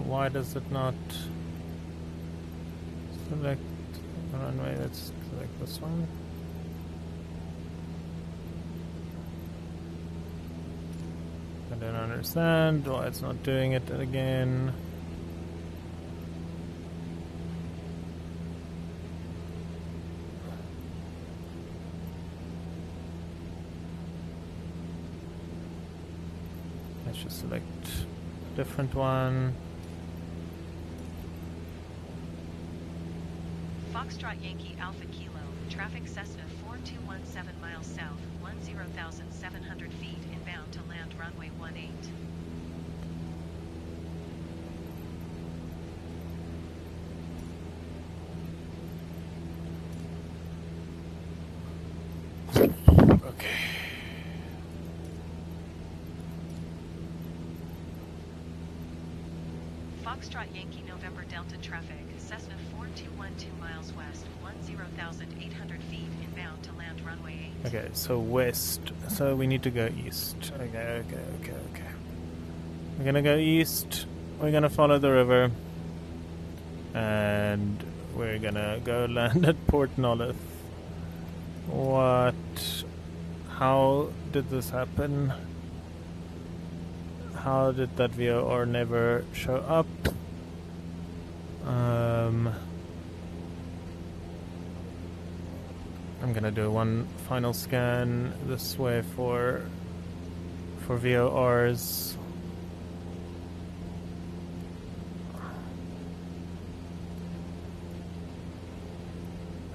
A: Why does it not select the runway? Let's select this one. I don't understand why it's not doing it again. Let's just select a different one.
B: Foxtrot Yankee Alpha Kilo, traffic Cessna 4217 miles south, 10,700 feet, inbound to land runway 18.
A: Okay.
B: Foxtrot Yankee November Delta traffic, Cessna 4212 miles west, 10,800 feet, inbound to land runway 8.
A: Okay, so west. So we need to go east. Okay. We're gonna go east. We're gonna follow the river. And we're gonna go land at Port Nolloth. What? How did this happen? How did that VOR never show up? I'm gonna do one final scan this way for VORs.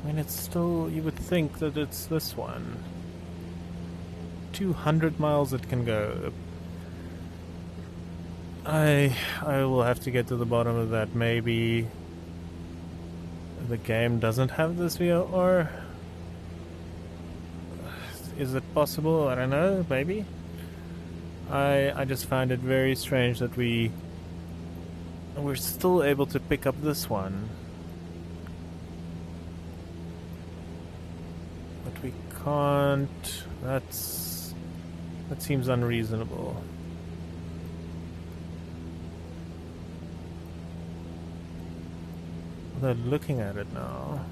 A: I mean, it's still, you would think that it's this one. 200 miles it can go. I will have to get to the bottom of that. Maybe the game doesn't have this VOR. Is it possible? I don't know. Maybe. I just find it very strange that we're still able to pick up this one, but we can't. That seems unreasonable. They're looking at it now.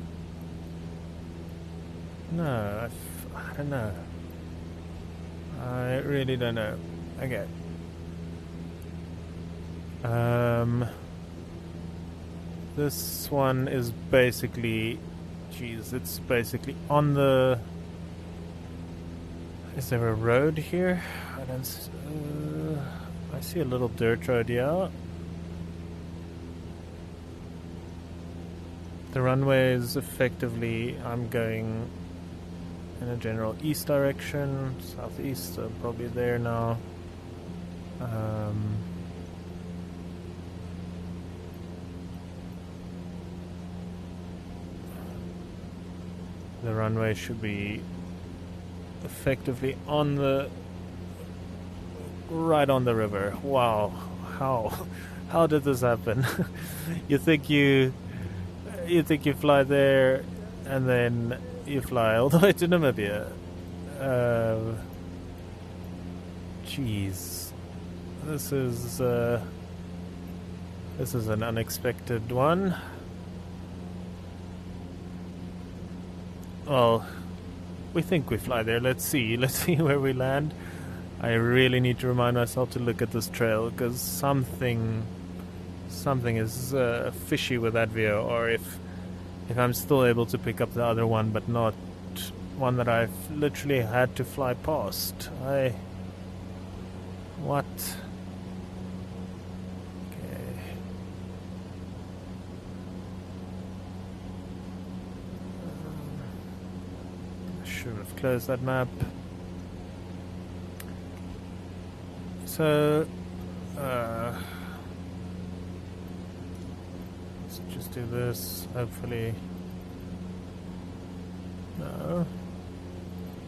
A: No, I don't know. I really don't know. Okay. This one is basically, geez, it's basically on the. Is there a road here? I don't. I see a little dirt road, yeah. The runway is effectively, I'm going in a general east direction, southeast, so probably there now. The runway should be effectively on the right on the river. Wow, how did this happen? you think you fly there and then you fly all the way to Namibia. Jeez, this is an unexpected one. Well, we think we fly there. Let's see where we land. I really need to remind myself to look at this trail, because something is fishy with that VO, or if I'm still able to pick up the other one, but not one that I've literally had to fly past. What? Okay. I should have closed that map. So, let's just do this, hopefully. No.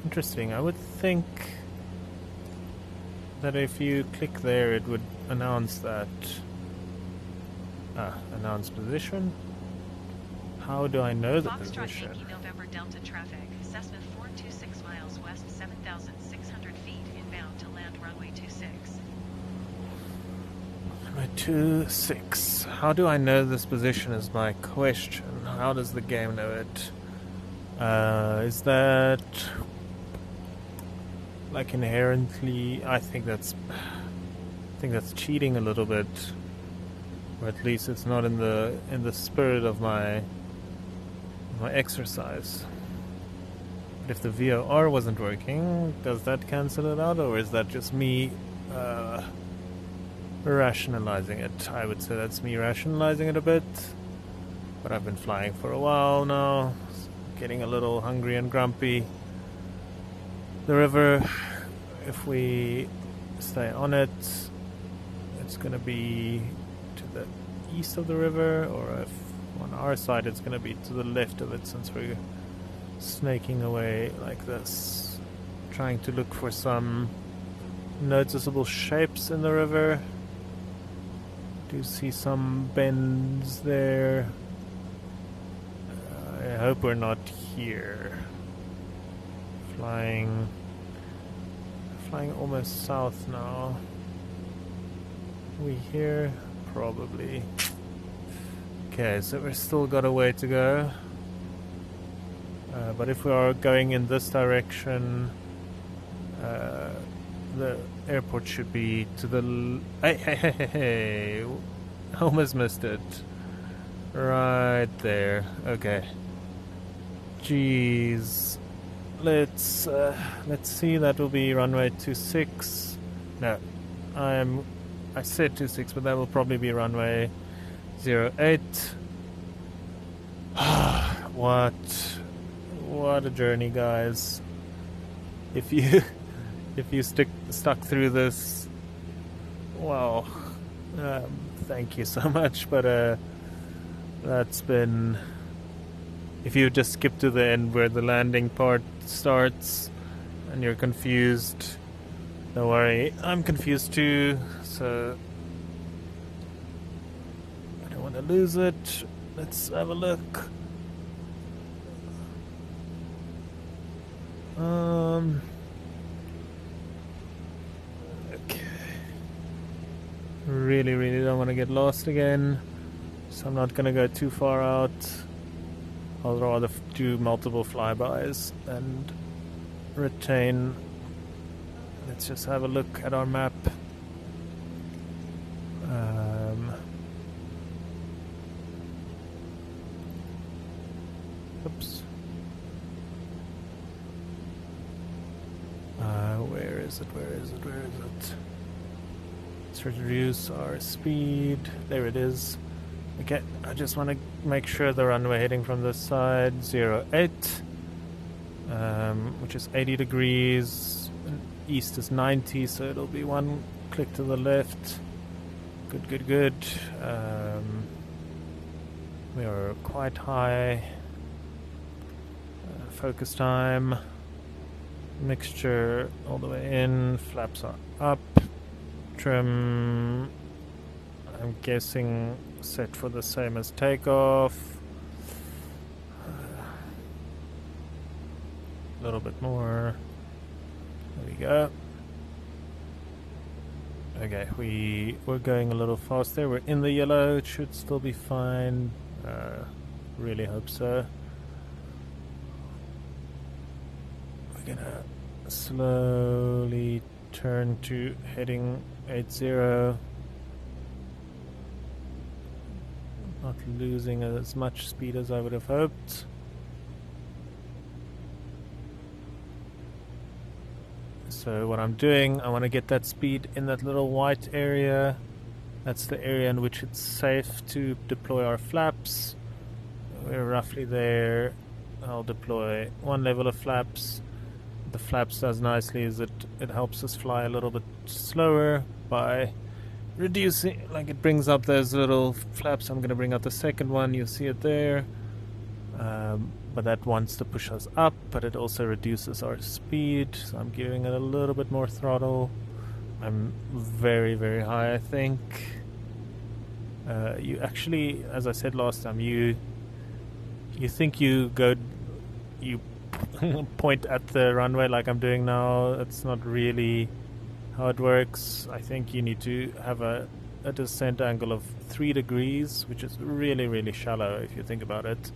A: Interesting, I would think that if you click there it would announce that. Announce position. How do I know the
B: Foxtrot
A: position?
B: Yankee November Delta traffic, Cessna 426 miles west, 7,600 feet, inbound to land runway 26.
A: Runway 26. How do I know this position is my question. How does the game know it? Is that like inherently? I think that's cheating a little bit, or at least it's not in the spirit of my exercise. But if the VOR wasn't working, does that cancel it out, or is that just me rationalizing it? I would say that's me rationalizing it a bit, but I've been flying for a while now, getting a little hungry and grumpy. The river, if we stay on it, it's going to be to the east of the river, or if on our side it's going to be to the left of it, since we're snaking away like this, trying to look for some noticeable shapes in the river. Do see some bends there. I hope we're not here. Flying almost south now. We here? Probably. Okay, so we've still got a way to go. But if we are going in this direction, the airport should be to the... Hey! Almost missed it. Right there. Okay. Jeez. Let's see. That will be runway 26. No, I said 26, but that will probably be runway 08. What a journey, guys! If you stuck through this, well, Thank you so much, but that's been... If you just skip to the end where the landing part starts and you're confused, don't worry, I'm confused too, so I don't want to lose it. Let's have a look. Okay. Really don't want to get lost again, so I'm not going to go too far out. I'll rather do multiple flybys and retain. Let's just have a look at our map. Oops. Where is it? Let's reduce our speed. There it is. Okay, I just want to make sure the runway heading from this side, 08, which is 80 degrees, and east is 90, so it'll be one click to the left. Good. We are quite high. Focus time. Mixture all the way in, flaps are up. Trim, I'm guessing set for the same as takeoff. A little bit more. There we go. Okay, we're going a little fast there. We're in the yellow. It should still be fine. Really hope so. We're gonna slowly turn to heading 80. Not losing as much speed as I would have hoped. So what I'm doing, I want to get that speed in that little white area. That's the area in which it's safe to deploy our flaps. We're roughly there. I'll deploy one level of flaps. The flaps does nicely is it helps us fly a little bit slower by reducing, like it brings up those little flaps. I'm going to bring up the second one, you see it there, but that wants to push us up, but it also reduces our speed, so I'm giving it a little bit more throttle. I'm very high, I think. You actually, as I said last time, you think you point at the runway like I'm doing now. That's not really how it works. I think you need to have a descent angle of 3 degrees, which is really shallow if you think about it,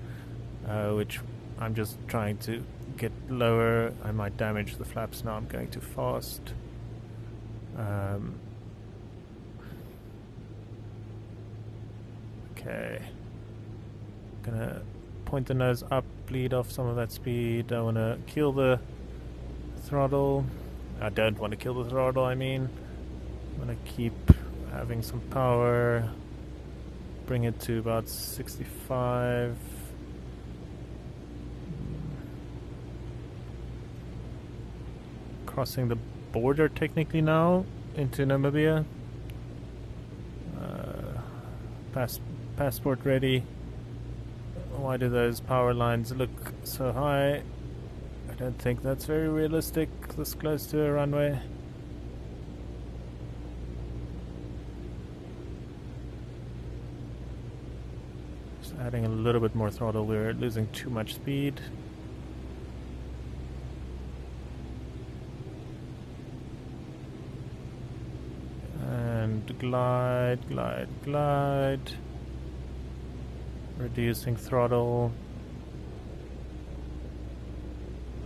A: which I'm just trying to get lower. I might damage the flaps now, I'm going too fast. Okay, gonna point the nose up, bleed off some of that speed. I want to kill the throttle. I don't want to kill the throttle, I mean. I'm going to keep having some power. Bring it to about 65. Crossing the border technically now into Namibia. Passport ready. Why do those power lines look so high? I don't think that's very realistic this close to a runway. Just adding a little bit more throttle, we're losing too much speed. And glide. Reducing throttle.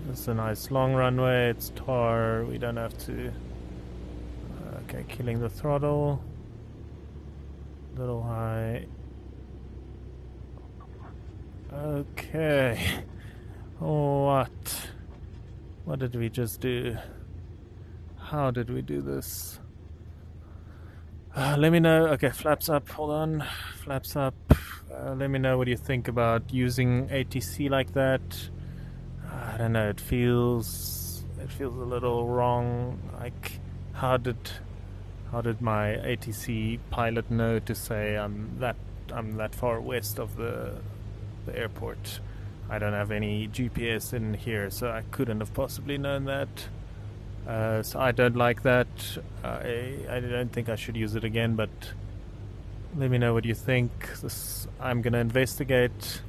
A: It's a nice long runway, it's tar, we don't have to... Okay, killing the throttle. Little high. Okay. What did we just do? How did we do this? Let me know. Okay, flaps up, hold on. Flaps up. Let me know what you think about using ATC like that. I don't know, it feels a little wrong. Like, how did How did my ATC pilot know to say I'm that far west of the airport? I don't have any GPS in here, so I couldn't have possibly known that. So I don't like that. I don't think I should use it again, but let me know what you think. I'm gonna investigate.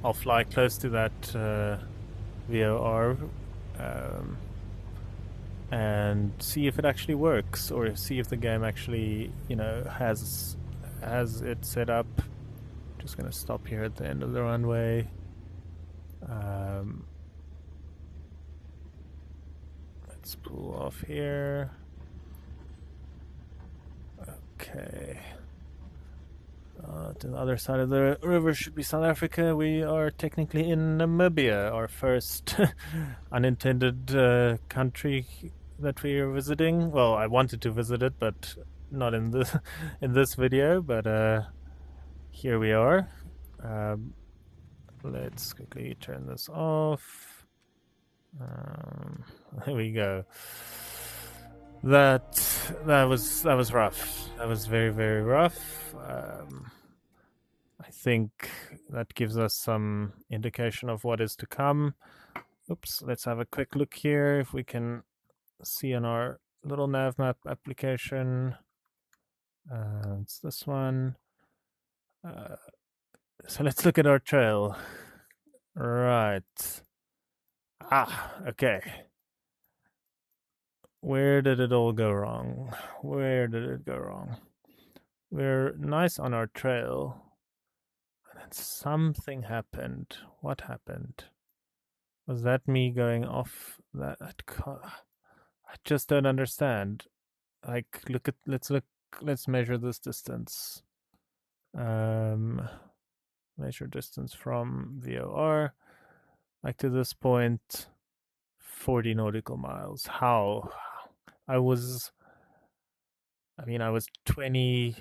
A: I'll fly close to that VOR and see if it actually works, or see if the game actually, has it set up. Just gonna stop here at the end of the runway. Let's pull off here. Okay. To the other side of the river should be South Africa. We are technically in Namibia, our first unintended country that we are visiting. Well, I wanted to visit it, but not in this video. But here we are. Let's quickly turn this off. There we go. That was rough. That was very, very rough. I think that gives us some indication of what is to come. Oops, let's have a quick look here if we can see on our little nav map application. It's this one. So let's look at our trail. Right. Okay. Where did it all go wrong? Where did it go wrong? We're nice on our trail. And then something happened. What happened? Was that me going off that? I just don't understand. Like, let's measure this distance. Measure distance from VOR. Like to this point, 40 nautical miles. How? I was 20,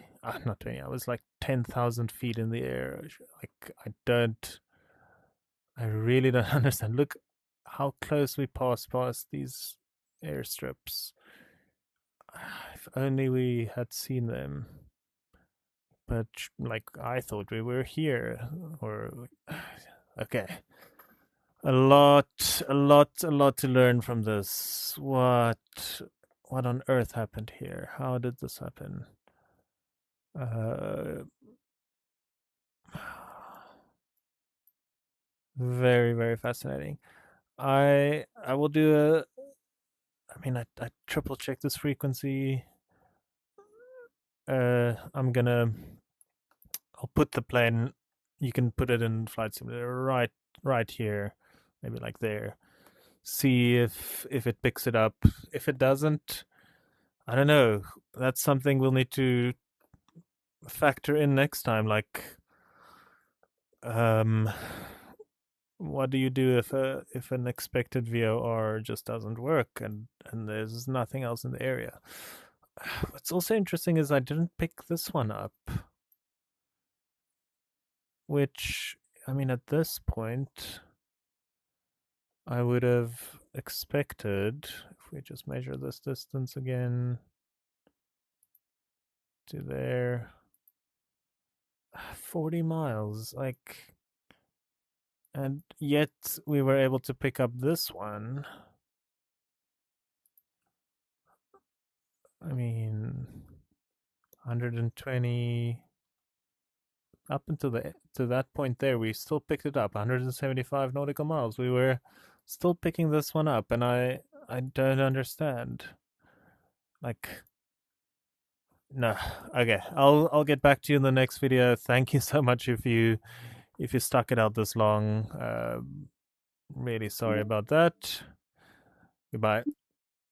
A: not 20, I was like 10,000 feet in the air. Like, I really don't understand. Look how close we passed these airstrips. If only we had seen them. But, like, I thought we were here. Or, okay. A lot to learn from this. What on earth happened here? How did this happen? Very, very fascinating. I will do I triple check this frequency. I'll put the plane. You can put it in Flight Simulator right here, maybe like there. See if it picks it up. If it doesn't, I don't know. That's something we'll need to factor in next time. Like, what do you do if an expected VOR just doesn't work and there's nothing else in the area? What's also interesting is I didn't pick this one up, which, at this point, I would have expected, if we just measure this distance again to there, 40 miles, like, and yet we were able to pick up this one. 120 up until to that point there, we still picked it up. 175 nautical miles. We were still picking this one up, and I don't understand. Like, no. Okay, I'll get back to you in the next video. Thank you so much if you stuck it out this long. Really sorry about that. Goodbye.